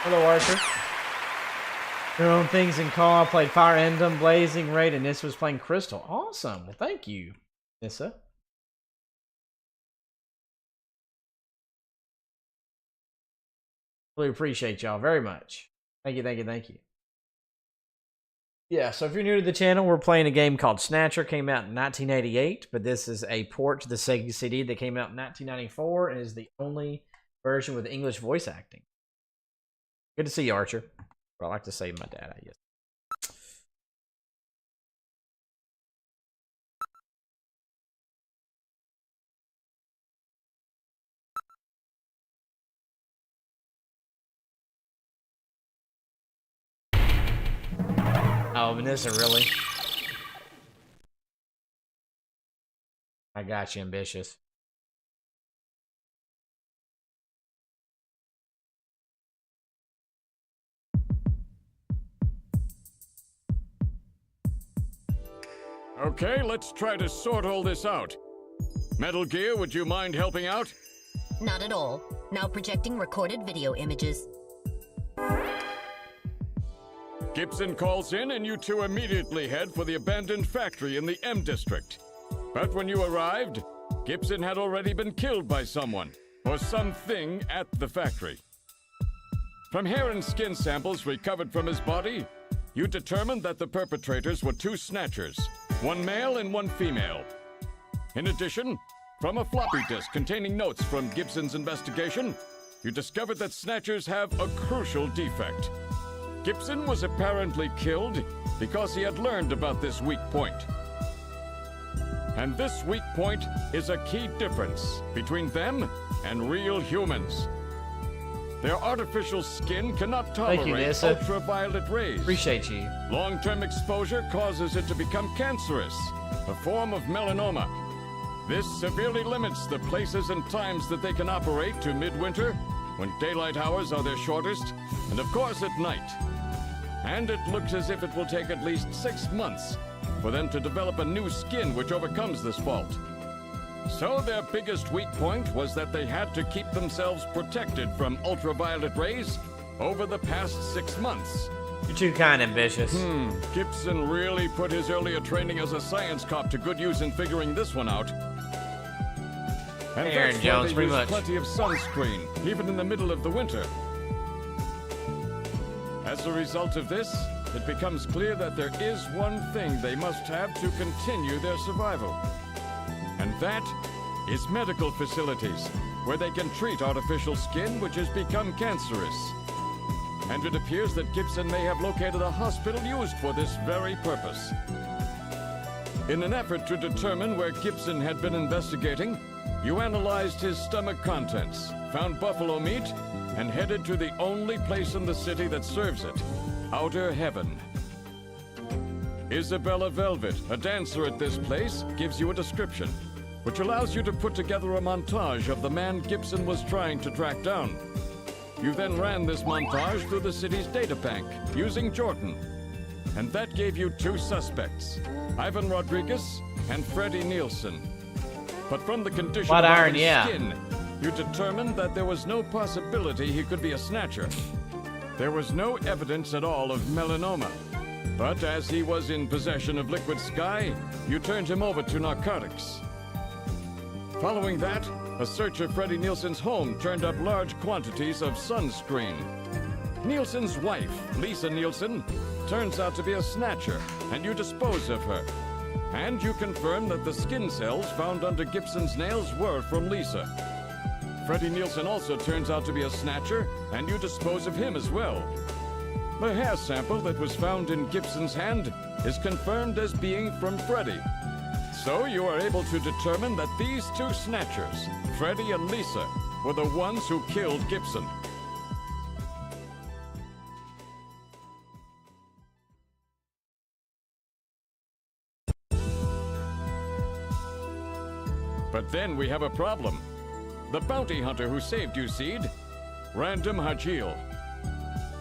Hello, Archer. Their own things in call. I played Fire Emblem, Blazing Raid, and Nissa was playing Crystal. Awesome. Well, thank you, Nissa. Really appreciate y'all very much. Thank you, thank you, thank you. Yeah, so if you're new to the channel, we're playing a game called Snatcher. Came out in 1988, but this is a port to the Sega CD that came out in 1994 and is the only version with English voice acting. Good to see you, Archer. But I like to say my dad, I guess. Oh, Vanessa, really? I got you, Ambitious. Okay, let's try to sort all this out. Metal Gear, would you mind helping out? Not at all. Now projecting recorded video images. Gibson calls in and you two immediately head for the abandoned factory in the M District. But when you arrived, Gibson had already been killed by someone, or something at the factory. From hair and skin samples recovered from his body, you determined that the perpetrators were 2 snatchers, one male and one female. In addition, from a floppy disk containing notes from Gibson's investigation, you discovered that snatchers have a crucial defect. Gibson was apparently killed because he had learned about this weak point. And this weak point is a key difference between them and real humans. Their artificial skin cannot Thank you, tolerate Nissa. ultraviolet rays. Appreciate you. Long-term exposure causes it to become cancerous, a form of melanoma. This severely limits the places and times that they can operate to midwinter, when daylight hours are their shortest, and of course at night. And it looks as if it will take at least 6 months for them to develop a new skin which overcomes this fault. So their biggest weak point was that they had to keep themselves protected from ultraviolet rays over the past 6 months. You're too kind, ambitious. Gibson really put his earlier training as a science cop to good use in figuring this one out. And Hey, Aaron that's Jones, why they pretty use much. plenty of sunscreen, even in the middle of the winter. As a result of this, it becomes clear that there is one thing they must have to continue their survival. And that is medical facilities, where they can treat artificial skin which has become cancerous. And it appears that Gibson may have located a hospital used for this very purpose. In an effort to determine where Gibson had been investigating, you analyzed his stomach contents, found buffalo meat, and headed to the only place in the city that serves it, Outer Heaven. Isabella Velvet, a dancer at this place, gives you a description, which allows you to put together a montage of the man Gibson was trying to track down. You then ran this montage through the city's data bank, using Jordan. And that gave you 2 suspects, Ivan Rodriguez and Freddy Nielsen. But from the condition What of iron, Ivan's yeah. skin, you determined that there was no possibility he could be a snatcher. There was no evidence at all of melanoma. But as he was in possession of liquid sky, you turned him over to narcotics. Following that, a search of Freddy Nielsen's home turned up large quantities of sunscreen. Nielsen's wife, Lisa Nielsen, turns out to be a snatcher, and you dispose of her. And you confirm that the skin cells found under Gibson's nails were from Lisa. Freddy Nielsen also turns out to be a snatcher, and you dispose of him as well. The hair sample that was found in Gibson's hand is confirmed as being from Freddy. So you are able to determine that these 2 snatchers, Freddy and Lisa, were the ones who killed Gibson. But then we have a problem. The bounty hunter who saved you, Seed, Random Hajil.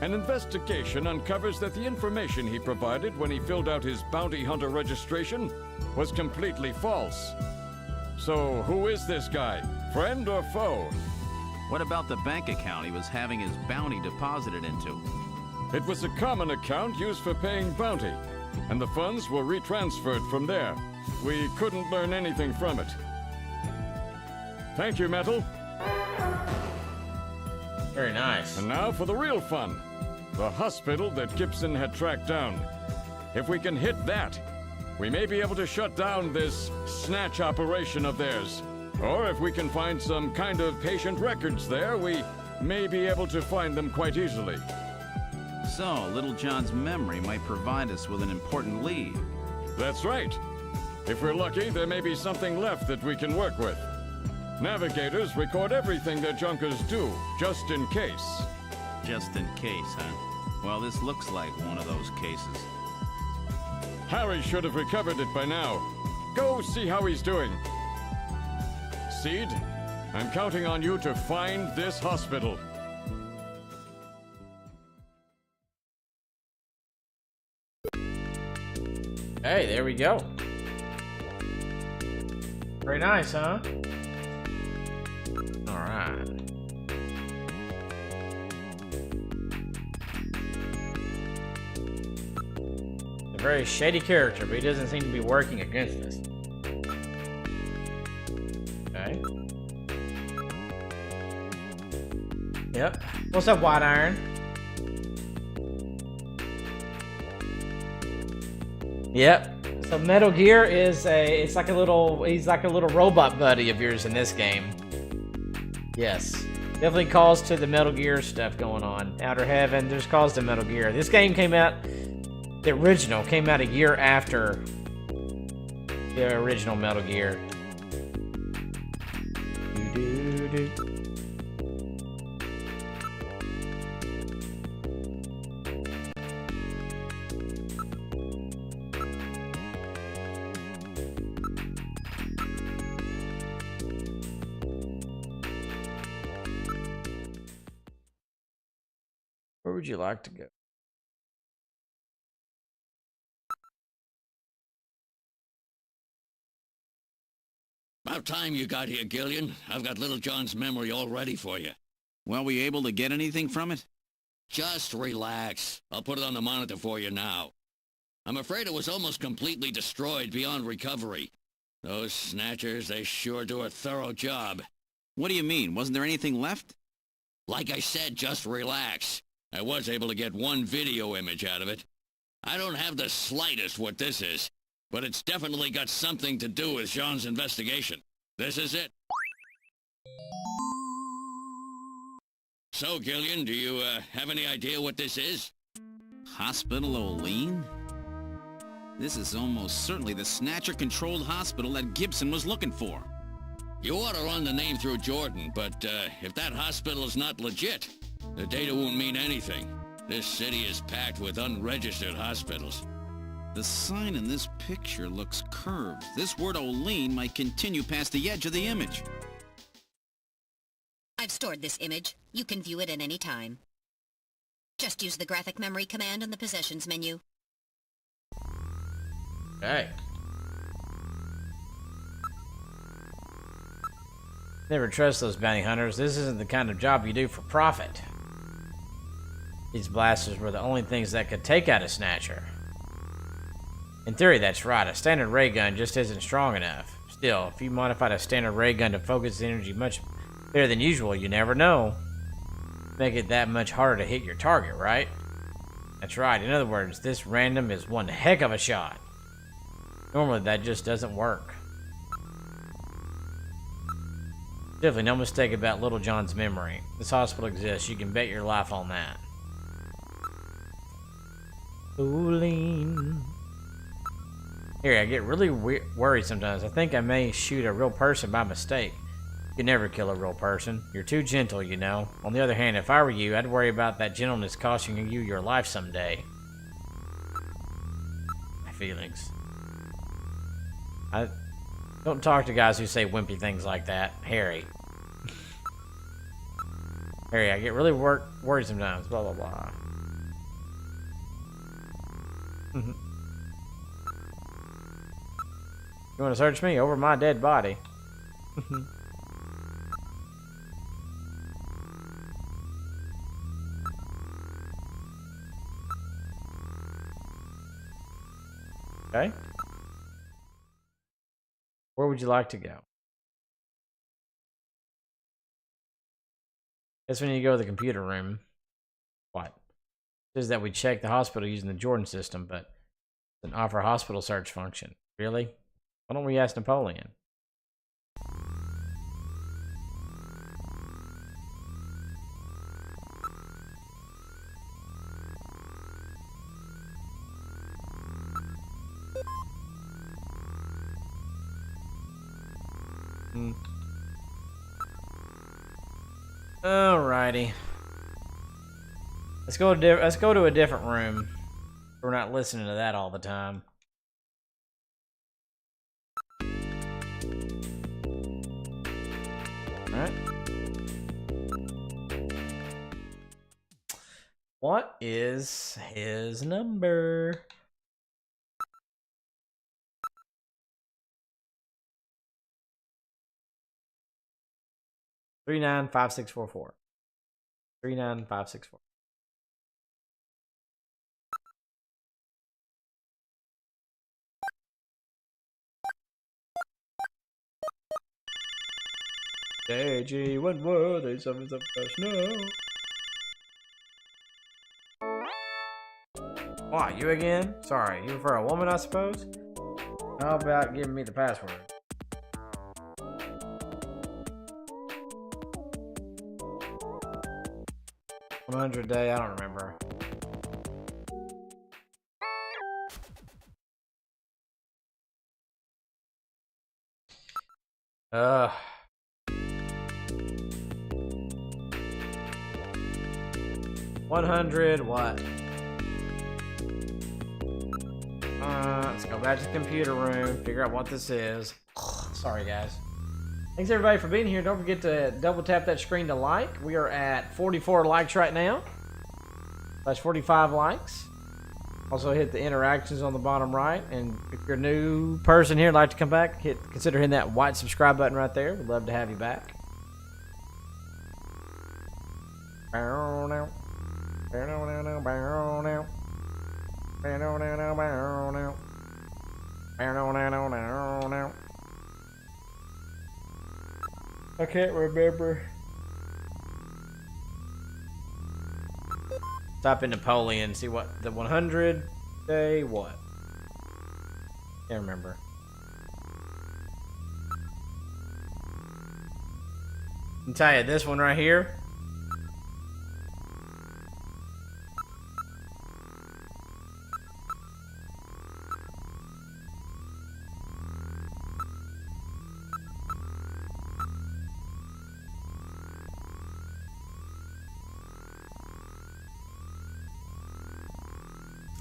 An investigation uncovers that the information he provided when he filled out his bounty hunter registration was completely false. So who is this guy? Friend or foe? What about the bank account he was having his bounty deposited into? It was a common account used for paying bounty, and the funds were retransferred from there. We couldn't learn anything from it. Thank you, Metal. Very nice. And now for the real fun. The hospital that Gibson had tracked down. If we can hit that, we may be able to shut down this snatch operation of theirs. Or if we can find some kind of patient records there, we may be able to find them quite easily. So, Little John's memory might provide us with an important lead. That's right. If we're lucky, there may be something left that we can work with. Navigators record everything their junkers do, just in case. Just in case, huh? Well, this looks like one of those cases. Harry should have recovered it by now. Go see how he's doing. Seed, I'm counting on you to find this hospital. Hey, there we go. Very nice, huh? Alright. A very shady character, but he doesn't seem to be working against us. Okay. Yep. What's up, White Iron? Yep. So Metal Gear is he's like a little robot buddy of yours in this game. Yes. Definitely calls to the Metal Gear stuff going on. Outer Heaven, there's calls to Metal Gear. This game came out, the original came out a year after the original Metal Gear. Doo-doo-doo. would you like to go? About time you got here, Gillian. I've got Little John's memory all ready for you. Well, were you able to get anything from it? Just relax. I'll put it on the monitor for you now. I'm afraid it was almost completely destroyed beyond recovery. Those Snatchers, they sure do a thorough job. What do you mean? Wasn't there anything left? Like I said, just relax. I was able to get one video image out of it. I don't have the slightest what this is, but it's definitely got something to do with Jean's investigation. This is it. So, Gillian, do you have any idea what this is? Hospital O'Lean? This is almost certainly the Snatcher-controlled hospital that Gibson was looking for. You ought to run the name through Jordan, but if that hospital is not legit, the data won't mean anything. This city is packed with unregistered hospitals. The sign in this picture looks curved. This word O'Lean might continue past the edge of the image. I've stored this image. You can view it at any time. Just use the graphic memory command on the possessions menu. Okay. Never trust those bounty hunters. This isn't the kind of job you do for profit. These blasters were the only things that could take out a Snatcher. In theory, that's right. A standard ray gun just isn't strong enough. Still, if you modified a standard ray gun to focus the energy much better than usual, you never know. Make it that much harder to hit your target, right? That's right. In other words, this random is one heck of a shot. Normally, that just doesn't work. Definitely no mistake about Little John's memory. This hospital exists. You can bet your life on that. Ooh-lean. Here, I get really worried sometimes. I think I may shoot a real person by mistake. You can never kill a real person. You're too gentle, you know. On the other hand, if I were you, I'd worry about that gentleness costing you your life someday. My feelings. I don't talk to guys who say wimpy things like that. Harry. Harry, I get really worried sometimes. Blah, blah, blah. You want to search me? Over my dead body. Okay. Where would you like to go? Guess we need to go to the computer room. What? It says that we check the hospital using the Jordan system, but it doesn't offer hospital search function. Really? Why don't we ask Napoleon? Alrighty. Let's go to a different room. We're not listening to that all the time. Alright. What is his number? Three 395644. 395644. AG, what were they? Something's up no. Why, you again? Sorry, you for a woman, I suppose? How about giving me the password? $100 a day, I don't remember. $100 what? Let's go back to the computer room, figure out what this is. Sorry, guys. Thanks everybody for being here. Don't forget to double tap that screen to like. We are at 44 likes right now. 45 likes. Also hit the interactions on the bottom right. And if you're a new person here, like to come back, consider hitting that white subscribe button right there. We'd love to have you back. I can't remember. Type in Napoleon, see what the 100 day what? Can't remember. I can tell you this one right here.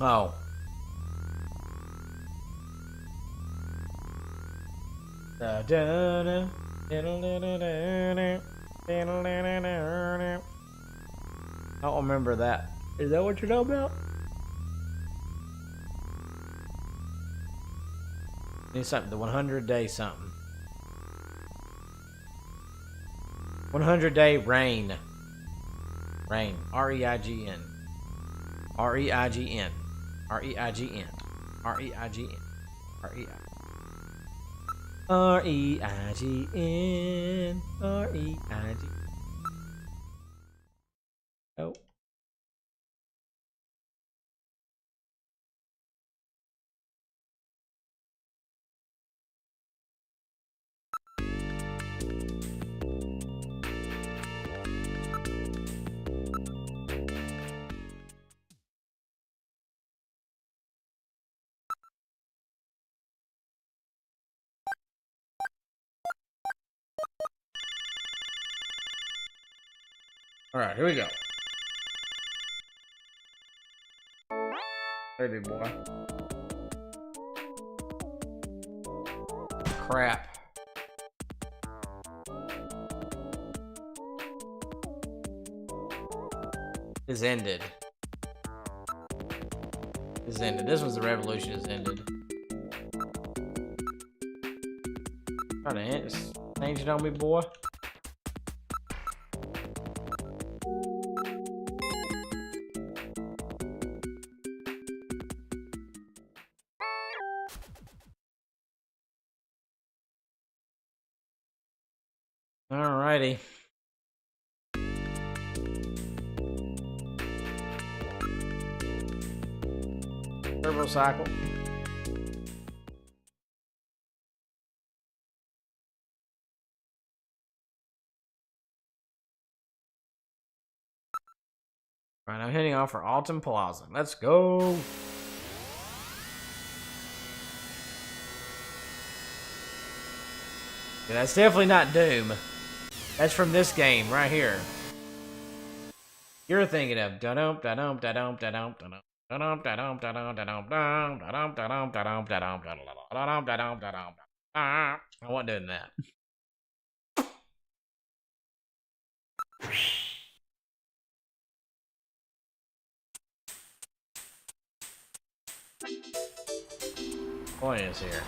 Oh. I don't remember that. Is that what you're talking about? Need something. The 100 day something. 100 day rain. Rain. R-E-I-G-N. R-E-I-G-N. R-E-I-G-N. R-E-I-G-N. R-E-I. R-E-I-G-N. R-E-I-G. Oh. Alright, here we go. Hey, big boy. Crap. Is ended. Is ended. This was the revolution is ended. Trying to end. Change it on me, boy. Alrighty. Turbo cycle. Right, I'm heading off for Alton Plaza. Let's go. Yeah, that's definitely not Doom. That's from this game right here. You're thinking of da-dum da-dum da-dum da-dum da-dum da-dum da-dum da-dum da-dum da-dum da-dum da-dum da-dum da-dum da-dum da-dum da-dum. I wasn't doing that. Point is here.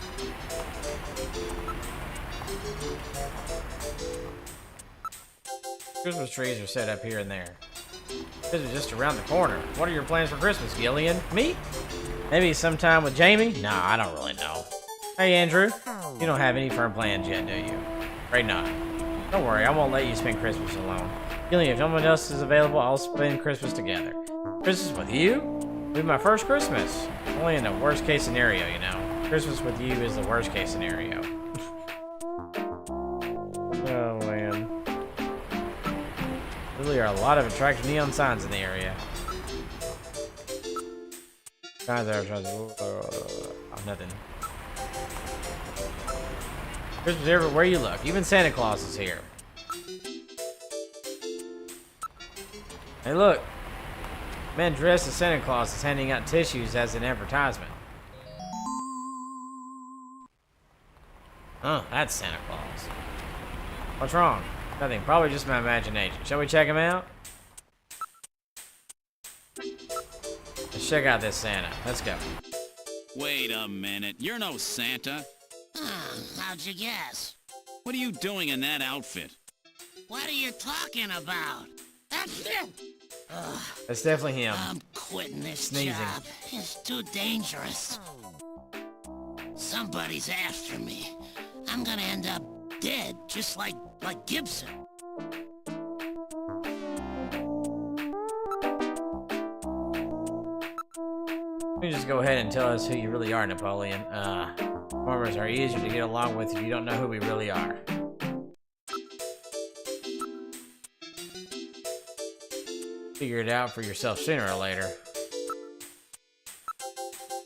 Christmas trees are set up here and there. This is just around the corner. What are your plans for Christmas, Gillian? Me? Maybe sometime with Jamie? Nah, I don't really know. Hey, Andrew. You don't have any firm plans yet, do you? Afraid not. Don't worry, I won't let you spend Christmas alone. Gillian, if someone else is available, I'll spend Christmas together. Christmas with you? It'll be my first Christmas. Only in the worst case scenario, you know. Christmas with you is the worst case scenario. Oh, man. Really are a lot of attractive neon signs in the area. Signs are nothing. Christmas everywhere you look. Even Santa Claus is here. Hey, look. Man dressed as Santa Claus is handing out tissues as an advertisement. Oh, that's Santa Claus. What's wrong? Nothing. Probably just my imagination. Shall we check him out? check out this Santa. Let's go. Wait a minute, you're no Santa. How'd you guess? What are you doing in that outfit? What are you talking about? That's it! That's definitely him. I'm quitting this Sneezing. job. It's too dangerous. Somebody's after me. I'm gonna end up dead, just like Gibson. Let me just go ahead and tell us who you really are, Napoleon. Farmers are easier to get along with if you don't know who we really are. Figure it out for yourself sooner or later.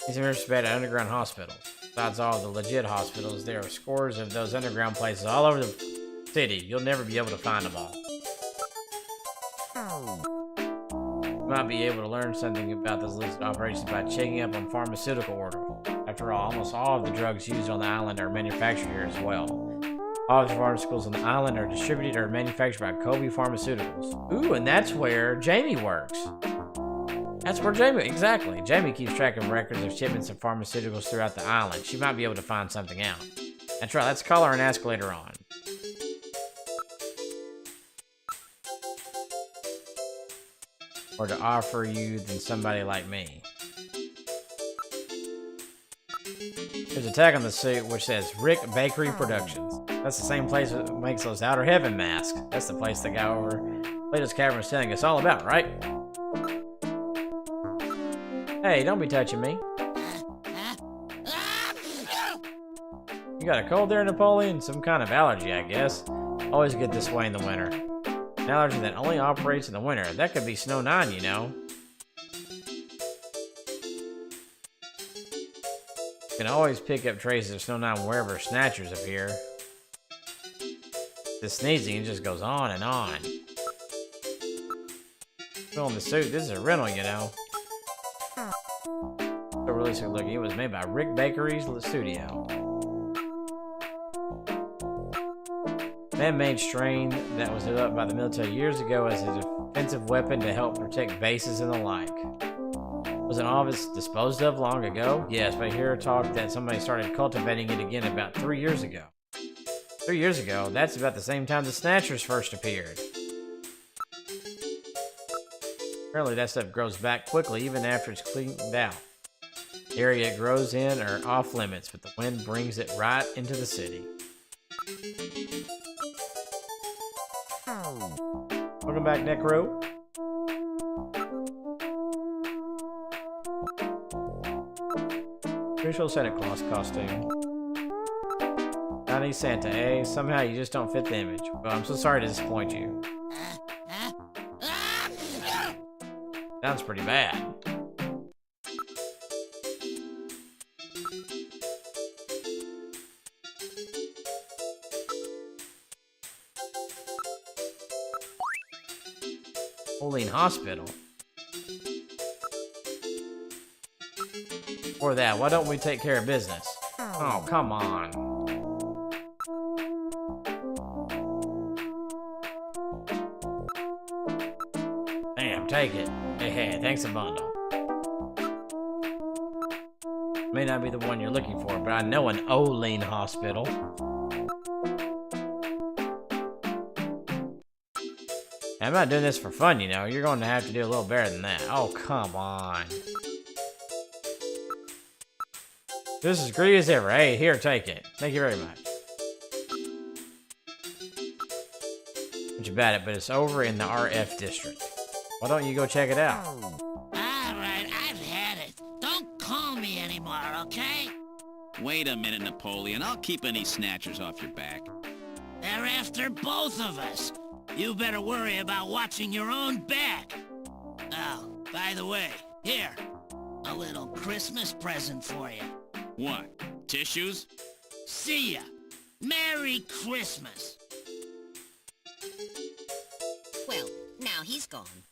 These are bad at underground hospitals. Besides all the legit hospitals, there are scores of those underground places all over the city. You'll never be able to find them all. You might be able to learn something about those illicit operations by checking up on pharmaceutical orders. After all, almost all of the drugs used on the island are manufactured here as well. All of the pharmaceuticals on the island are distributed or manufactured by Kobe Pharmaceuticals. Ooh, and that's where Jamie works. That's where Jamie, exactly. Jamie keeps track of records of shipments of pharmaceuticals throughout the island. She might be able to find something out. That's right, let's call her and ask later on. Or to offer you than somebody like me. There's a tag on the suit which says Rick Bakery Productions. That's the same place that makes those Outer Heaven masks. That's the place the guy over Plato's Cavern is telling us all about, right? Hey, don't be touching me. You got a cold there, Napoleon? Some kind of allergy, I guess. Always get this way in the winter. An allergy that only operates in the winter. That could be Snow 9, you know. You can always pick up traces of Snow 9 wherever Snatchers appear. The sneezing, it just goes on and on. Filling the suit, this is a rental, you know. So really good looking. It was made by Rick Bakery's studio. Man-made strain that was developed by the military years ago as a defensive weapon to help protect bases and the like. Wasn't all of it disposed of long ago? Yes, but I hear talk that somebody started cultivating it again about 3 years ago. 3 years ago? That's about the same time the Snatchers first appeared. Apparently that stuff grows back quickly even after it's cleaned out. The area it grows in are off limits, but the wind brings it right into the city. Welcome back, Necro. Crucial Santa Claus costume. Johnny Santa, eh? Somehow you just don't fit the image. Well, I'm so sorry to disappoint you. Sounds pretty bad. Pauline Hospital. For that, why don't we take care of business? Oh, come on. Damn, take it. Hey, thanks a bundle. May not be the one you're looking for, but I know an Olean hospital. I'm not doing this for fun, you know. You're going to have to do a little better than that. Oh, come on. This is greedy as ever. Hey, here, take it. Thank you very much. Much about it, but it's over in the RF district. Why don't you go check it out? Alright, I've had it. Don't call me anymore, okay? Wait a minute, Napoleon. I'll keep any Snatchers off your back. They're after both of us. You better worry about watching your own back. Oh, by the way, here. A little Christmas present for you. What? Tissues? See ya. Merry Christmas. Well, now he's gone.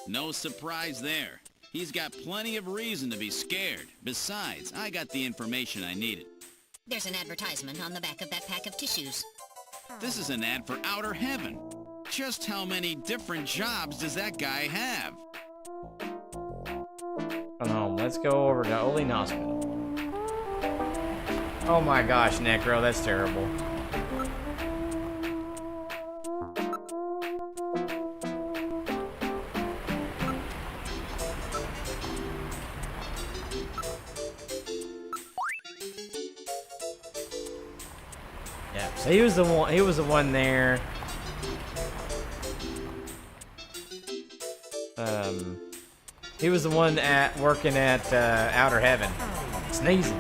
No surprise there. He's got plenty of reason to be scared. Besides, I got the information I needed. There's an advertisement on the back of that pack of tissues. This is an ad for Outer Heaven. Just how many different jobs does that guy have? Come home. Let's go over to Olean Hospital. Oh my gosh, Necro, that's terrible. Yeah, so he was the one there. He was the one working at Outer Heaven. Sneezing.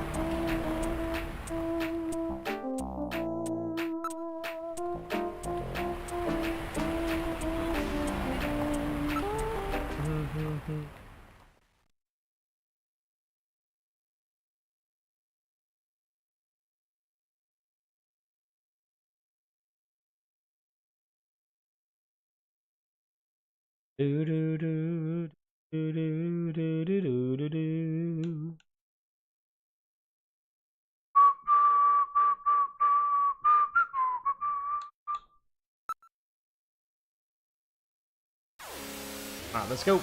Do do do do do do do do do. All right, let's go.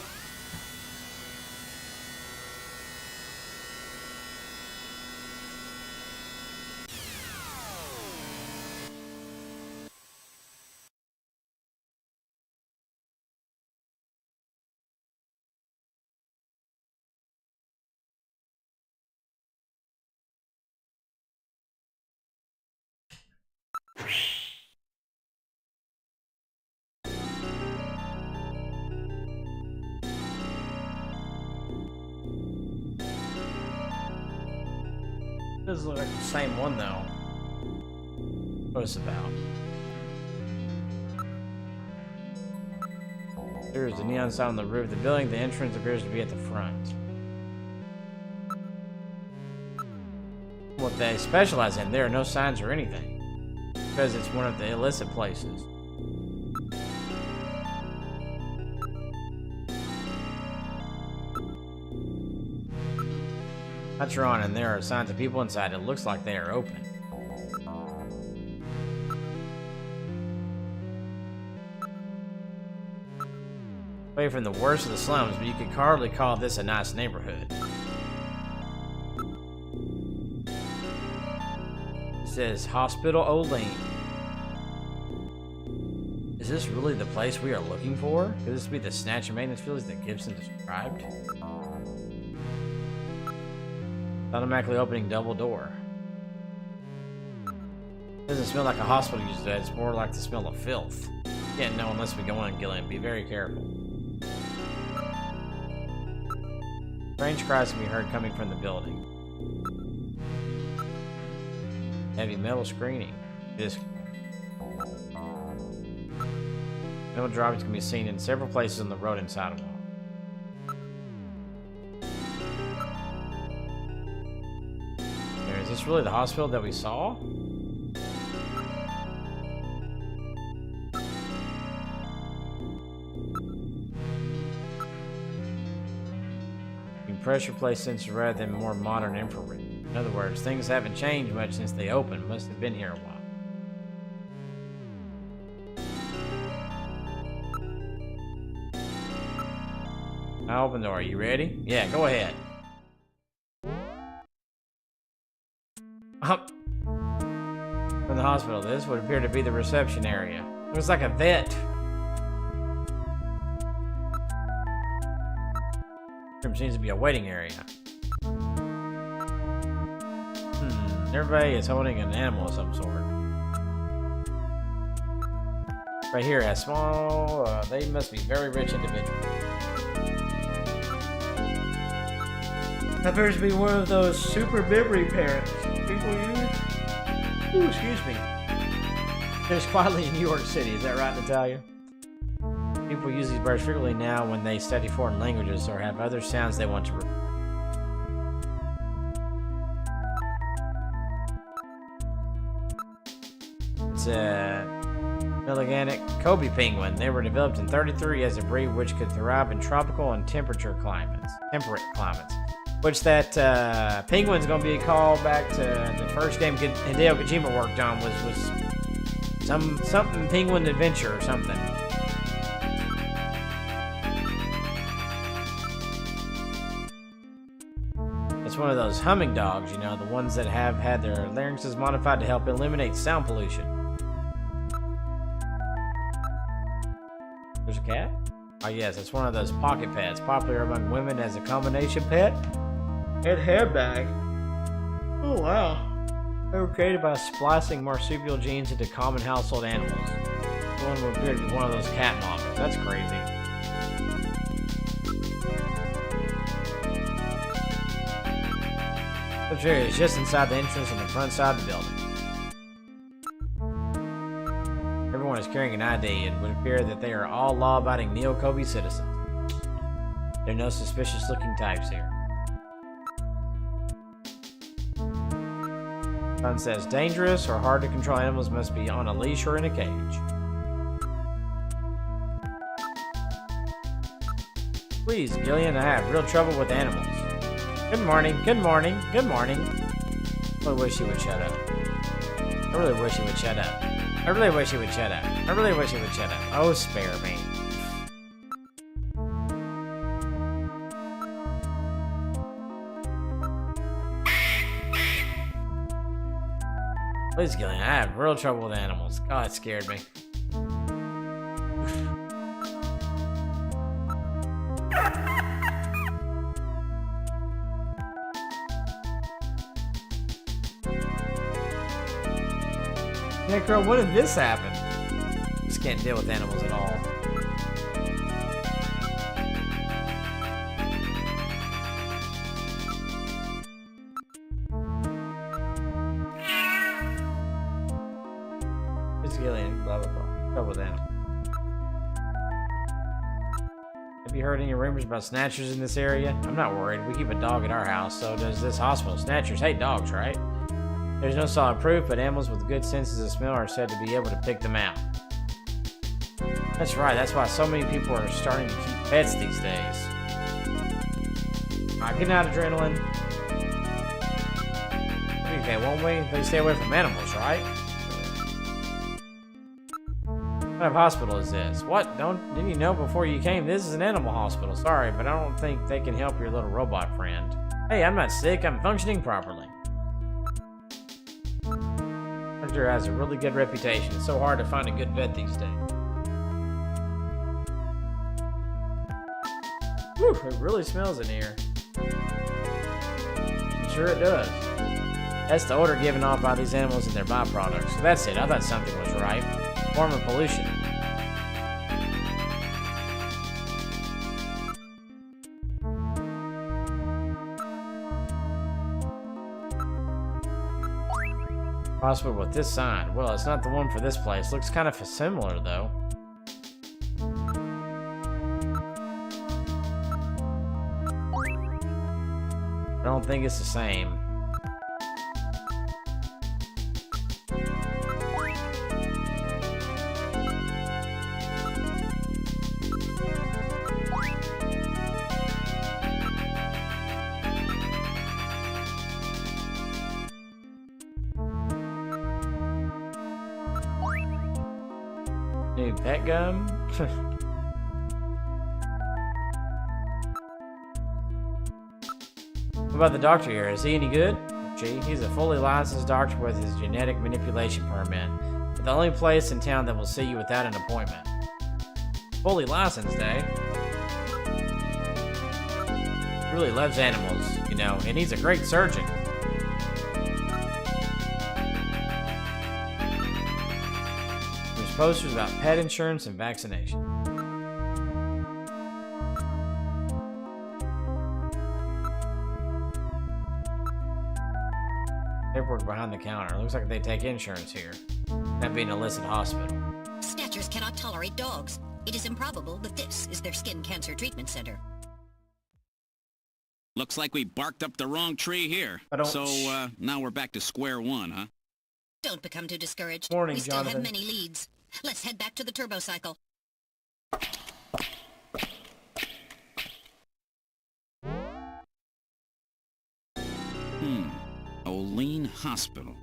Doesn't look like the same one though. What's it about? There's a neon sign on the roof of the building. The entrance appears to be at the front. What they specialize in, there are no signs or anything. Because it's one of the illicit places. Lights are on and there are signs of people inside. It looks like they are open. Away from the worst of the slums, but you could hardly call this a nice neighborhood. It says Hospital Olean. Is this really the place we are looking for? Could this be the Snatcher maintenance fields that Gibson described? Automatically opening double door. Doesn't smell like a hospital usually. It's more like the smell of filth. Can't know unless we go in, Gillian. Be very careful. Strange cries can be heard coming from the building. Heavy metal screening. Metal droppings can be seen in several places on the road and sidewalk. Is this really the hospital that we saw? Pressure plate sensor rather than more modern infrared. In other words, things haven't changed much since they opened. Must have been here a while. I'll open the door. Are you ready? Yeah, go ahead. From the hospital, this would appear to be the reception area. It was like a vet. Room seems to be a waiting area. Everybody is holding an animal of some sort. Right here, a small. They must be very rich individuals. Appears to be one of those super memory parents people use. Ooh, excuse me. There's quietly in New York City. Is that right, Natalia? People use these birds frequently now when they study foreign languages or have other sounds they want to record. It's a Milliganic Kobe penguin. They were developed in '33 as a breed which could thrive in tropical and temperate climates. Which that penguin's going to be called back to the first game Hideo Kojima worked on was something penguin adventure or something. one of those humming dogs, you know, the ones that have had their larynxes modified to help eliminate sound pollution. There's a cat? Oh yes, it's one of those pocket pets, popular among women as a combination pet and handbag. Oh wow. They were created by splicing marsupial genes into common household animals. The one would appear to be one of those cat models. That's crazy. The tree is just inside the entrance on the front side of the building. Everyone is carrying an ID. It would appear that they are all law-abiding Neo-Kobe citizens. There are no suspicious-looking types here. Sign says dangerous or hard to control animals must be on a leash or in a cage. Please, Gillian, I have real trouble with animals. Good morning, good morning, good morning. I really wish you would shut up. I really wish you would shut up. I really wish you would shut up. I really wish you would shut up. Oh, spare me. Please, Gillian, I have real trouble with animals. God, it scared me. Necro, when did this happen? Just can't deal with animals at all. It's Gillian, blah blah blah. Trouble with animals. Have you heard any rumors about snatchers in this area? I'm not worried. We keep a dog at our house, so does this hospital. Snatchers hate dogs, right? There's no solid proof, but animals with good senses of smell are said to be able to pick them out. That's right, that's why so many people are starting to keep pets these days. Alright, good night, Adrenaline. Okay, won't we? They stay away from animals, right? What kind of hospital is this? What? Didn't you know before you came? This is an animal hospital. Sorry, but I don't think they can help your little robot friend. Hey, I'm not sick. I'm functioning properly. Hunter has a really good reputation. It's so hard to find a good vet these days. Whew, it really smells in here. I'm sure it does. That's the odor given off by these animals and their byproducts. So that's it. I thought something was right. Form of pollution. Hospital with this sign. Well, it's not the one for this place. Looks kind of similar, though. I don't think it's the same. New pet gum? What about the doctor here? Is he any good? Gee, he's a fully licensed doctor with his genetic manipulation permit. But the only place in town that will see you without an appointment. Fully licensed, eh? He really loves animals, you know, and he's a great surgeon. There's posters about pet insurance and vaccination. Paperwork behind the counter. Looks like they take insurance here. That being an illicit hospital. Snatchers cannot tolerate dogs. It is improbable that this is their skin cancer treatment center. Looks like we barked up the wrong tree here. So, now we're back to square one, huh? Don't become too discouraged. Morning, we still Jonathan. have many leads. Let's head back to the turbo cycle. Olean Hospital.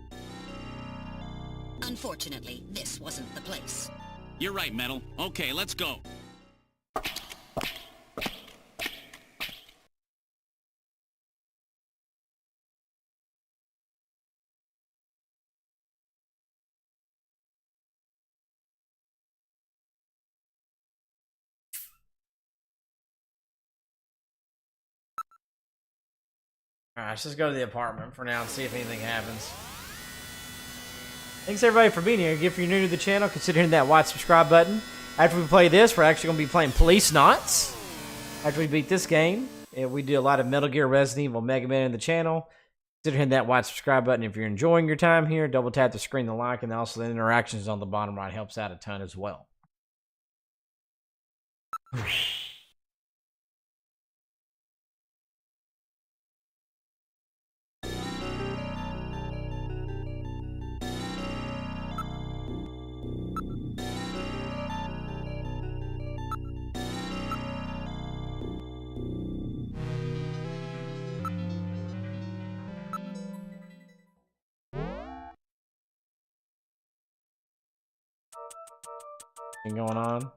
Unfortunately, this wasn't the place. You're right, Metal. Okay, let's go. Alright, let's just go to the apartment for now and see if anything happens. Thanks everybody for being here. If you're new to the channel, consider hitting that white subscribe button. After we play this, we're actually going to be playing Police Knots. After we beat this game, we do a lot of Metal Gear, Resident Evil, Mega Man in the channel. Consider hitting that white subscribe button if you're enjoying your time here. Double tap the screen to like, and also the interactions on the bottom right helps out a ton as well. Going on.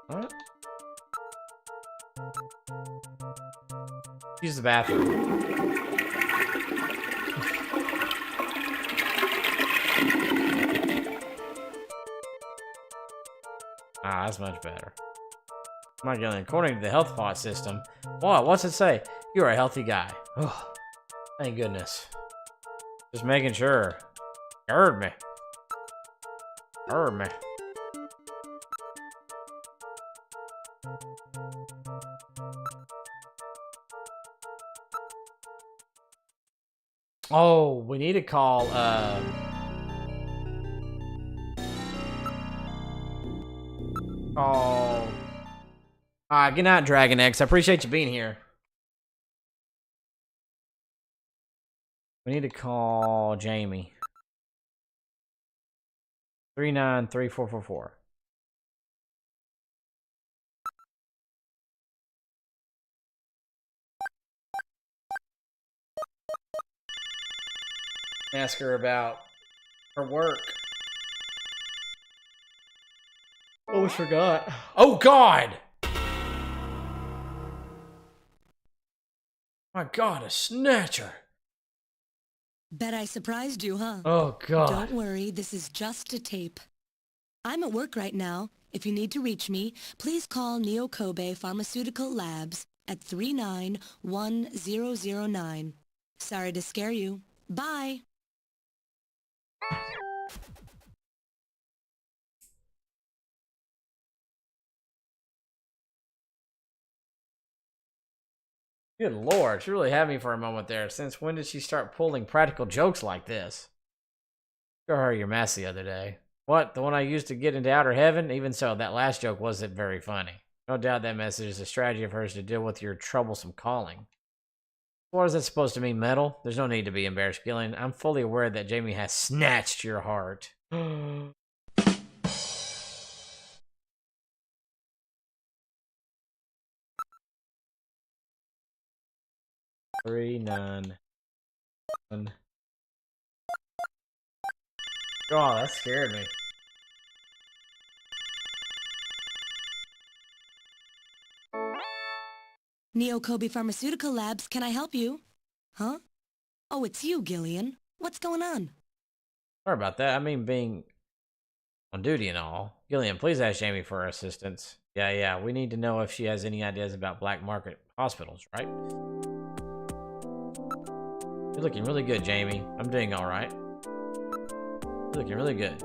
What? Use the bathroom. Ah, that's much better. My God, according to the health pot system. What? What's it say? You're a healthy guy. Oh, thank goodness. Just making sure. You heard me. Heard me. Oh, we need to call, Alright, good night, Dragon X. I appreciate you being here. We need to call Jamie. 393444. Ask her about her work. Almost forgot. Oh God! My God, a Snatcher! Bet I surprised you, huh? Oh, God. Don't worry, this is just a tape. I'm at work right now. If you need to reach me, please call Neo Kobe Pharmaceutical Labs at 391009. Sorry to scare you. Bye! Good Lord, she really had me for a moment there. Since when did she start pulling practical jokes like this? Show her your mask the other day. What? The one I used to get into outer heaven? Even so, that last joke wasn't very funny. No doubt that message is a strategy of hers to deal with your troublesome calling. What is that supposed to mean, metal? There's no need to be embarrassed, Gillian. I'm fully aware that Jamie has snatched your heart. 391. God, that scared me. Neo Kobe Pharmaceutical Labs, can I help you? Huh? Oh, it's you, Gillian. What's going on? Sorry about that. I mean, being on duty and all. Gillian, please ask Jamie for her assistance. Yeah, we need to know if she has any ideas about black market hospitals, right? You're looking really good, Jamie. I'm doing all right. You're looking really good.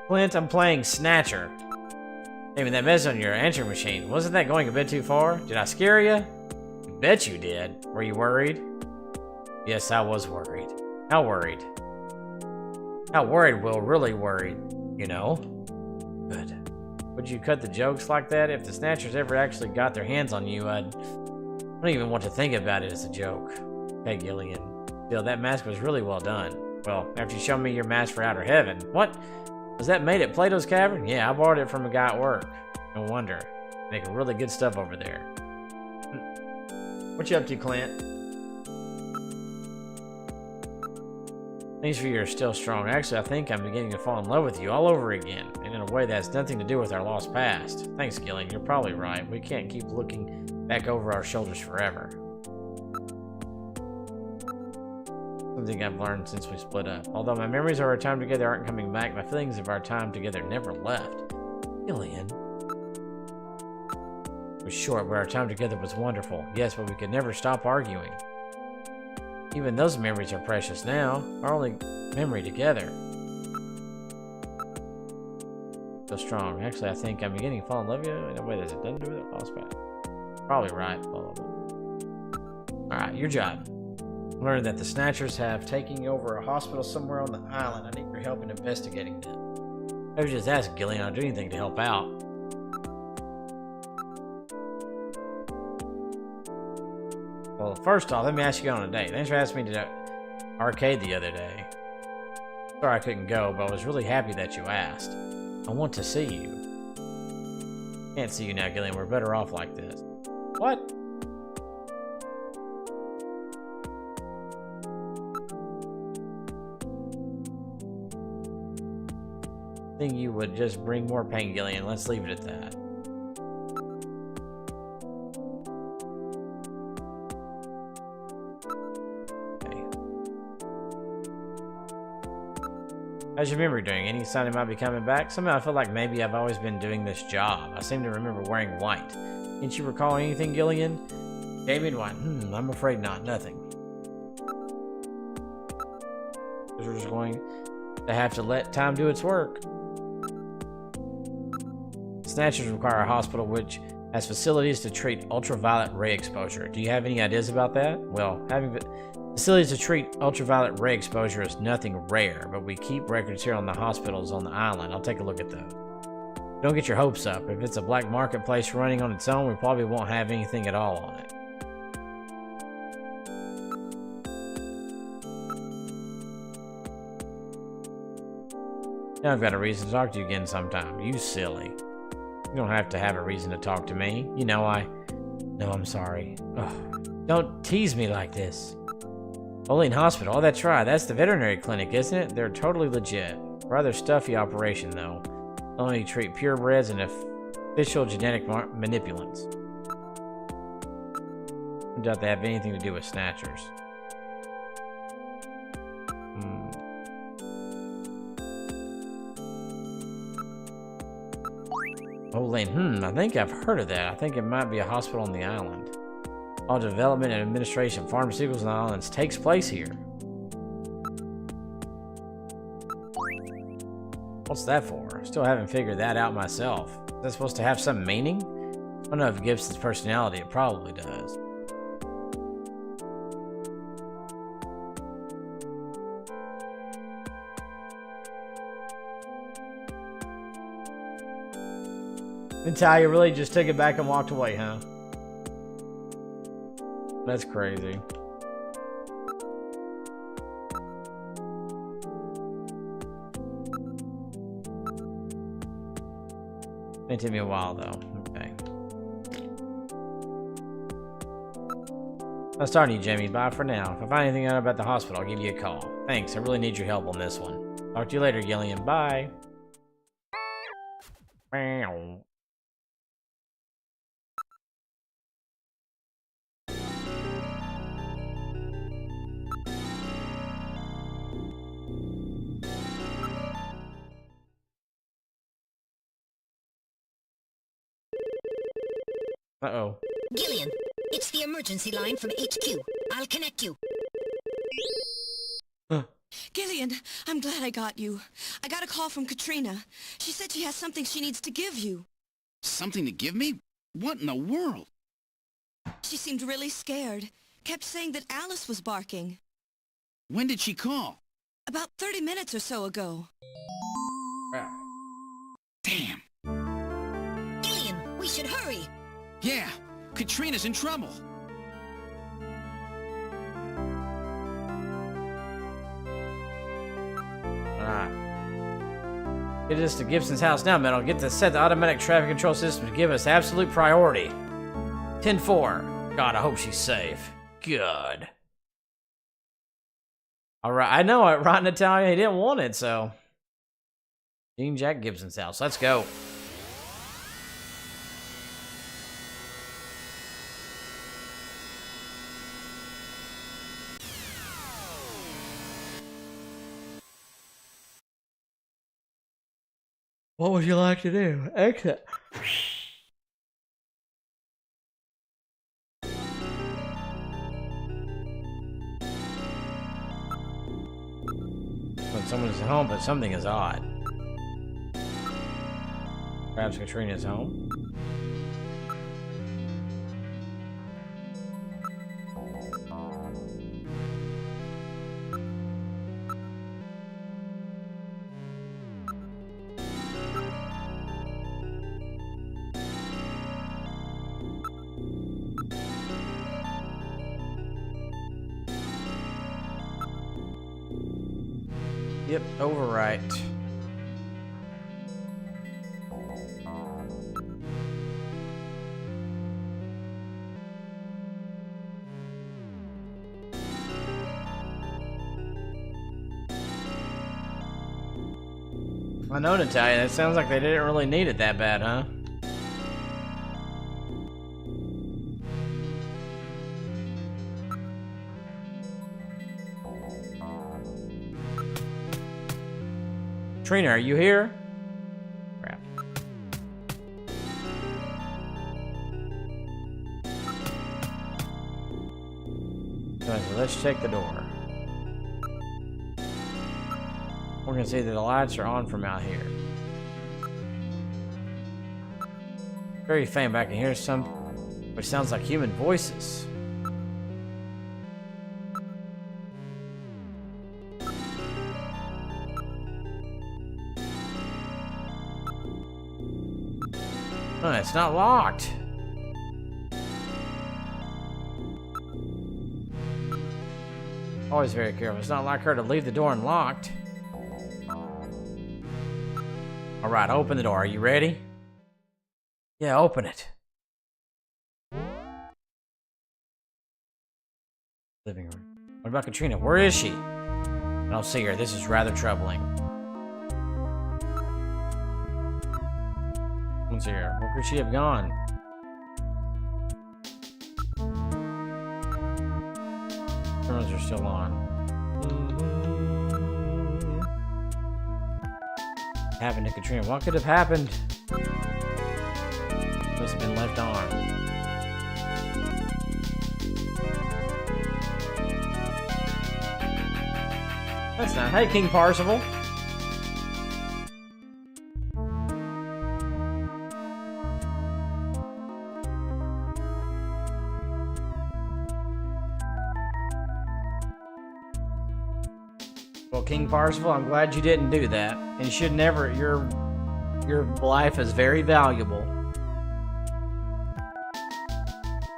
Clint, I'm playing Snatcher. Jamie, that message on your answering machine, wasn't that going a bit too far? Did I scare you? You bet you did. Were you worried? Yes, I was worried. How worried? How worried, Will? Really worried, you know? Good. Would you cut the jokes like that? If the Snatchers ever actually got their hands on you, I don't even want to think about it as a joke. Hey, Gillian. Still, that mask was really well done. Well, after you showed me your mask for outer heaven. What? Was that made at Plato's Cavern? Yeah, I borrowed it from a guy at work. No wonder. Making really good stuff over there. What you up to, Clint? Thanks for your still strong. Actually, I think I'm beginning to fall in love with you all over again, and in a way that's nothing to do with our lost past. Thanks, Gillian. You're probably right. We can't keep looking back over our shoulders forever. Something I've learned since we split up. Although my memories of our time together aren't coming back, my feelings of our time together never left. Gillian. It was short, but our time together was wonderful. Yes, but we could never stop arguing. Even those memories are precious now. Our only memory together. So strong. Actually, I think I'm beginning to fall in love with you in a way that it doesn't do with it. Lost back. Probably right. Blah, blah, blah. Alright, your job. Learned that the Snatchers have taken over a hospital somewhere on the island. I need your help in investigating them. Maybe just ask Gillian. I'll do anything to help out. Well, first off, let me ask you on a date. Thanks for asking me to arcade the other day. Sorry I couldn't go, but I was really happy that you asked. I want to see you. Can't see you now, Gillian. We're better off like this. What? I think you would just bring more pain, Gillian. Let's leave it at that. Okay. How's your memory doing? Any sign it might be coming back? Somehow I feel like maybe I've always been doing this job. I seem to remember wearing white. Can't you recall anything, Gillian? David White. I'm afraid not. Nothing. We're just going to have to let time do its work. Snatchers require a hospital which has facilities to treat ultraviolet ray exposure. Do you have any ideas about that? Well, having facilities to treat ultraviolet ray exposure is nothing rare, but we keep records here on the hospitals on the island. I'll take a look at those. Don't get your hopes up. If it's a black marketplace running on its own, we probably won't have anything at all on it. Now I've got a reason to talk to you again sometime. You silly. You don't have to have a reason to talk to me. You know No, I'm sorry. Ugh. Don't tease me like this. Olean Hospital. Oh, that's right. That's the veterinary clinic, isn't it? They're totally legit. Rather stuffy operation, though. Only treat purebreds and official genetic manipulants. I doubt they have anything to do with Snatchers. Olean, I think I've heard of that. I think it might be a hospital on the island. All development and administration of pharmaceuticals on the islands takes place here. What's that for? Still haven't figured that out myself. Is that supposed to have some meaning? I don't know if Gibson's personality, it probably does. Natalia really just took it back and walked away, huh? That's crazy. It took me a while, though. Okay. I'll start you, Jamie. Bye for now. If I find anything out about the hospital, I'll give you a call. Thanks. I really need your help on this one. Talk to you later, Gillian. Bye. Meow. Uh-oh. Gillian, it's the emergency line from HQ. I'll connect you. Gillian, I'm glad I got you. I got a call from Katrina. She said she has something she needs to give you. Something to give me? What in the world? She seemed really scared. Kept saying that Alice was barking. When did she call? About 30 minutes or so ago. Damn. Gillian, we should hurry. Yeah, Katrina's in trouble. Alright. Get us to Gibson's house now, Metal. Get to set the automatic traffic control system to give us absolute priority. 10-4. God, I hope she's safe. Good. Alright, I know it, right, Natalia? He didn't want it, so. Jean Jack Gibson's house. Let's go. What would you like to do? Exit. When someone's home, but something is odd. Perhaps Katrina's home. Yep, overwrite. I know, Natalia, that sounds like they didn't really need it that bad, huh? Katrina, are you here? Crap. So let's check the door. We're gonna see that the lights are on from out here. Very faint, but I can hear some, which sounds like human voices. No, it's not locked. Always very careful. It's not like her to leave the door unlocked. Alright, open the door. Are you ready? Yeah, open it. Living room. What about Katrina? Where is she? I don't see her. This is rather troubling. Someone's here. Where could she have gone? Cameras are still on. Happened to Katrina? What could have happened? Must have been left on. That's not. Hey, King Parzival. Well, King Parzival, I'm glad you didn't do that. And you should never. Your life is very valuable.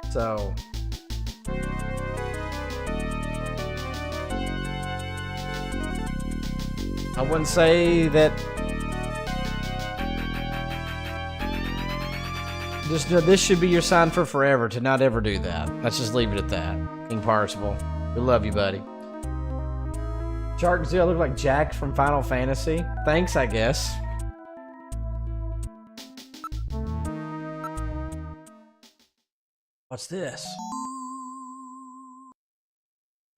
So. I wouldn't say that. Just this should be your sign for forever to not ever do that. Let's just leave it at that. King Parzival, we love you, buddy. Shark Zero look like Jack from Final Fantasy. Thanks, I guess. What's this?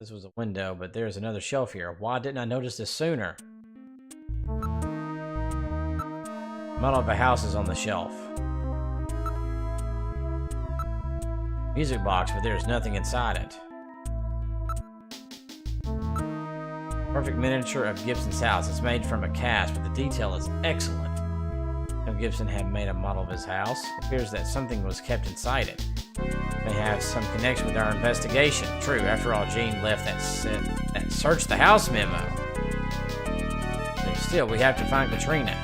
This was a window, but there's another shelf here. Why didn't I notice this sooner? Model of a house is on the shelf. Music box, but there's nothing inside it. Perfect miniature of Gibson's house. It's made from a cast, but the detail is excellent. If Gibson had made a model of his house, it appears that something was kept inside it. May have some connection with our investigation. True, after all, Gene left that search the house memo. But still, we have to find Katrina.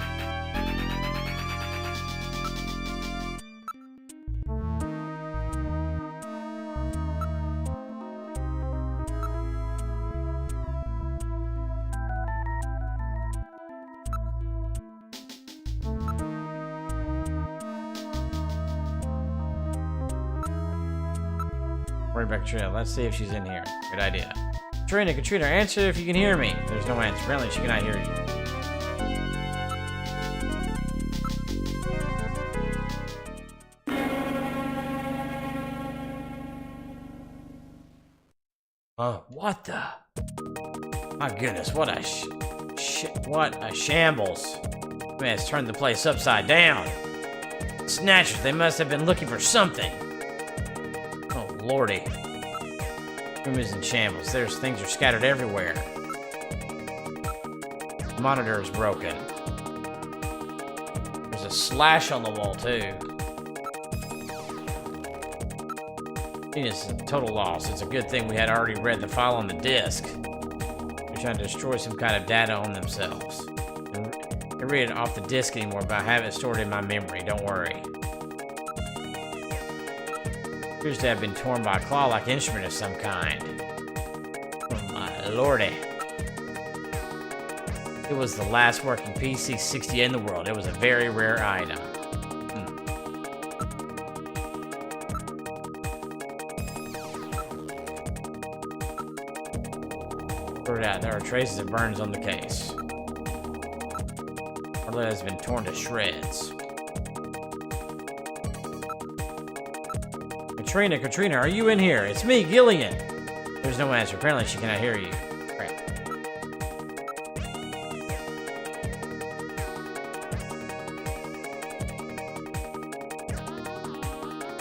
Back Katrina. Let's see if she's in here. Good idea. Katrina, answer if you can hear me. There's no answer. Apparently she cannot hear you. Oh, what the? My goodness, what a what a shambles. Man, it's turned the place upside down. Snatchers, they must have been looking for something. Oh, lordy. Room is in shambles. Things are scattered everywhere. The monitor is broken. There's a slash on the wall, too. It's a total loss. It's a good thing we had already read the file on the disk. They're trying to destroy some kind of data on themselves. I read it off the disk anymore, but I have it stored in my memory. Don't worry. Appears to have been torn by a claw-like instrument of some kind. Oh my lordy. It was the last working PC 60 in the world. It was a very rare item. There are traces of burns on the case. Our letter has been torn to shreds. Katrina, are you in here? It's me, Gillian. There's no answer. Apparently she cannot hear you. Crap.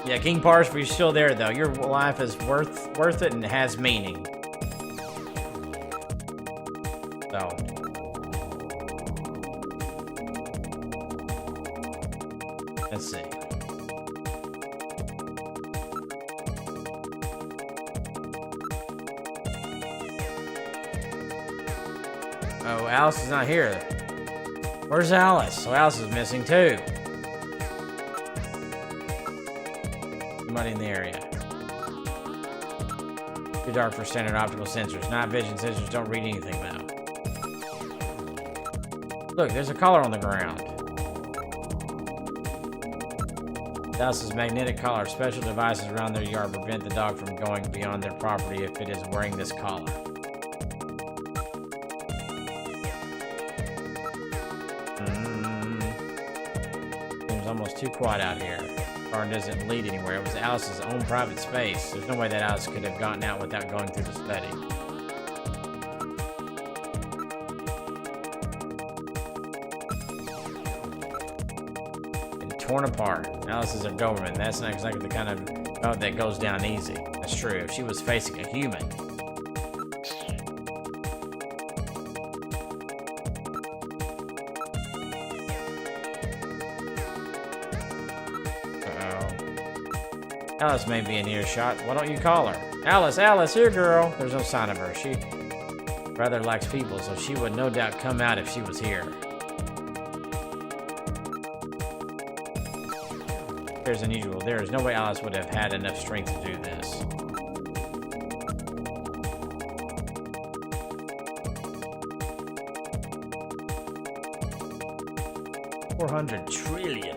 Yeah, King Parsford, you're still there though. Your life is worth it and has meaning. So. Let's see. Oh, Alice is not here. Where's Alice? So Alice is missing too. Somebody in the area. Too dark for standard optical sensors. Night vision sensors don't read anything though. Look, there's a collar on the ground. Alice's magnetic collar. Special devices around their yard prevent the dog from going beyond their property if it is wearing this collar. Seems almost too quiet out here. The car doesn't lead anywhere. It was Alice's own private space. There's no way that Alice could have gotten out without going through the study. Torn apart. Alice is a Doberman. That's not exactly the kind of dog that goes down easy. That's true. If she was facing a human. Uh-oh. Alice may be in earshot. Why don't you call her? Alice, here, girl. There's no sign of her. She rather likes people, so she would no doubt come out if she was here. There's unusual. There is no way Alice would have had enough strength to do this. $400 trillion.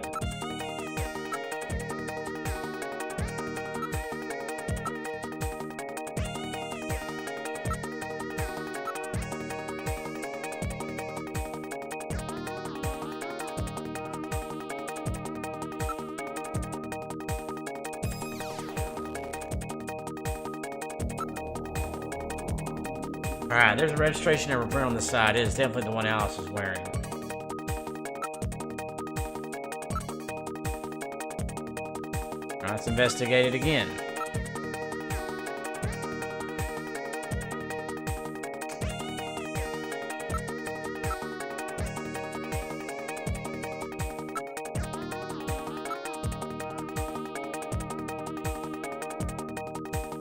Alright, there's a registration number printed on the side. It is definitely the one Alice is wearing. Alright, let's investigate it again.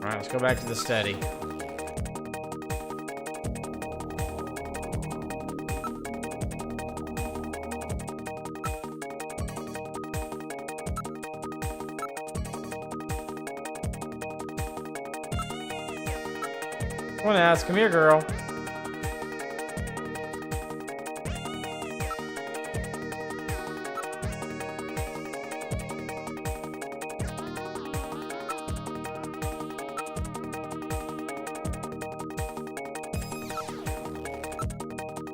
Alright, let's go back to the study. Come on, Alice. Come here, girl.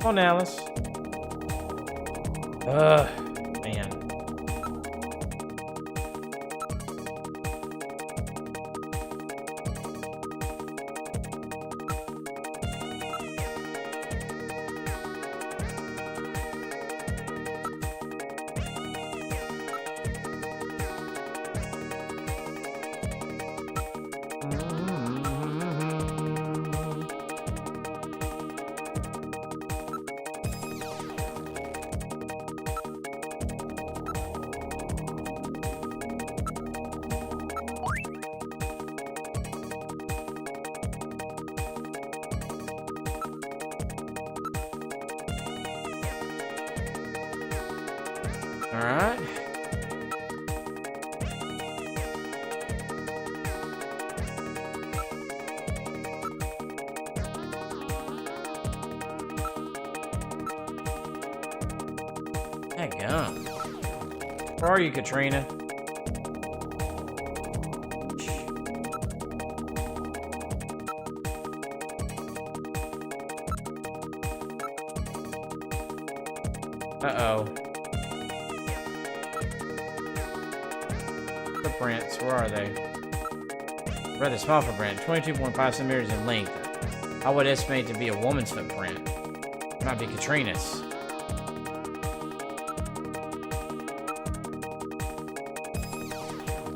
Come on, Alice. Ugh, man. Alright. Dadgum. Where are you, Katrina? Uh-oh. Footprints, where are they? Rather small footprint, 22.5 centimeters in length. I would estimate to be a woman's footprint. Might be Katrina's.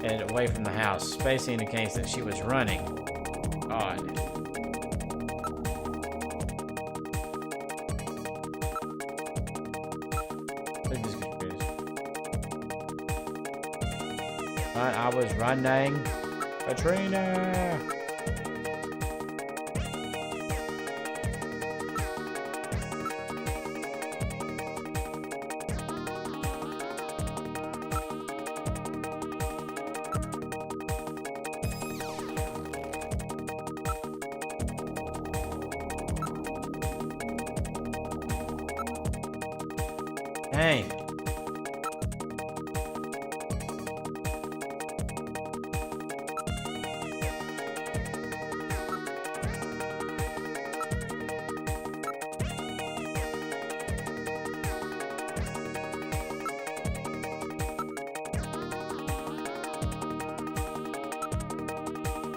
And away from the house. Space indicates that she was running. Odd. But I was running. Katrina! Hey.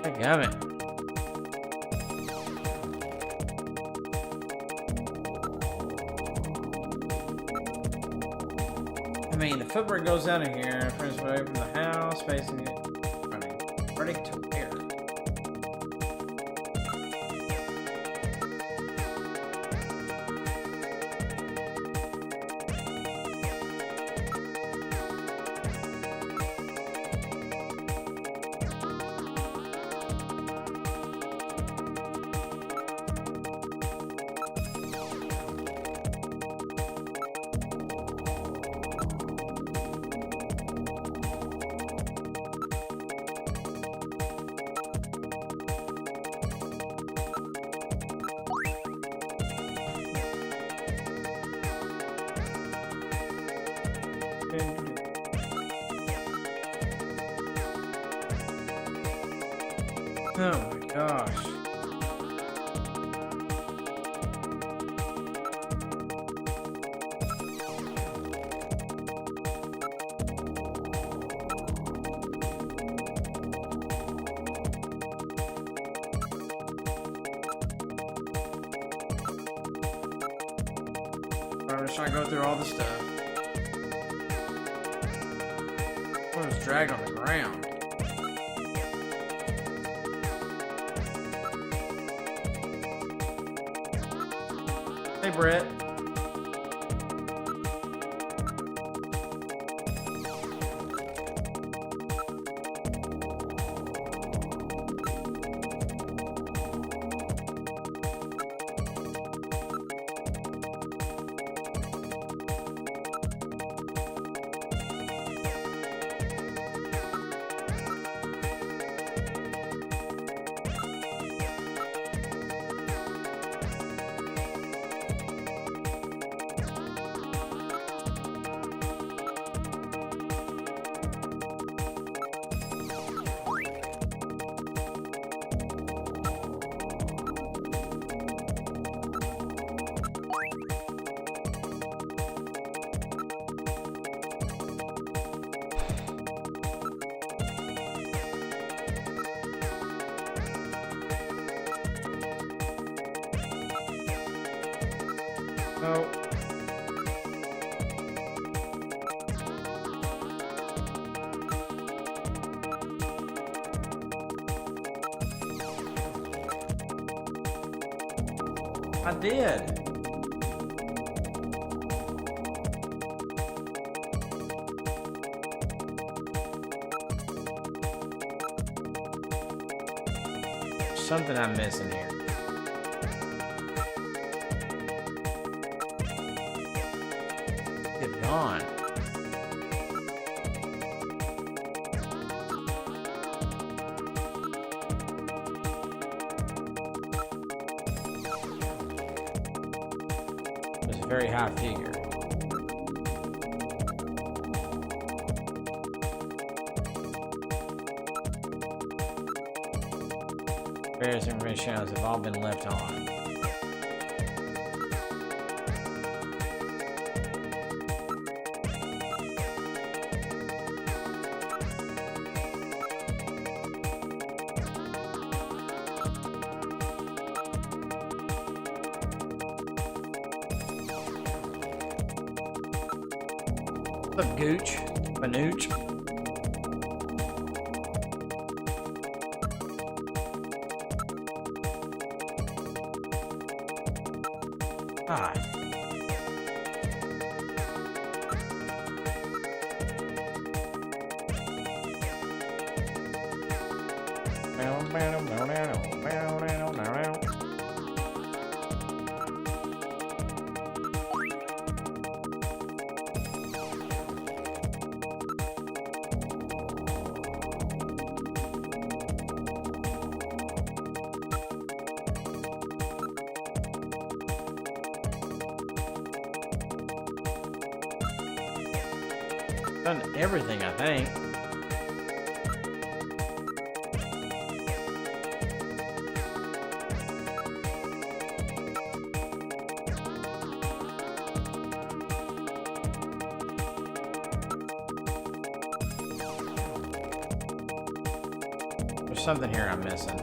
Dadgummit. I mean, the footprint goes down in here, prints away from the house, facing it, running to where? Oh my gosh. I'm just trying to go through all the stuff. I was dragged on the ground. Hey, Brett. No. I did. Something I'm missing here. It's gone. a very high figure. Various information channels have all been left on. What's up, Gooch? Manooch? Hi. Done everything, I think. There's something here I'm missing.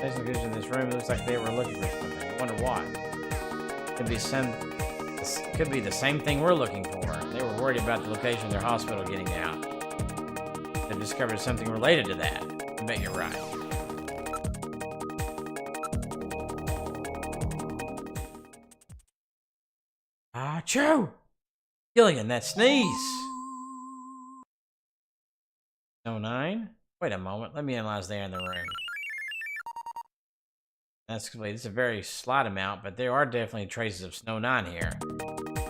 Based on vision in this room, it looks like they were looking for something. I wonder what. Could be the same thing we're looking for. They were worried about the location of their hospital getting out. They've discovered something related to that. I bet you're right. Achoo! Gillian, that sneeze! No 9? Wait a moment, let me analyze the air in the room. It's a very slight amount, but there are definitely traces of Snow 9 here.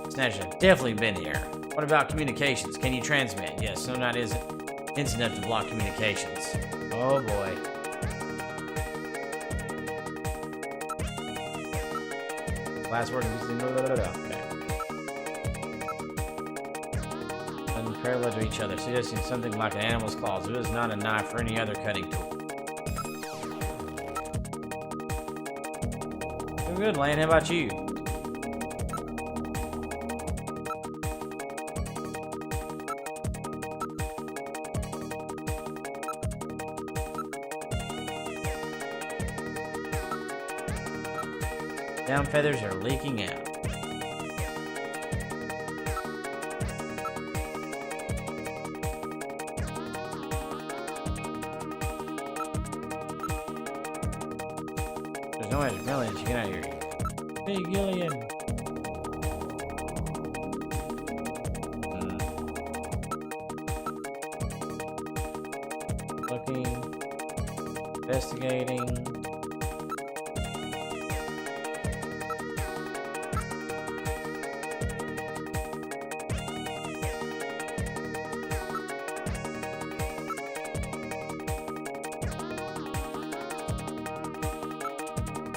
Snatcher definitely been here. What about communications? Can you transmit? Yes, Snow 9 is enough to block communications. Oh boy. Last word okay. Unparalleled to each other, suggesting something like an animal's claws. It is not a knife or any other cutting tool. Good, Lane. How about you? Down feathers are leaking out. There's no way to really get out of here. Hey, Gillian. Looking. Investigating.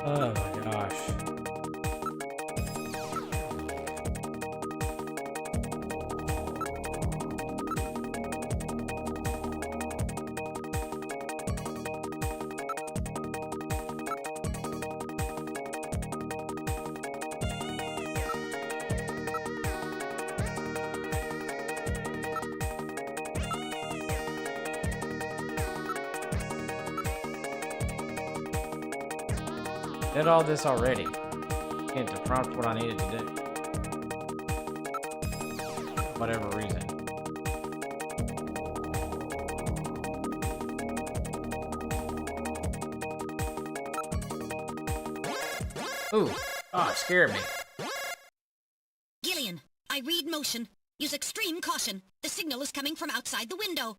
Oh my gosh. Did all this already. Can't to prompt what I needed to do. Whatever reason. Ooh. Oh, it scared me. Gillian, I read motion. Use extreme caution. The signal is coming from outside the window.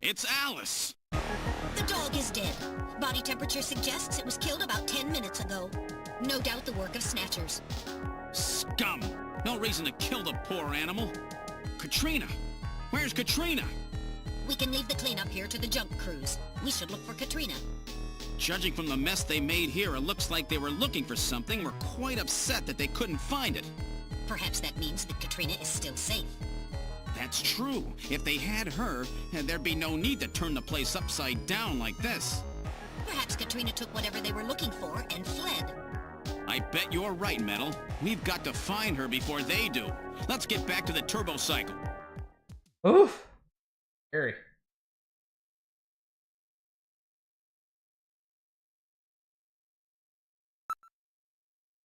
It's Alice! The dog is dead. Body temperature suggests it was killed about 10 minutes ago. No doubt the work of Snatchers. Scum! No reason to kill the poor animal. Katrina! Where's Katrina? We can leave the cleanup here to the junk crews. We should look for Katrina. Judging from the mess they made here, it looks like they were looking for something. Were quite upset that they couldn't find it. Perhaps that means that Katrina is still safe. That's true. If they had her, there'd be no need to turn the place upside down like this. Perhaps Katrina took whatever they were looking for and fled. I bet you're right, Metal. We've got to find her before they do. Let's get back to the turbo cycle. Oof. Scary.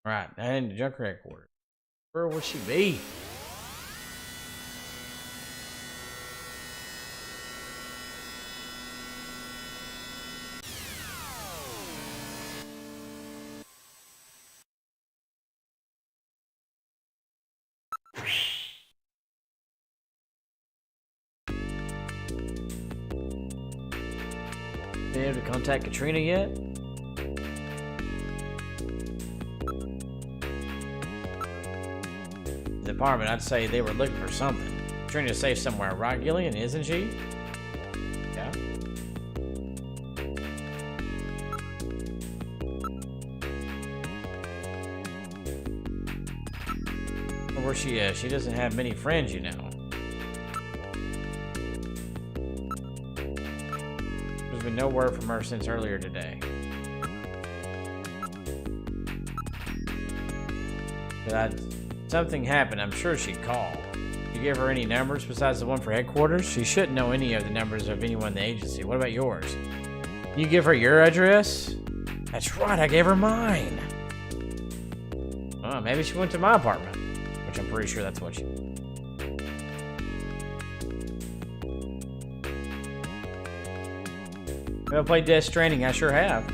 Right, and the Junker headquarters. Where would she be? Been able to contact Katrina yet? The apartment, I'd say they were looking for something. Katrina's safe somewhere, right, Gillian? Isn't she? Yeah. Where she is? She doesn't have many friends, you know. There's been no word from her since earlier today. But something happened, I'm sure she'd call. You give her any numbers besides the one for headquarters? She shouldn't know any of the numbers of anyone in the agency. What about yours? You give her your address? That's right, I gave her mine. Oh, maybe she went to my apartment. Which I'm pretty sure that's what she... I've played Death Stranding, I sure have.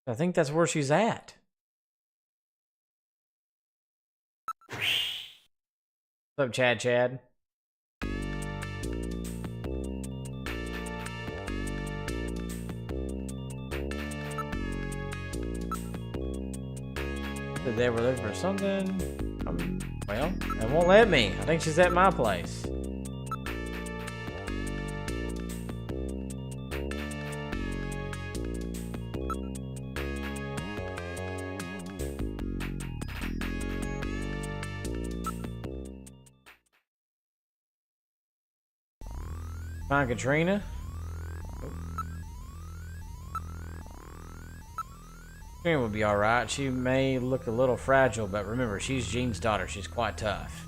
I think that's where she's at. What's up, Chad? Said they were looking for something. Well, it won't let me. I think she's at my place. Find Katrina. Katrina will be alright. She may look a little fragile, but remember, she's Jean's daughter. She's quite tough.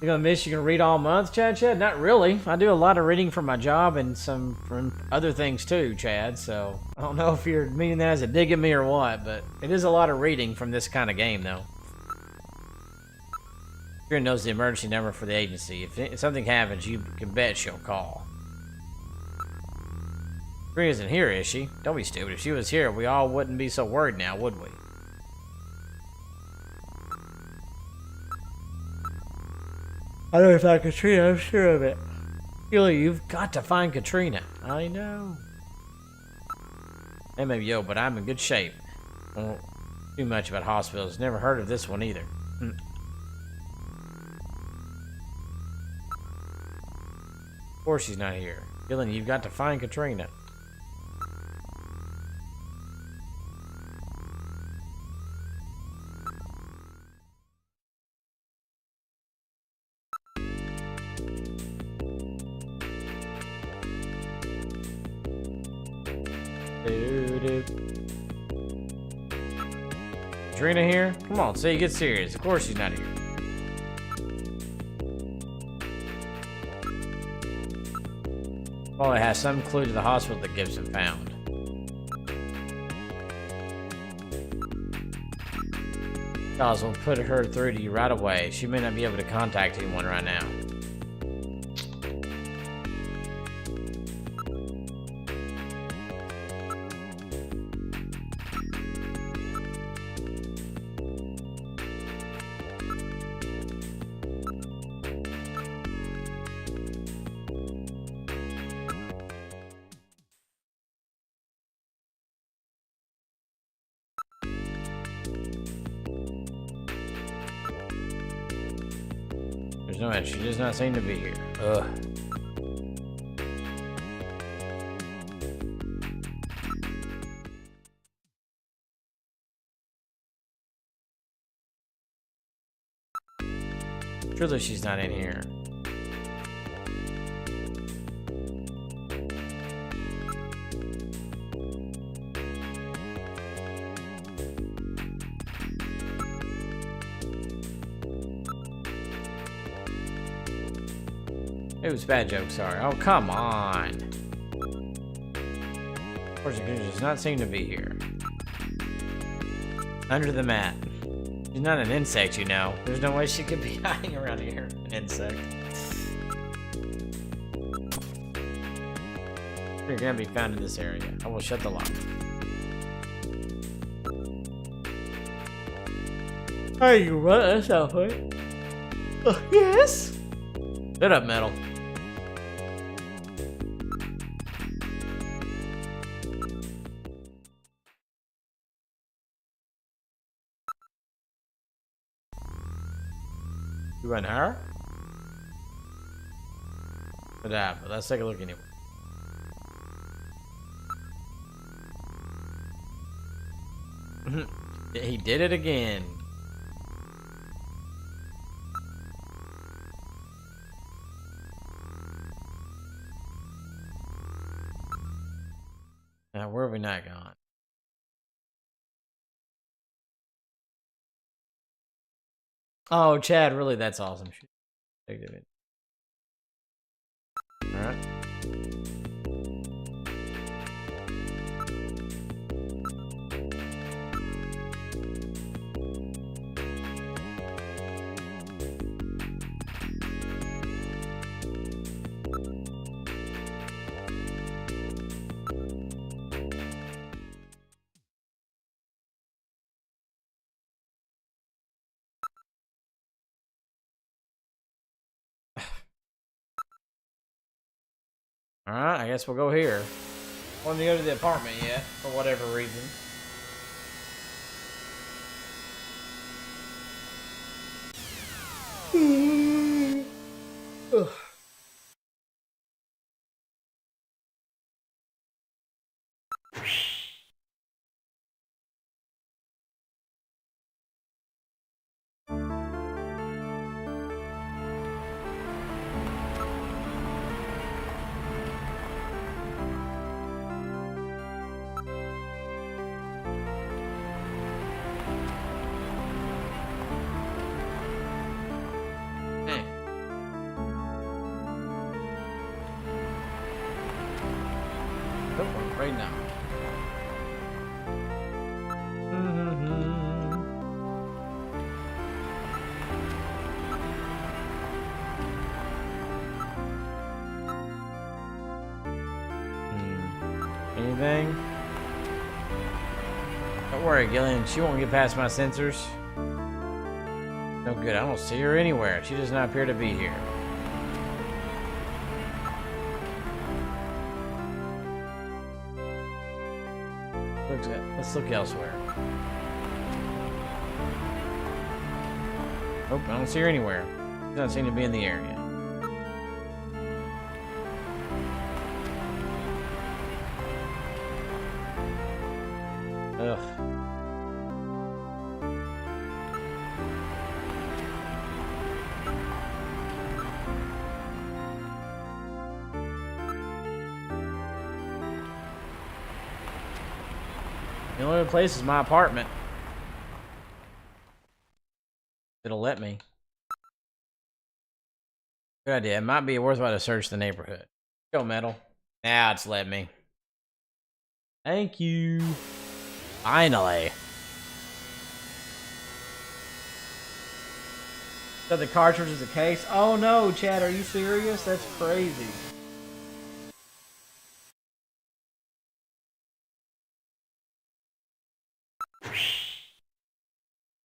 You gonna miss you can read all month, Chad? Not really. I do a lot of reading for my job and some from other things too, Chad. So I don't know if you're meaning that as a dig at me or what, but it is a lot of reading from this kind of game, though. Katrina knows the emergency number for the agency. If something happens, you can bet she'll call. Katrina isn't here, is she? Don't be stupid. If she was here, we all wouldn't be so worried now, would we? I know if I Katrina, I'm sure of it. Gilly, you've got to find Katrina. I know. Hey, maybe yo, but I'm in good shape. Won't too much about hospitals. Never heard of this one either. Of course she's not here. Gillian, you've got to find Katrina. Katrina here? Come on, say you get serious. Of course she's not here. Probably has some clue to the hospital that Gibson found. Charles will put her through to you right away. She may not be able to contact anyone right now. There's no answer. She does not seem to be here. Ugh. Surely she's not in here. It was a bad joke, sorry. Oh, come on. Of course, it does not seem to be here. Under the mat. She's not an insect, you know. There's no way she could be hiding around here. An insect. You're gonna be found in this area. I will shut the lock. Hey, you right? That's not right. Yes? Shut up, Metal. You want her? But let's take a look anyway. He did it again. Now, where have we not gone? Oh, Chad, really? That's awesome. Alright. Alright, I guess we'll go here. I want to go to the apartment yet, for whatever reason. Ugh. Right now. Anything? Don't worry, Gillian. She won't get past my sensors. No good. I don't see her anywhere. She does not appear to be here. Let's look elsewhere. Nope, I don't see her anywhere. She doesn't seem to be in the area. Ugh. The only other place is my apartment. It'll let me. Good idea. It might be worthwhile to search the neighborhood. Go, Metal. Now it's let me. Thank you. Finally. So the cartridge is a case? Oh no, Chad, are you serious? That's crazy.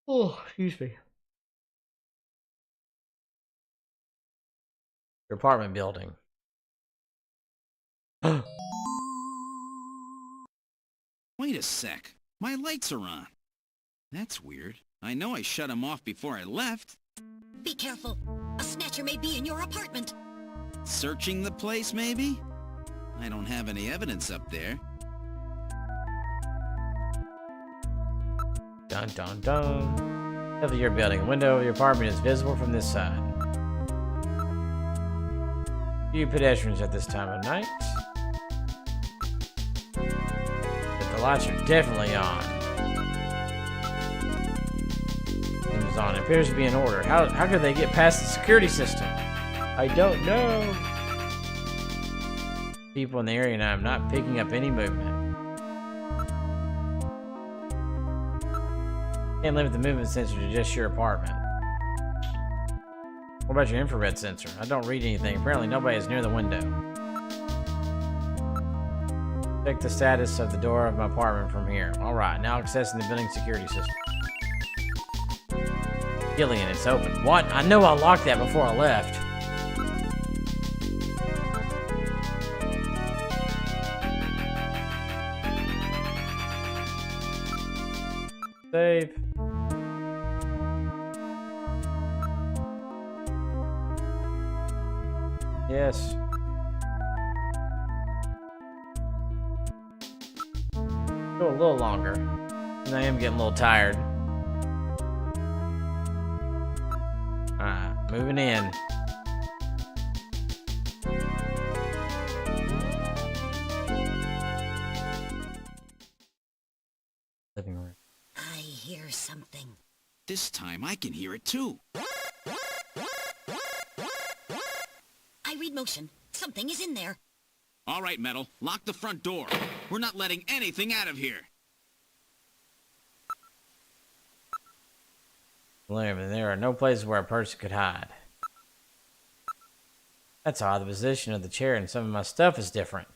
Oh, excuse me. Your apartment building. Wait a sec. My lights are on. That's weird. I know I shut them off before I left. Be careful. A snatcher may be in your apartment. Searching the place, maybe? I don't have any evidence up there. Dun dun dun. Of your building. Window of your apartment is visible from this side. Few pedestrians at this time of night. But the lights are definitely on. It's on. It appears to be in order. How could they get past the security system? I don't know. People in the area and I'm not picking up any movement. Can't limit the movement sensor to just your apartment. What about your infrared sensor? I don't read anything. Apparently nobody is near the window. Check the status of the door of my apartment from here. Alright, now accessing the building security system. Gillian, it's open. What? I know I locked that before I left. Save. Yes. Go a little longer. And I am getting a little tired. Alright, moving in. Living room. I hear something. This time I can hear it too. I read motion. Something is in there. All right, Metal. Lock the front door. We're not letting anything out of here. There are no places where a person could hide. That's odd. The position of the chair and some of my stuff is different.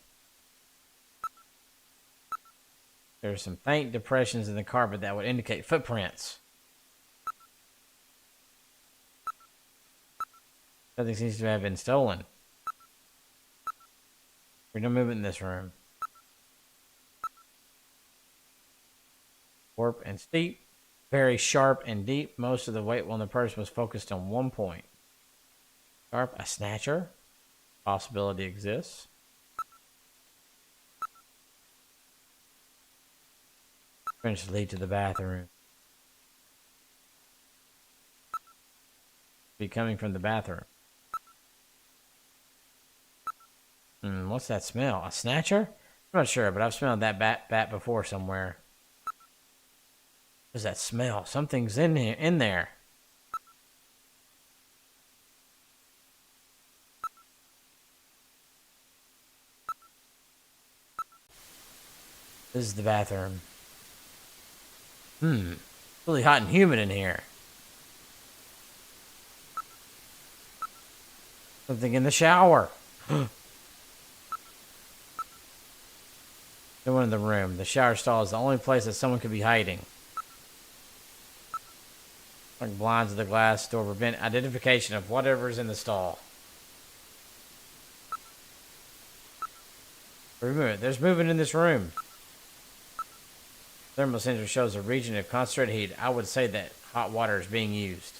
There are some faint depressions in the carpet that would indicate footprints. Nothing seems to have been stolen. There's no movement in this room. Warp and steep. Very sharp and deep. Most of the weight on the person was focused on one point. Sharp, a snatcher. Possibility exists. French lead to the bathroom. Be coming from the bathroom. What's that smell? A snatcher? I'm not sure, but I've smelled that bat before somewhere. What does that smell? Something's in there. This is the bathroom. Really hot and humid in here. Something in the shower. No one in the room. The shower stall is the only place that someone could be hiding. Like blinds of the glass door prevent identification of whatever's in the stall. Remove it. There's movement in this room. Thermal sensor shows a region of concentrated heat. I would say that hot water is being used.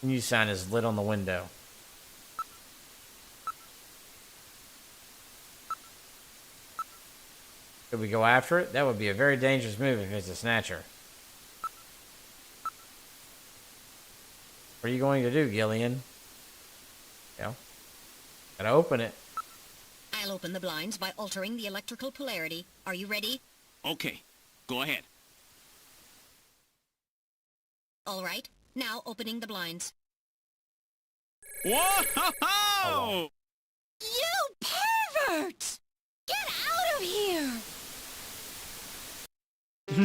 New sign is lit on the window. Could we go after it? That would be a very dangerous move if it's a snatcher. What are you going to do, Gillian? Yeah. Gotta open it. I'll open the blinds by altering the electrical polarity. Are you ready? Okay, go ahead. All right. Now opening the blinds. Whoa! You pervert! Get out of here! I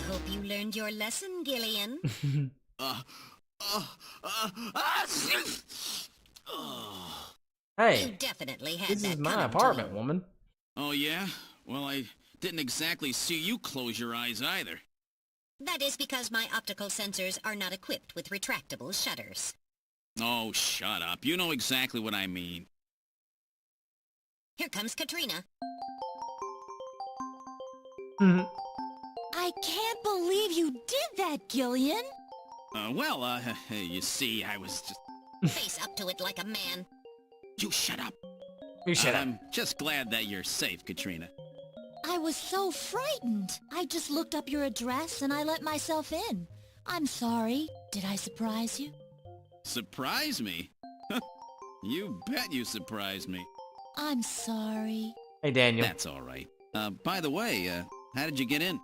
hope you learned your lesson, Gillian. Hey, You definitely had this that is my coming to apartment, you. woman. Oh, yeah? Well, I didn't exactly see you close your eyes either. That is because my optical sensors are not equipped with retractable shutters. Oh, shut up. You know exactly what I mean. Here comes Katrina. I can't believe you did that, Gillian. You see, I was just... Face up to it like a man. You shut up. You shut up. I'm just glad that you're safe, Katrina. I was so frightened. I just looked up your address and I let myself in. I'm sorry. Did I surprise you? Surprise me? You bet you surprised me. I'm sorry. Hey, Daniel. That's all right. By the way, how did you get in?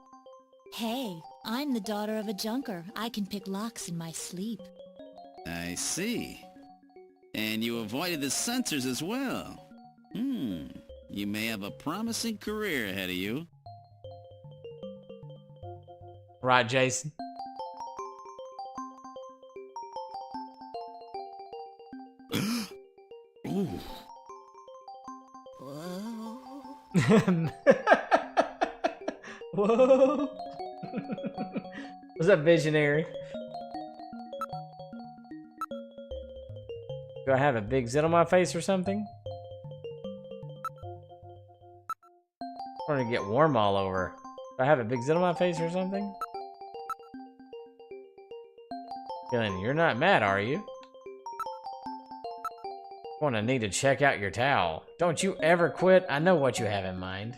Hey, I'm the daughter of a junker. I can pick locks in my sleep. I see. And you avoided the censors as well. You may have a promising career ahead of you. Right, Jason? Ooh. Whoa. Whoa. Was that visionary? Do I have a big zit on my face or something? I'm starting to get warm all over. Do I have a big zit on my face or something? Gillian, you're not mad, are you? I'm gonna need to check out your towel. Don't you ever quit. I know what you have in mind.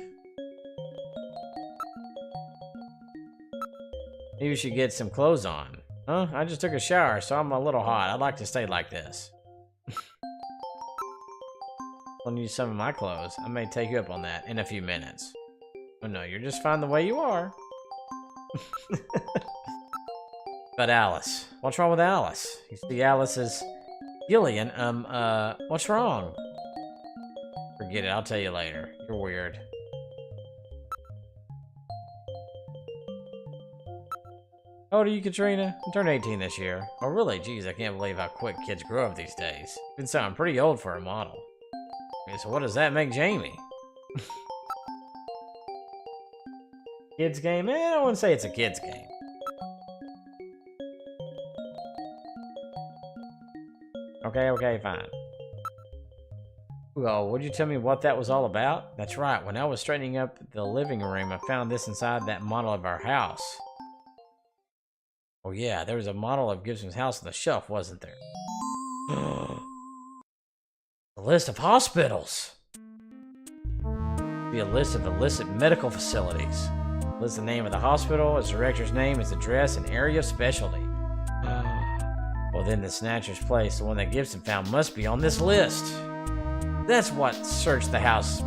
Maybe you should get some clothes on. Huh? I just took a shower, so I'm a little hot. I'd like to stay like this. I'll need some of my clothes. I may take you up on that in a few minutes. Oh no, you're just fine the way you are. But Alice. What's wrong with Alice? You see Alice is... Gillian, what's wrong? Forget it, I'll tell you later. You're weird. How old are you, Katrina? I turned 18 this year. Oh really? Geez, I can't believe how quick kids grow up these days. You sound pretty old for a model. Okay, so what does that make Jamie? Kids game? I wouldn't say it's a kids game. Okay, fine. Well, would you tell me what that was all about? That's right, when I was straightening up the living room, I found this inside that model of our house. Oh yeah, there was a model of Gibson's house on the shelf, wasn't there? A list of hospitals! Be a list of illicit medical facilities. List the name of the hospital, its director's name, its address, and area of specialty. Well, then the Snatcher's place, the one that Gibson found, must be on this list. That's what search the house.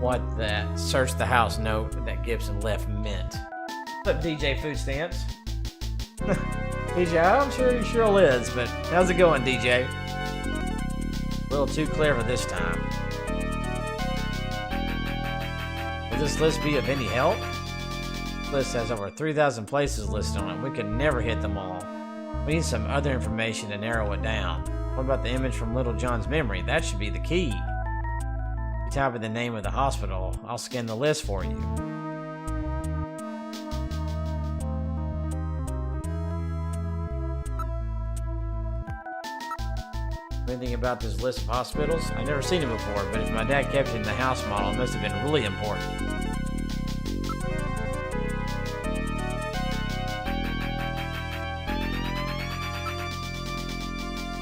What that search the house note that Gibson left meant. What's up, DJ Food Stamps? DJ, I'm sure you sure is, but how's it going, DJ? A little too clever this time. Will this list be of any help? This list has over 3,000 places listed on it. We could never hit them all. We need some other information to narrow it down. What about the image from Little John's memory? That should be the key. You type in the name of the hospital. I'll scan the list for you. Anything about this list of hospitals? I've never seen it before, but if my dad kept it in the house model, it must have been really important.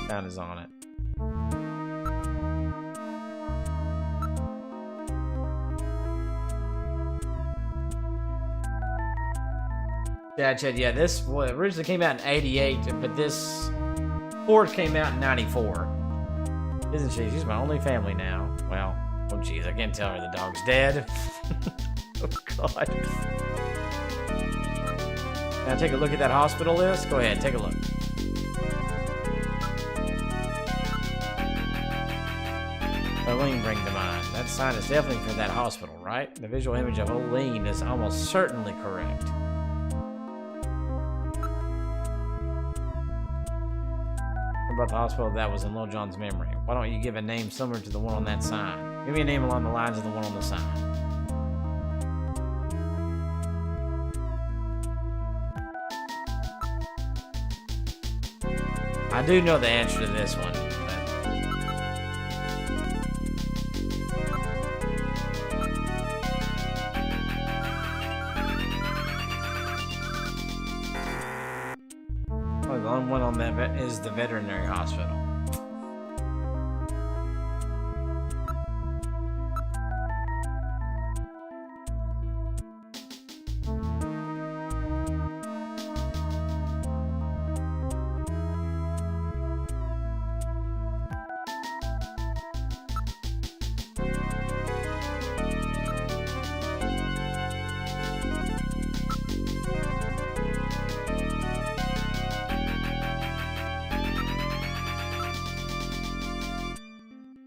Sound is on it. Dad said, yeah, this originally came out in 88, but this fourth came out in 94. Isn't she? She's my only family now. Well, oh geez, I can't tell her the dog's dead. Oh God. Can I take a look at that hospital list? Go ahead, take a look. Olene bring to mind. That sign is definitely for that hospital, right? The visual image of Olene is almost certainly correct. What about the hospital that was in Lil John's memory? Why don't you give a name similar to the one on that sign? Give me a name along the lines of the one on the sign. I do know the answer to this one. The only one on that is the veterinary hospital.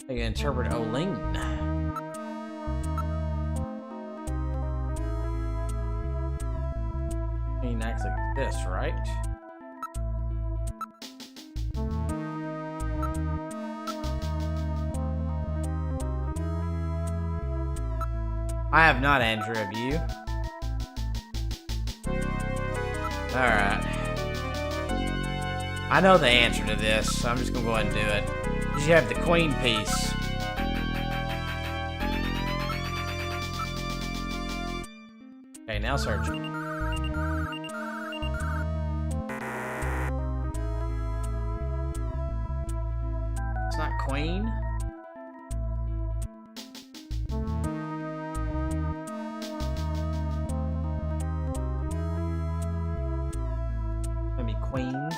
I can interpret Olene. Olene acts like this, right? I have not, Andrew, have you? Alright. I know the answer to this, so I'm just gonna go ahead and do it. You have the queen piece. Okay, now search it. It's not queen? Maybe queens?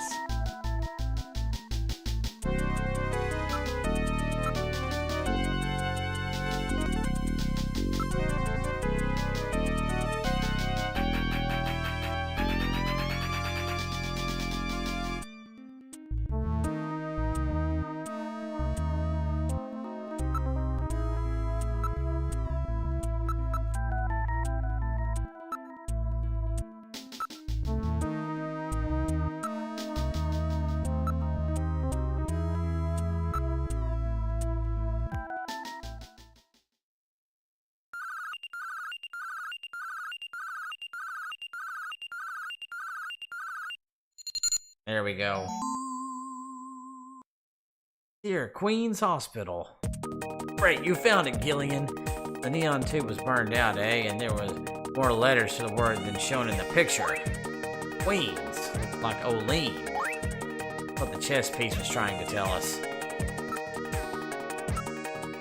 There we go. Here, Queen's Hospital. Great, you found it, Gillian. The neon tube was burned out, eh? And there was more letters to the word than shown in the picture. Queens, like Olene. What the chess piece was trying to tell us.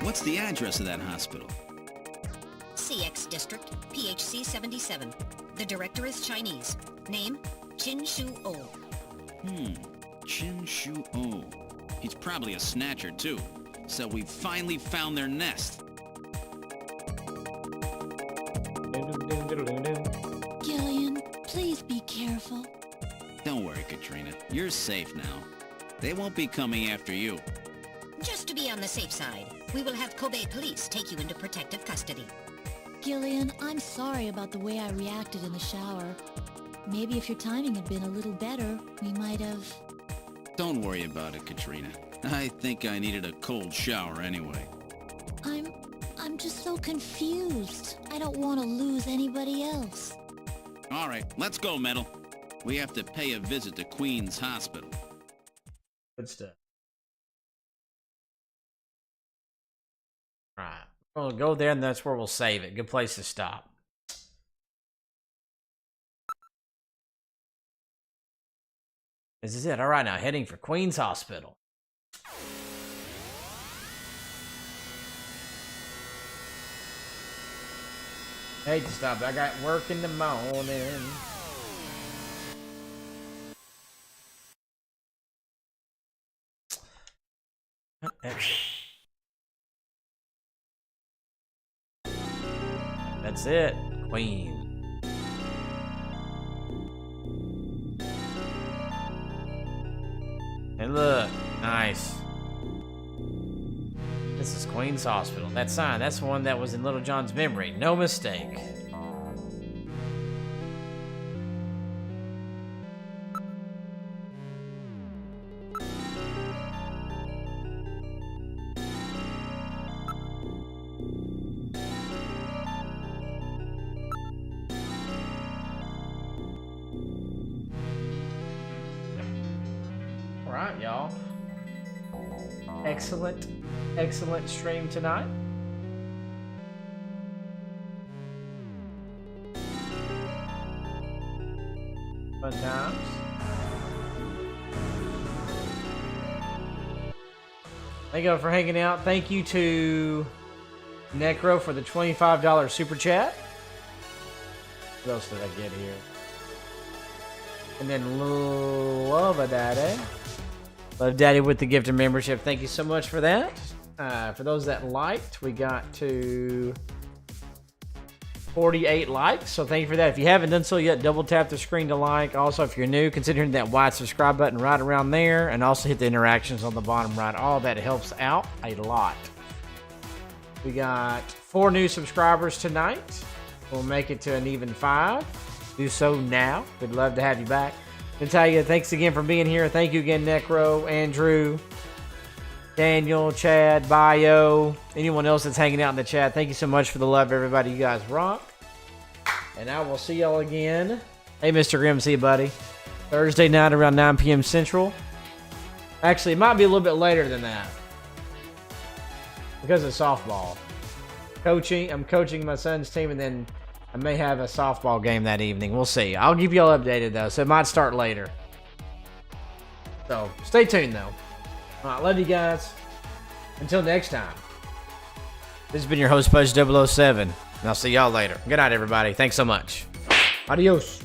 What's the address of that hospital? CX District, PHC 77. The director is Chinese. Name, Chin Shu Oh. Chin Shu Oh. He's probably a snatcher, too. So we finally found their nest. Gillian, please be careful. Don't worry, Katrina. You're safe now. They won't be coming after you. Just to be on the safe side, we will have Kobe Police take you into protective custody. Gillian, I'm sorry about the way I reacted in the shower. Maybe if your timing had been a little better, we might have... Don't worry about it, Katrina. I think I needed a cold shower anyway. I'm just so confused. I don't want to lose anybody else. All right, let's go, Metal. We have to pay a visit to Queen's Hospital. Good stuff. Right. We'll go there and that's where we'll save it. Good place to stop. This is it. All right, now heading for Queen's Hospital. Hate to stop. I got work in the morning. That's it. Queen. Hey, look. Nice. This is Queen's Hospital. That sign, that's the one that was in Little John's memory. No mistake. Alright, y'all. Excellent stream tonight. Fun times. Thank you for hanging out. Thank you to Necro for the $25 super chat. What else did I get here? And then Love Daddy. Love Daddy with the gift of membership. Thank you so much for that. For those that liked, we got to 48 likes. So thank you for that. If you haven't done so yet, double tap the screen to like. Also, if you're new, consider hitting that white subscribe button right around there. And also hit the interactions on the bottom right. All that helps out a lot. We got 4 new subscribers tonight. We'll make it to an even 5. Do so now. We'd love to have you back. Natalia, thanks again for being here. Thank you again, Necro, Andrew, Daniel, Chad, Bio, anyone else that's hanging out in the chat. Thank you so much for the love, everybody. You guys rock. And I will see y'all again. Hey, Mr. Grimm, see you, buddy. Thursday night around 9 p.m. Central. Actually, it might be a little bit later than that because of softball. I'm coaching my son's team, and then I may have a softball game that evening. We'll see. I'll keep y'all updated, though, so it might start later. So, stay tuned, though. All right, love you guys. Until next time. This has been your host, Pudge 007, and I'll see y'all later. Good night, everybody. Thanks so much. Adios.